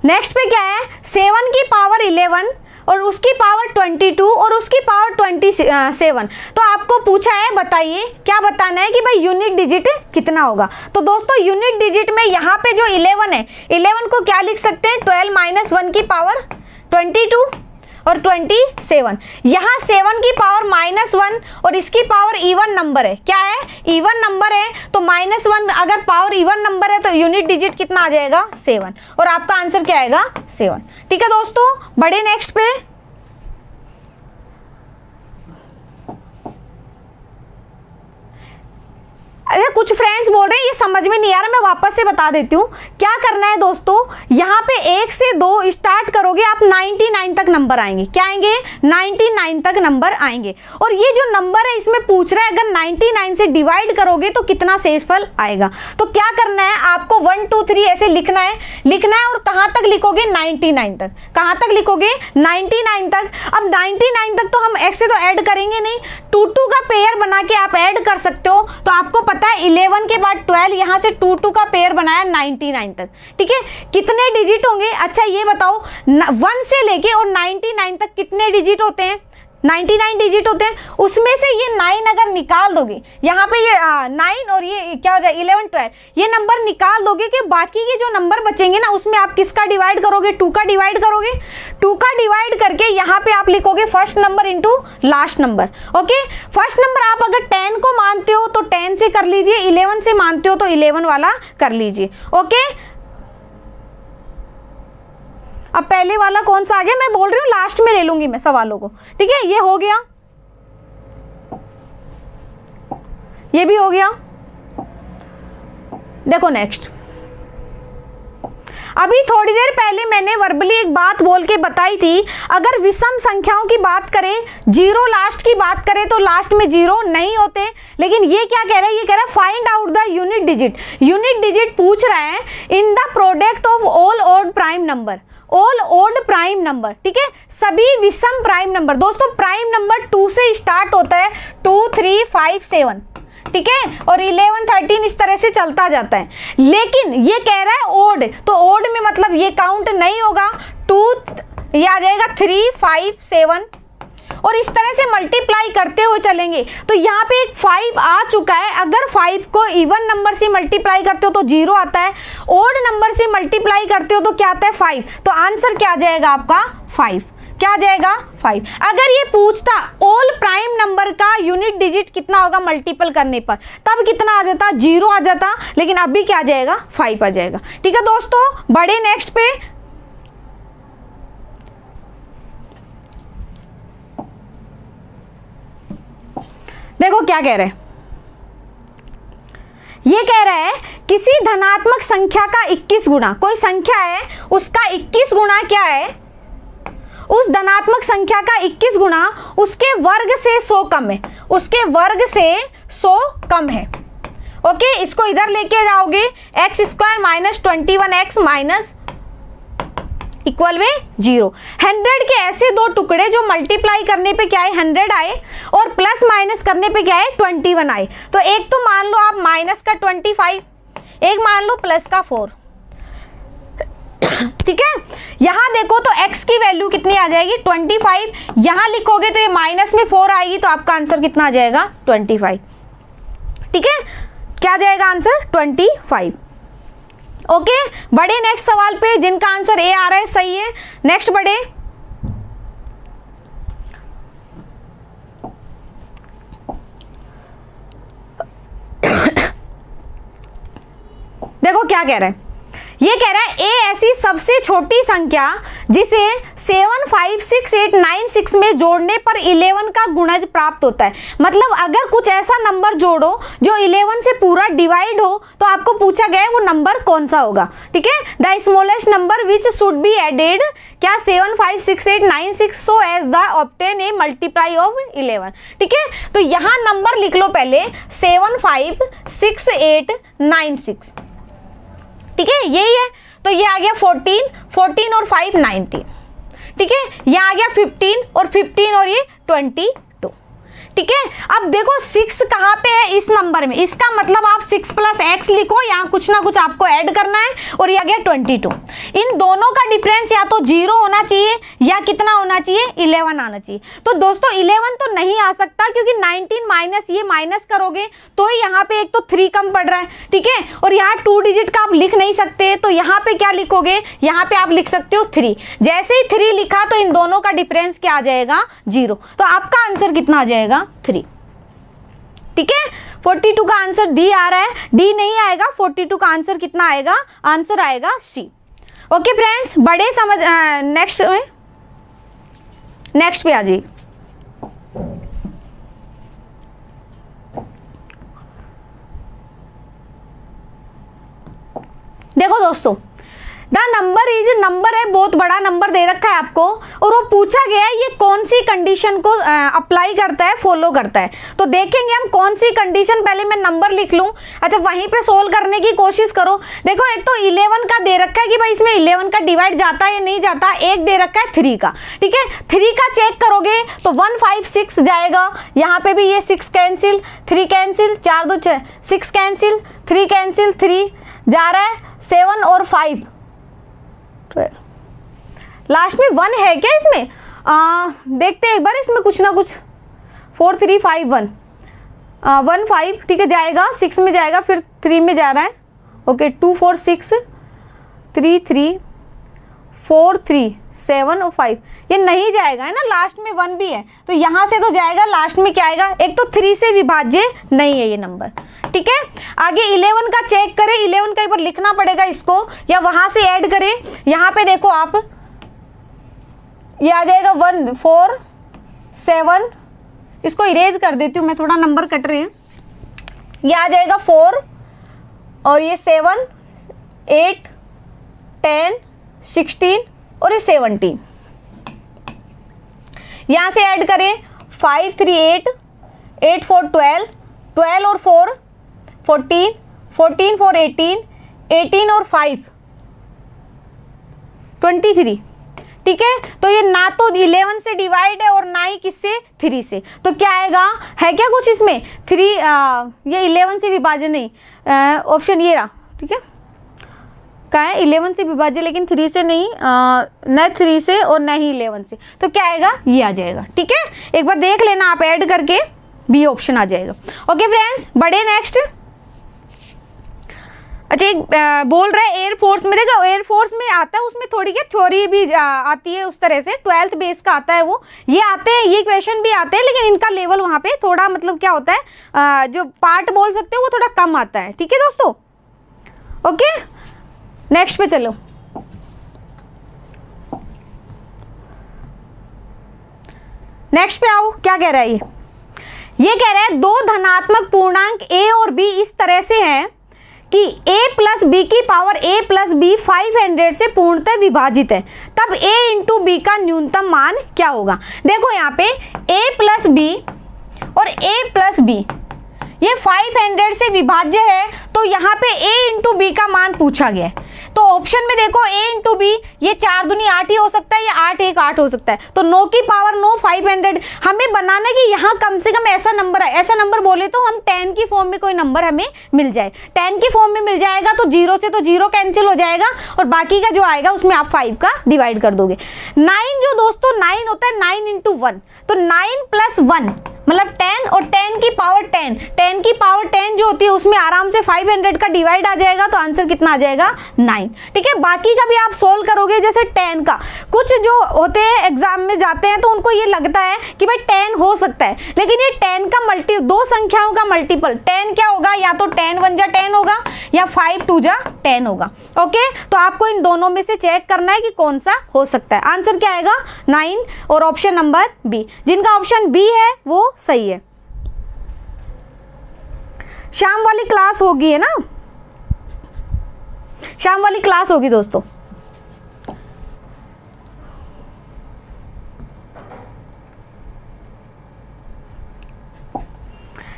नेक्स्ट पे क्या है, 7 की पावर 11 और उसकी पावर 22 और उसकी पावर 27। तो आपको पूछा है, बताइए क्या बताना है कि भाई यूनिट डिजिट कितना होगा। तो दोस्तों यूनिट डिजिट में यहाँ पे जो 11 है, 11 को क्या लिख सकते हैं, 12 - 1 की पावर 22 और 27। यहाँ 7 की पावर -1 और इसकी पावर इवन नंबर है, क्या है इवन नंबर है, तो -1 अगर पावर इवन नंबर है तो यूनिट डिजिट कितना आ जाएगा 7, और आपका आंसर क्या आएगा 7। ठीक है दोस्तों, बढ़े नेक्स्ट पे। अरे कुछ फ्रेंड्स बोल रहे हैं ये समझ में नहीं आ रहा, मैं वापस से बता देती हूँ। क्या करना है दोस्तों, यहाँ पे 1 से 2 स्टार्ट करोगे आप 99 तक नंबर आएंगे, क्या आएंगे 99 तक नंबर आएंगे। और ये जो नंबर है इसमें पूछ रहा है अगर 99 से डिवाइड करोगे तो कितना शेषफल आएगा। तो क्या करना है आपको 1 2 3 ऐसे लिखना है और कहाँ तक लिखोगे 99 तक, कहाँ तक लिखोगे 99 तक। अब 99 तक तो हम x से तो ऐड करेंगे नहीं, 2 2 का पेयर बना के आप ऐड कर सकते हो। तो आपको पता है 11 के बाद 12, यहाँ से 2 2 का पेयर बनाया 99 तक, ठीक है। कितने डिजिट होंगे, अच्छा ये बताओ 1 से लेके और 99 तक कितने डिजिट होते हैं, 99 डिजिट होते हैं। उसमें से ये 9 अगर निकाल दोगे, यहाँ पे ये 9 और ये क्या हो जाए 11 12, ये नंबर निकाल दोगे कि बाकी के जो नंबर बचेंगे ना उसमें आप किसका डिवाइड करोगे, 2 का डिवाइड करोगे। 2 का डिवाइड करके यहाँ पे आप लिखोगे first number into last number. Okay, first number आप अगर 10 को मानते हो तो 10 से कर लीजिए, 11 से मानते हो तो 11 वाला कर लीजिए। ओके, अब पहले वाला कौन सा आ गया, मैं बोल रही हूँ लास्ट में ले लूंगी मैं सवालों को, ठीक है। ये हो गया, ये भी हो गया। देखो नेक्स्ट, अभी थोड़ी देर पहले मैंने वर्बली एक बात बोल के बताई थी, अगर विषम संख्याओं की बात करें, 0 लास्ट की बात करें तो लास्ट में 0 नहीं होते। लेकिन ये क्या कह रहा है, ये कह रहा है find out the unit digit. Unit digit पूछ रहा है in the product of all odd prime number, all odd prime number, ठीक है, सभी विषम प्राइम नंबर। दोस्तों प्राइम नंबर 2 से स्टार्ट होता है, 2 3 5 7, ठीक है, और 11 13 इस तरह से चलता जाता है। लेकिन ये कह रहा है ओड, तो ओड में मतलब ये काउंट नहीं होगा, 2 ये आ जाएगा 3 5 7 और इस तरह से मल्टीप्लाई करते हुए चलेंगे। तो यहाँ पे एक 5 आ चुका है, अगर 5 को इवन नंबर से मल्टीप्लाई करते हो तो 0 आता है, ओड नंबर से मल्टीप्लाई करते हो तो क्या आता है 5। तो आंसर क्या आ जाएगा आपका 5, क्या आ जाएगा 5। अगर ये पूछता ऑल प्राइम नंबर का यूनिट डिजिट कितना होगा मल्टीपल करने पर, तब कितना आ जाता 0 आ जाता, लेकिन अभी क्या आ जाएगा 5 आ जाएगा। ठीक है दोस्तों, बढ़े नेक्स्ट पे। देखो क्या कह रहे हैं, ये कह रहा है किसी धनात्मक संख्या का 21 गुना, कोई संख्या है उसका 21 गुना क्या है, उस धनात्मक संख्या का 21 गुना उसके वर्ग से 100 कम है, उसके वर्ग से 100 कम है। ओके, इसको इधर लेके जाओगे, x² - 21x माइनस इक्वल में 0। 100 के ऐसे 2 टुकड़े जो मल्टीप्लाई करने पे क्या है 100 आए और प्लस माइनस करने पे क्या है 21 आए। तो एक तो मान लो आप माइनस का 25, एक मान लो प्लस का 4, ठीक है। यहाँ देखो तो x की वैल्यू कितनी आ जाएगी 25, यहाँ लिखोगे तो ये माइनस में 4 आएगी, तो आपका आंसर कितना आ जाएगा 25, ठीक है। क्या जाएगा आंसर 25। ओके, बढ़े नेक्स्ट सवाल पे, जिनका आंसर ए आ रहा है सही है। नेक्स्ट बढ़े, देखो क्या कह रहा है, ये कह रहा है ए ऐसी सबसे छोटी संख्या जिसे 7, 5, 6, 8, 9, 6 में जोड़ने पर 11 का गुणज प्राप्त होता है। मतलब अगर कुछ ऐसा नंबर जोड़ो जो 11 से पूरा डिवाइड हो तो आपको पूछा गया है वो नंबर कौन सा होगा। ठीक है, the smallest number which should be added, क्या 7, 5, 6, 8, 9, 6 so as the obtain a multiply of 11। ठीक है, तो यहां नंबर लिख लो पहले 7, 5, 6, 8, 9, 6। ठीक है, यही है। तो ये आ गया 14, 14 और 5 19। ठीक है, यहाँ आ गया 15 और 15 और ये 22। ठीक है, अब देखो 6 कहाँ पे है इस नंबर में, इसका मतलब आप 6 प्लस एक्स लिखो, यहाँ कुछ ना कुछ आपको ऐड करना है, और ये आ गया 22। इन दोनों का डिफरेंस या तो 0 होना चाहिए या कितना होना चाहिए, 11 आना चाहिए। तो दोस्तों 11 तो नहीं आ सकता, क्योंकि 19 माइनस ये माइनस करोगे तो यहाँ पे एक तो 3 कम पड़ रहा है। ठीक है, और यहाँ 2 डिजिट का आप लिख नहीं सकते, तो यहाँ पे क्या लिखोगे, यहाँ पे आप लिख सकते हो 3। जैसे ही 3 लिखा तो इन दोनों का डिफरेंस क्या आ जाएगा, 0। तो आपका आंसर कितना आ जाएगा, 3। ठीक है, 42 का आंसर डी आ रहा है, डी नहीं आएगा। 42 का आंसर कितना आएगा, आंसर आएगा सी। ओके फ्रेंड्स, बड़े समझ, नेक्स्ट पे आ जाइए। देखो दोस्तों, द नंबर इज, नंबर है बहुत बड़ा नंबर दे रखा है आपको, और वो पूछा गया है ये कौन सी कंडीशन को अप्लाई करता है, फॉलो करता है। तो देखेंगे हम कौन सी कंडीशन, पहले मैं नंबर लिख लूं। अच्छा, वहीं पे सोल्व करने की कोशिश करो। देखो एक तो 11 का दे रखा है कि भाई इसमें 11 का डिवाइड जाता है या नहीं जाता। एक दे रखा है 3 का। ठीक है, 3 का चेक करोगे तो 1, 5, 6 जाएगा। यहाँ पे भी ये 6 कैंसिल, 3 कैंसिल, 4 2 6, 6 कैंसिल, 3 कैंसिल, 3 जा रहा है, 7 और 5, लास्ट में 1 है क्या इसमें, देखते हैं एक बार, इसमें कुछ ना कुछ 4 3 5 1 1 5। ठीक है, जाएगा 6 में जाएगा, फिर 3 में जा रहा है। ओके, 2 4 6 3 3 4 3 7 और 5, ये नहीं जाएगा है ना, लास्ट में 1 भी है, तो यहाँ से तो जाएगा, लास्ट में क्या आएगा, एक तो 3 से विभाज्य नहीं है ये नंबर। ठीक है, आगे 11 का चेक करें, 11 का एक बार लिखना पड़ेगा इसको, या वहां से ऐड करें। यहाँ पे देखो आप, ये आ जाएगा 1 4 7, इसको इरेज कर देती हूँ मैं, थोड़ा नंबर कट रहे हैं। ये आ जाएगा 4 और ये 7 8 10 16 और ये 17। यहाँ से ऐड करें 5 3 8 8 4 12 12 और 4 14 14 4 18 18 और 5 23। ठीक है, तो ये ना तो 11 से डिवाइड है और ना ही किससे, 3 से। तो क्या आएगा, है क्या कुछ इसमें 3, ये 11 से विभाजन नहीं, ऑप्शन ये रहा। ठीक है, कहाँ है 11 से विभाज्य, लेकिन 3 से नहीं, न 3 से और न ही 11 से। तो क्या आएगा, ये आ जाएगा। ठीक है, एक बार देख लेना आप, ऐड करके बी ऑप्शन आ जाएगा। ओके फ्रेंड्स, बढ़े नेक्स्ट। अच्छा, एक बोल रहा है एयरफोर्स में, देखो एयरफोर्स में आता है, उसमें थोड़ी क्या थ्योरी भी आती है उस तरह से, 12th बेस का आता है वो, ये आते हैं, ये क्वेश्चन भी आते हैं, लेकिन इनका लेवल वहाँ पे थोड़ा मतलब क्या होता है, जो पार्ट बोल सकते हो वो थोड़ा कम आता है। ठीक है दोस्तों, ओके नेक्स्ट पे चलो। नेक्स्ट पे आओ, क्या कह रहा है ये कह रहा है 2 धनात्मक पूर्णांक a और b इस तरह से हैं कि a प्लस बी की पावर a प्लस बी 500 से पूर्णतः विभाजित है, तब a इंटू बी का न्यूनतम मान क्या होगा। देखो यहाँ पे a प्लस बी और a प्लस बी ये 500 से विभाज्य है, तो यहाँ पे a इंटू बी का मान पूछा गया है। तो ऑप्शन में देखो a इंटू बी, ये 4 दूनी 8 ही हो सकता है, या 8 1 8 हो सकता है, तो 9 की पावर 9 500 हमें बनाना कि यहाँ कम से कम ऐसा नंबर है, ऐसा नंबर बोले तो हम 10 की फॉर्म में कोई नंबर हमें मिल जाए। 10 की फॉर्म में मिल जाएगा तो 0 से तो 0 कैंसिल हो जाएगा, और बाकी का जो आएगा उसमें आप 5 का डिवाइड कर दोगे। 9 जो दोस्तों 9 होता है 9 इंटू 1, तो 9 प्लस 1 मतलब 10 और 10 की पावर 10, 10 की पावर 10 जो होती है उसमें आराम से 500 का डिवाइड आ जाएगा, तो आंसर कितना आ जाएगा 9। ठीक है, बाकी का भी आप सोल्व करोगे। जैसे 10 का कुछ जो होते हैं एग्जाम में जाते हैं तो उनको ये लगता है कि भाई 10 हो सकता है, लेकिन ये 10 का मल्टी, दो संख्याओं का मल्टीपल 10 क्या होगा, या तो 10 1 जा 10 होगा या 5 2 जा 10 होगा। ओके, तो आपको इन दोनों में से चेक करना है कि कौन सा हो सकता है। आंसर क्या आएगा 9 और ऑप्शन नंबर बी। जिनका ऑप्शन बी है वो सही है। शाम वाली क्लास होगी है ना, शाम वाली क्लास होगी दोस्तों।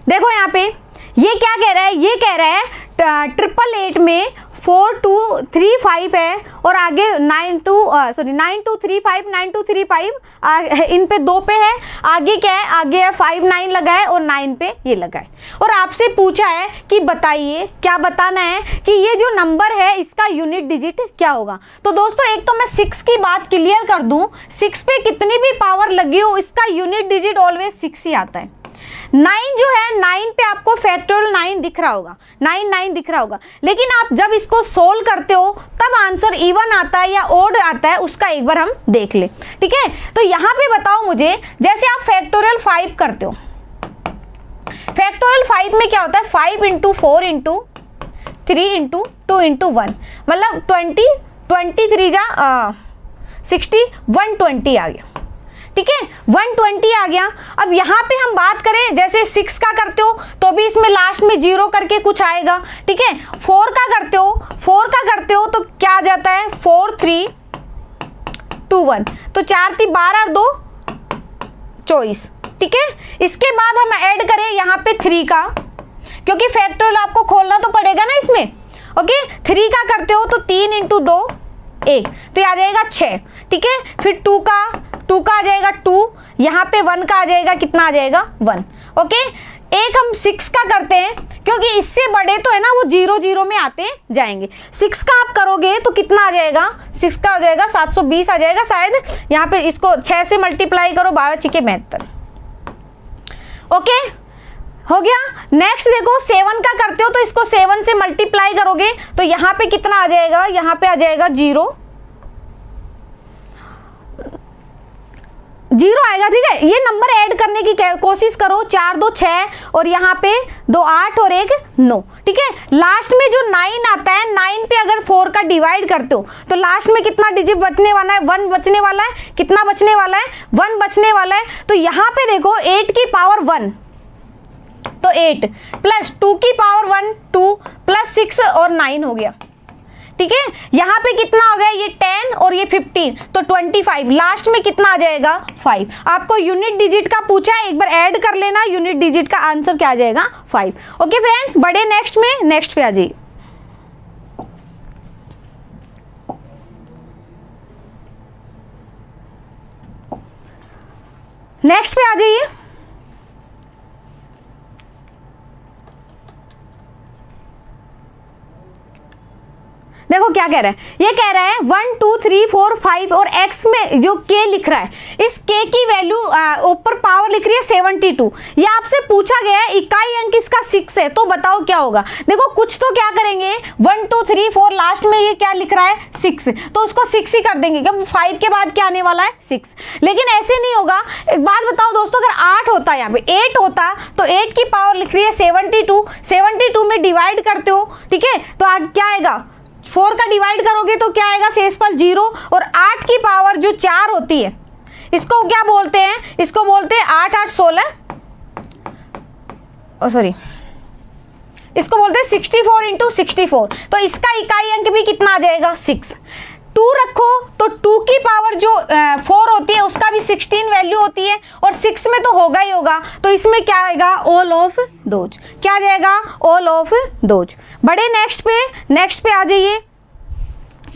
देखो यहाँ पे ये क्या कह रहा है, ये कह रहा है 888 में 4235 है और आगे 9235 9235 इन पे 2 पे है, आगे क्या है, आगे है 59 लगा है और 9 पे ये लगा है। और आपसे पूछा है कि बताइए, क्या बताना है कि ये जो नंबर है इसका यूनिट डिजिट क्या होगा। तो दोस्तों एक तो मैं 6 की बात क्लियर कर दूं, 6 पे कितनी भी पावर लगी हो इसका यूनिट डिजिट ऑलवेज 6 ही आता है। 9 जो है, 9 पे आपको फैक्टोरियल 9 दिख रहा होगा, 9 दिख रहा होगा, लेकिन आप जब इसको सोल्व करते हो तब आंसर इवन आता है या ओड आता है, उसका एक बार हम देख ले। ठीक है, तो यहाँ पे बताओ मुझे, जैसे आप फैक्टोरियल 5 करते हो, फैक्टोरियल 5 में क्या होता है, 5 इंटू 4 इंटू 3 इंटू 2 इंटू 1, मतलब 23 जा 60, 120 आ गया। ठीक है, 120 आ गया। अब यहाँ पे हम बात करें, जैसे 6 का करते हो तो भी इसमें लास्ट में 0 करके कुछ आएगा। ठीक है, 4 का करते हो तो क्या आ जाता है, 4 3 2 1, तो 4 3 12 और 2 24। ठीक है, इसके बाद हम ऐड करें यहाँ पे 3 का, क्योंकि फैक्टोरियल आपको खोलना तो पड़ेगा ना इसमें। ओके, 3 का करते हो तो 3 इंटू 2 1, तो ये आ जाएगा 6। ठीक है, फिर 2 का आ जाएगा 2, यहाँ पे 1 का आ जाएगा, कितना आ जाएगा 1। ओके, एक हम 6 का करते हैं, क्योंकि इससे बड़े तो है ना वो 0 0 में आते जाएंगे। 6 का आप करोगे तो कितना आ जाएगा, 6 का हो जाएगा 720 आ जाएगा शायद। यहाँ पे इसको 6 से मल्टीप्लाई करो, 12 छिके 72। ओके, हो गया। नेक्स्ट देखो 7 का करते हो तो इसको 7 से मल्टीप्लाई करोगे तो यहाँ पे कितना आ जाएगा, यहाँ पे आ जाएगा 0 आएगा। ठीक है, ये नंबर ऐड करने की कोशिश करो, 4 2 6 और यहाँ पे 2 8 और 1 9। ठीक है, लास्ट में जो 9 आता है, 9 पे अगर 4 का डिवाइड करते हो तो लास्ट में कितना डिजिट बचने वाला है, 1 बचने वाला है। कितना बचने वाला है, 1 बचने वाला है। तो यहाँ पे देखो 8 की पावर 1 तो 8 प्लस 2 की पावर 1 2 प्लस 6 और 9 हो गया। ठीक है, यहाँ पे कितना हो गया, ये 10 और ये 15 तो 25, लास्ट में कितना आ जाएगा 5। आपको यूनिट डिजिट का पूछा है, एक बार ऐड कर लेना, यूनिट डिजिट का आंसर क्या आ जाएगा 5। ओके फ्रेंड्स, बड़े नेक्स्ट पे आ जाइए। नेक्स्ट पे आ जाइए। देखो क्या कह रहा है, ये कह रहा है 1 2 3 4 5 और x में जो k लिख रहा है, इस k की वैल्यू ऊपर पावर लिख रही है 72। ये आपसे पूछा गया है, इकाई अंक इसका 6 है, तो बताओ क्या होगा। देखो कुछ तो क्या करेंगे, 1 2 3 4 लास्ट में ये क्या लिख रहा है 6, तो उसको 6 ही कर देंगे, क्योंकि 5 के बाद क्या आने वाला है 6। लेकिन ऐसे नहीं होगा। एक बात बताओ दोस्तों, अगर 8 होता, यहाँ पे 8 होता तो 8 की पावर लिख रही है 72 में डिवाइड करते हो। ठीक है, तो क्या आएगा, 4 का डिवाइड करोगे तो क्या आएगा, शेषफल 0। और 8 की पावर जो 4 होती है, इसको क्या बोलते हैं, इसको बोलते हैं 8 8 16, सॉरी इसको बोलते हैं 64 इंटू 64। तो इसका इकाई अंक भी कितना आ जाएगा 6। 2 रखो तो 2 की पावर जो 4 होती है उसका भी 16 वैल्यू होती है, और 6 में तो होगा ही होगा, तो इसमें क्या आएगा, ऑल ऑफ दोज। क्या आ जाएगा, ऑल ऑफ दोज। बड़े नेक्स्ट पे आ जाइए।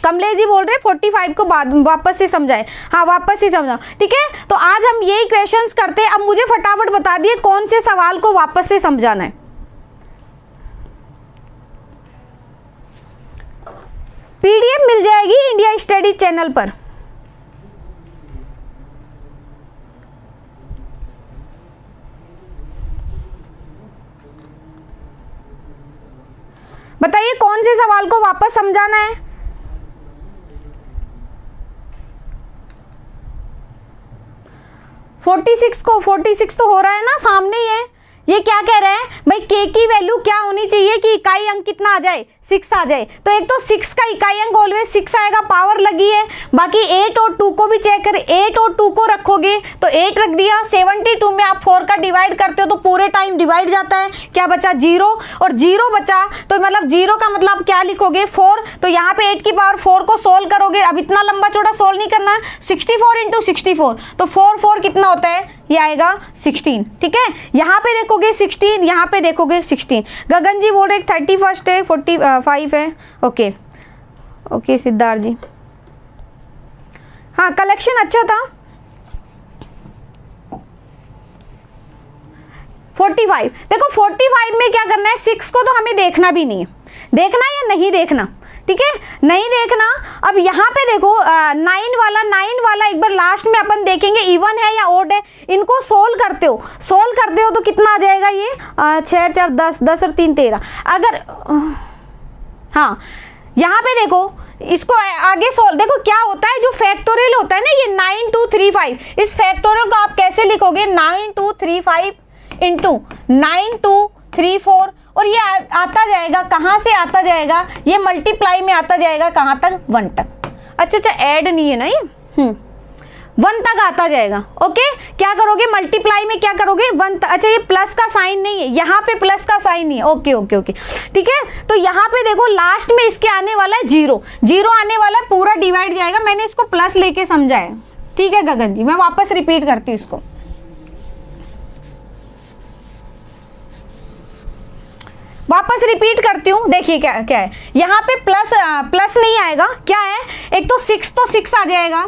कमलेश जी बोल रहे 45 को बाद वापस से समझाए, हाँ वापस से समझाओ। ठीक है, तो आज हम यही क्वेश्चंस करते हैं। अब मुझे फटाफट बता दिए कौन से सवाल को वापस से समझाना है। पीडीएफ मिल जाएगी इंडिया स्टडी चैनल पर। बताइए कौन से सवाल को वापस समझाना है? फोर्टी सिक्स तो हो रहा है ना, सामने ही है। ये क्या कह रहे हैं भाई, के की वैल्यू क्या होनी चाहिए कि इकाई अंक कितना आ जाए, 6 आ जाए। तो एक तो 6 का इकाई अंक ऑलवेज 6 आएगा, पावर लगी है। बाकी 8 और 2 को भी चेक करें, 8 और 2 को रखोगे तो 8 रख दिया। 72 में आप 4 का डिवाइड करते हो तो पूरे टाइम डिवाइड जाता है, क्या बचा 0, और 0 बचा तो मतलब 0 का मतलब क्या लिखोगे 4। तो यहाँ पे 8 की पावर 4 को सोल्व करोगे, अब इतना लंबा चौड़ा सोल्व नहीं करना है, 64 इंटू 64 तो 4 कितना होता है, ये आएगा 16। ठीक है, यहाँ पे देखोगे 16, यहाँ पे देखोगे 16। गगन जी बोल रहे 31 है, 45 है। ओके ओके सिद्धार्थ जी, हाँ कलेक्शन अच्छा था। 45 देखो, 45 में क्या करना है, 6 को तो हमें देखना भी नहीं है, देखना या नहीं देखना, ठीक है, नहीं देखना। अब यहाँ पे देखो 9 वाला एक बार लास्ट में अपन देखेंगे इवन है या ओड है। इनको सोल्व करते हो तो कितना आ जाएगा, ये 6 4 10 10 और 3 13। अगर हाँ यहाँ पे देखो इसको आगे सोल्व, देखो क्या होता है, जो फैक्टोरियल होता है ना ये 9235, इस फैक्टोरियल को आप कैसे लिखोगे 9235 इंटू 9234, और ये आता जाएगा, कहाँ से आता जाएगा, ये मल्टीप्लाई में आता जाएगा कहाँ तक, 1 तक। अच्छा ऐड नहीं है ना ये, 1 तक आता जाएगा। ओके, क्या करोगे मल्टीप्लाई में, क्या करोगे 1 तक। अच्छा ये प्लस का साइन नहीं है, यहाँ पे प्लस का साइन नहीं है। ओके ओके ओके ठीक है, तो यहाँ पे देखो लास्ट में इसके आने वाला है 0 आने वाला है, पूरा डिवाइड जाएगा। मैंने इसको प्लस लेके समझाया, ठीक है गगन जी, मैं वापस रिपीट करती हूँ इसको। वापस रिपीट करती हूँ, देखिए क्या क्या है, यहाँ पे प्लस नहीं आएगा, क्या है, एक तो 6 आ जाएगा,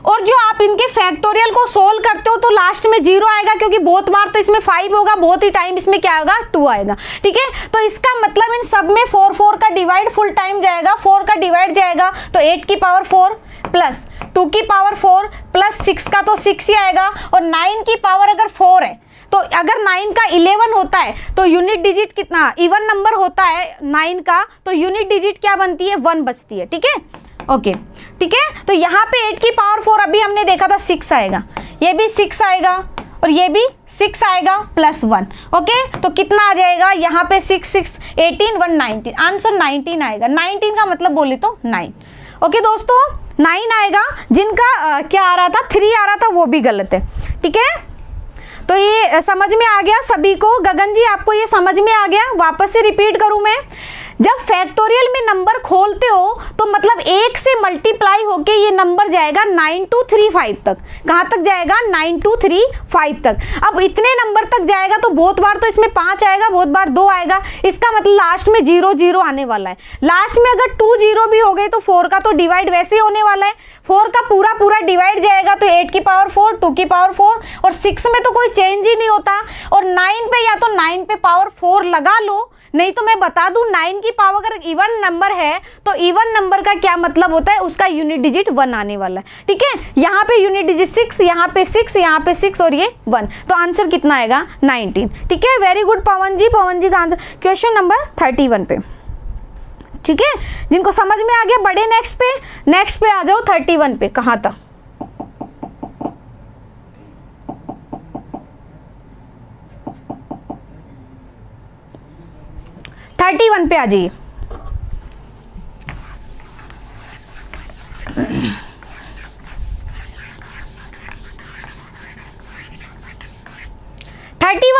और जो आप इनके फैक्टोरियल को सोल्व करते हो तो लास्ट में 0 आएगा, क्योंकि बहुत बार तो इसमें 5 होगा, बहुत ही टाइम इसमें क्या होगा 2 आएगा। ठीक है, तो इसका मतलब इन सब में 4 का डिवाइड फुल टाइम जाएगा, 4 का डिवाइड जाएगा तो 8 की पावर 4 प्लस 2 की पावर 4 प्लस 6 का तो 6 ही आएगा, और 9 की पावर अगर 4 है तो अगर 9 का 11 होता है तो यूनिट डिजिट कितना, इवन नंबर होता है 9 का, तो यूनिट डिजिट क्या बनती है 1 बचती है। ठीक है, ओके ठीक है, तो यहाँ पे 8 की पावर 4 अभी हमने देखा था 6 आएगा, ये भी 6 आएगा और ये भी 6 आएगा प्लस 1। ओके, तो कितना आ जाएगा यहाँ पे 6 6 18 1 19, आंसर 19 आएगा। 19 का मतलब बोले तो 9। ओके दोस्तों 9 आएगा, जिनका क्या आ रहा था 3 आ रहा था वो भी गलत है। ठीक है, तो ये समझ में आ गया सभी को। गगन जी आपको ये समझ में आ गया, वापस से रिपीट करूं मैं, जब फैक्टोरियल में नंबर खोलते हो तो मतलब 1 से मल्टीप्लाई होके ये नंबर जाएगा 9235 तक। कहाँ तक जाएगा 9235 तक। अब इतने नंबर तक जाएगा तो बहुत बार तो इसमें 5 आएगा, बहुत बार 2 आएगा, इसका मतलब लास्ट में 0 आने वाला है। लास्ट में अगर 2 0 भी हो गए तो 4 का तो डिवाइड वैसे ही होने वाला है, 4 का पूरा डिवाइड जाएगा तो 8 की पावर 4 2 की पावर 4, और 6 में तो कोई चेंज ही नहीं होता, और 9 पे या तो 9 पे पावर 4 लगा लो, नहीं तो मैं बता दूं 9 की पावर अगर इवन नंबर है तो इवन नंबर का क्या मतलब होता है, उसका यूनिट डिजिट 1 आने वाला है। ठीक है, यहाँ पे यूनिट डिजिट 6, यहाँ पे 6, यहाँ पे 6 और ये 1, तो आंसर कितना आएगा 19। ठीक है, वेरी गुड पवन जी का आंसर क्वेश्चन नंबर 31 पे। ठीक है, जिनको समझ में आ गया बढ़े नेक्स्ट पे आ जाओ 31 पे। कहाँ था 31 पे आ जाइए।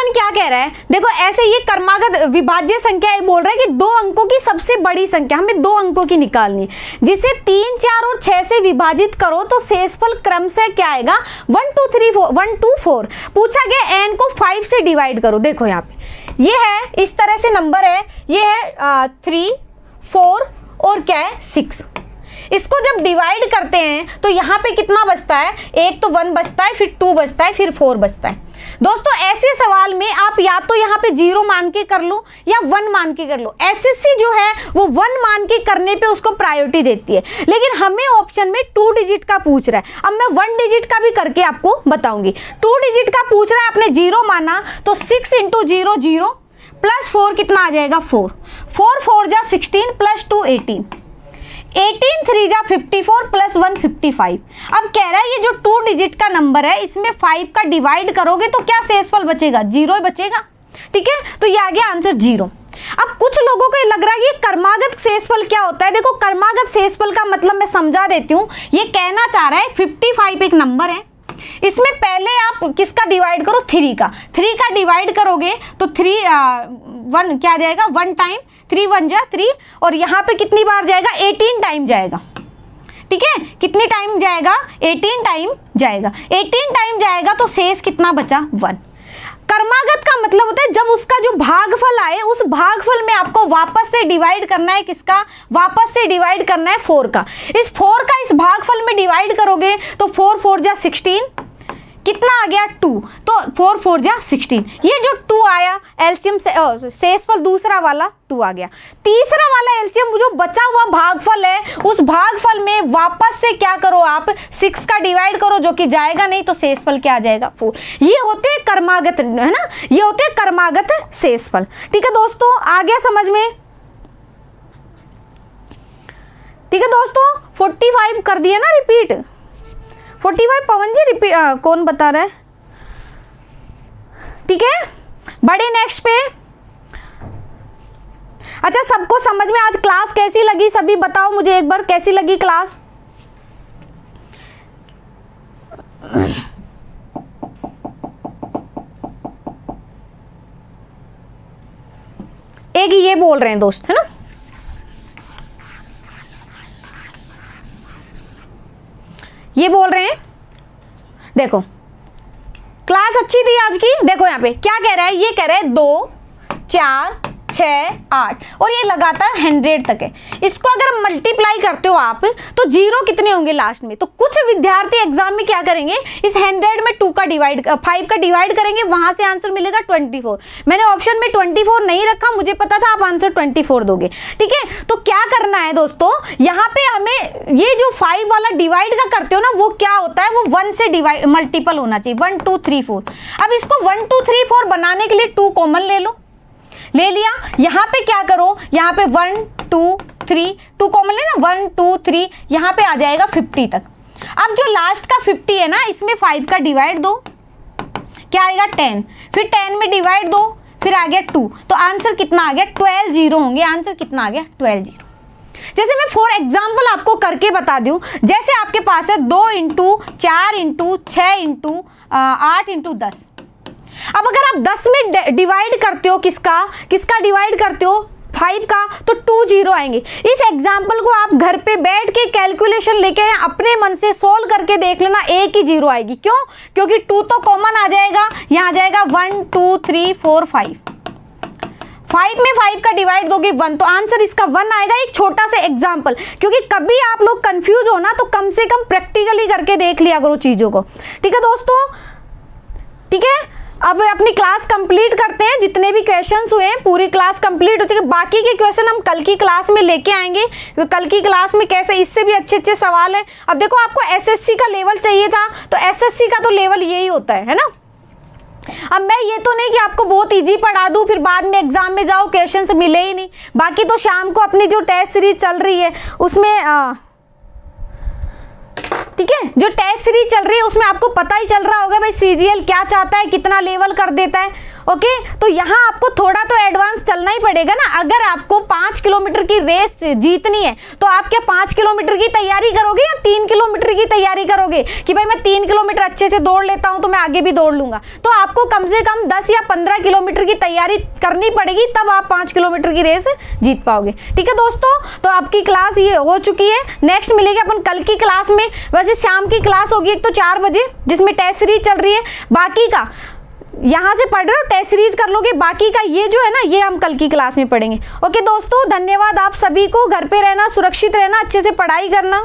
क्या कह रहा है, देखो ऐसे ये क्रमागत विभाज्य संख्या बोल रहा है कि 2 अंकों की सबसे बड़ी संख्या हमें 2 अंकों की निकालनी है, जिसे 3 4 और 6 से विभाजित करो तो शेषफल क्रम से क्या आएगा 1 2 3 4 1 2 4। पूछा गया n को 5 से डिवाइड करो। देखो यहाँ पे ये है, इस तरह से नंबर है, ये है 3 4 और क्या है 6। इसको जब डिवाइड करते हैं तो यहाँ पे कितना बचता है, एक तो 1 बचता है, फिर 2 बचता है, फिर 4 बचता है। दोस्तों ऐसे सवाल में आप या तो यहाँ पे 0 मान के कर लो या 1 मान के कर लो। एसएससी जो है वो 1 मान के करने पे उसको प्रायोरिटी देती है, लेकिन हमें ऑप्शन में 2 डिजिट का पूछ रहा है। अब मैं 1 डिजिट का भी करके आपको बताऊंगी। 2 डिजिट का पूछ रहा है, आपने 0 माना तो 6 × 0 0 प्लस 4 कितना आ जाएगा 4 4 4 जा 16 प्लस 2 18, 18 3 जा 54 प्लस 1 55। अब कह रहा है ये जो 2 डिजिट का नंबर है इसमें 5 का डिवाइड करोगे तो क्या शेषफल बचेगा, 0 ही बचेगा। ठीक है, तो ये आ गया आंसर 0। अब कुछ लोगों को लगरा है कि कर्मागत शेषफल क्या होता है। देखो कर्मागत शेषफल का मतलब मैं समझा देती हूँ। ये कहना चाह रहा है 55 एक नंबर है, इसमें पहले आप किसका डिवाइड करो, 3 का। 3 का डिवाइड करोगे तो 1 क्या जाएगा, 1 टाइम, 3 1 जा 3, और यहाँ पे कितनी बार जाएगा, 18 टाइम जाएगा। ठीक है, कितनी टाइम जाएगा, 18 टाइम जाएगा। 18 टाइम जाएगा तो शेष कितना बचा, 1। कर्मागत का मतलब होता है जब उसका जो भागफल आए उस भागफल में आपको वापस से डिवाइड करना है, किसका, वापस से डिवाइड करना है 4 का। इस 4 का इस भागफल में डिवाइड करोगे तो 4 4 जा 16, कितना आ गया 2, तो 4 4 जा 16। ये जो 2 आया एलसीएम से शेषफल दूसरा वाला 2 आ गया। तीसरा वाला एलसीएम जो बचा हुआ भागफल है उस भागफल में वापस से क्या करो आप, 6 का डिवाइड करो, जो कि जाएगा नहीं तो शेषफल क्या आ जाएगा, 4। ये होते हैं कर्मागत, है ना, ये होते हैं कर्मागत शेषफल। ठीक है दोस्तों, आ गया समझ में। ठीक है दोस्तों, 45 कर दिया ना रिपीट, 45 पवन जी रिपीट, कौन बता रहा है। ठीक है, बड़े नेक्स्ट पे। अच्छा, सबको समझ में आज क्लास कैसी लगी, सभी बताओ मुझे एक बार, कैसी लगी क्लास। एक ये बोल रहे हैं दोस्त, है ना, ये बोल रहे हैं, देखो क्लास अच्छी थी आज की। देखो यहाँ पे क्या कह रहा है, ये कह रहा है 2 4 6 8 और ये लगातार 100 तक है। इसको अगर मल्टीप्लाई करते हो आप तो 0 कितने होंगे लास्ट में। तो कुछ विद्यार्थी एग्जाम में क्या करेंगे, इस 100 में 2 का डिवाइड 5 का डिवाइड करेंगे, वहां से आंसर मिलेगा 24। मैंने ऑप्शन में 24 नहीं रखा, मुझे पता था आप आंसर 24 दोगे। ठीक है, तो क्या करना है दोस्तों, यहाँ पे हमें ये जो 5 वाला डिवाइड का करते हो ना, वो क्या होता है, वो 1 से डिवाइड मल्टीपल होना चाहिए, 1 2 3 4। अब इसको 1 2 3 4 बनाने के लिए 2 कॉमन ले लो, ले लिया। यहाँ पे क्या करो, यहाँ पे 1 2 3 2 कॉमन लेना, 1 2 3, यहाँ पे आ जाएगा 50 तक। अब जो लास्ट का 50 है ना, इसमें 5 का डिवाइड दो, क्या आएगा 10, फिर 10 में डिवाइड दो, फिर आ गया 2, तो आंसर कितना आ गया, 12 0 होंगे। आंसर कितना आ गया, 12 0। जैसे मैं फॉर एग्जाम्पल आपको करके बता दूं, जैसे आपके पास है 2 × 4 × 6 × 8 × 10। अब अगर आप 10 में डिवाइड करते हो, किसका डिवाइड करते हो, 5 का, तो 2 0 आएंगे। इस एग्जाम्पल को आप घर पे बैठ के कैलकुलेशन लेके अपने मन से सोल्व करके देख लेना, एक ही 0 आएगी। क्यों, क्योंकि 2 तो कॉमन आ जाएगा, यहाँ आ जाएगा 1 2 3 4 5। 5 में 5 का डिवाइड दोगे 1, तो आंसर इसका 1 आएगा। एक छोटा सा एग्जाम्पल, क्योंकि कभी आप लोग कंफ्यूज हो ना तो कम से कम प्रैक्टिकली करके देख लिया करो चीजों को। ठीक है दोस्तों, ठीक है, अब अपनी क्लास कंप्लीट करते हैं। जितने भी क्वेश्चंस हुए हैं पूरी क्लास कंप्लीट हो चुकी है। बाकी के क्वेश्चन हम कल की क्लास में लेके आएंगे। तो कल की क्लास में कैसे, इससे भी अच्छे अच्छे सवाल हैं। अब देखो आपको एसएससी का लेवल चाहिए था, तो एसएससी का तो लेवल यही होता है ना। अब मैं ये तो नहीं कि आपको बहुत इजी पढ़ा दूं फिर बाद में एग्जाम में जाओ क्वेश्चन से मिले ही नहीं। बाकी तो शाम को अपनी जो टेस्ट सीरीज चल रही है उसमें ठीक है, जो टेस्ट सीरीज चल रही है उसमें आपको पता ही चल रहा होगा भाई सीजीएल क्या चाहता है, कितना लेवल कर देता है। ओके, तो यहाँ आपको थोड़ा तो एडवांस चलना ही पड़ेगा ना। अगर आपको 5 किलोमीटर की रेस जीतनी है तो आप क्या 5 किलोमीटर की तैयारी करोगे या 3 किलोमीटर की तैयारी करोगे कि भाई मैं 3 किलोमीटर अच्छे से दौड़ लेता हूँ तो मैं आगे भी दौड़ लूंगा। तो आपको कम से कम 10 या 15 किलोमीटर की तैयारी करनी पड़ेगी, तब आप 5 किलोमीटर की रेस जीत पाओगे। ठीक है दोस्तों, तो आपकी क्लास ये हो चुकी है। नेक्स्ट मिलेगी अपन कल की क्लास में। वैसे शाम की क्लास होगी एक तो 4 बजे, जिसमें टेस्ट सीरीज चल रही है। बाकी का यहाँ से पढ़ रहे हो टेस्ट सीरीज कर लोगे, बाकी का ये जो है ना ये हम कल की क्लास में पढ़ेंगे। ओके दोस्तों, धन्यवाद आप सभी को। घर पे रहना, सुरक्षित रहना, अच्छे से पढ़ाई करना।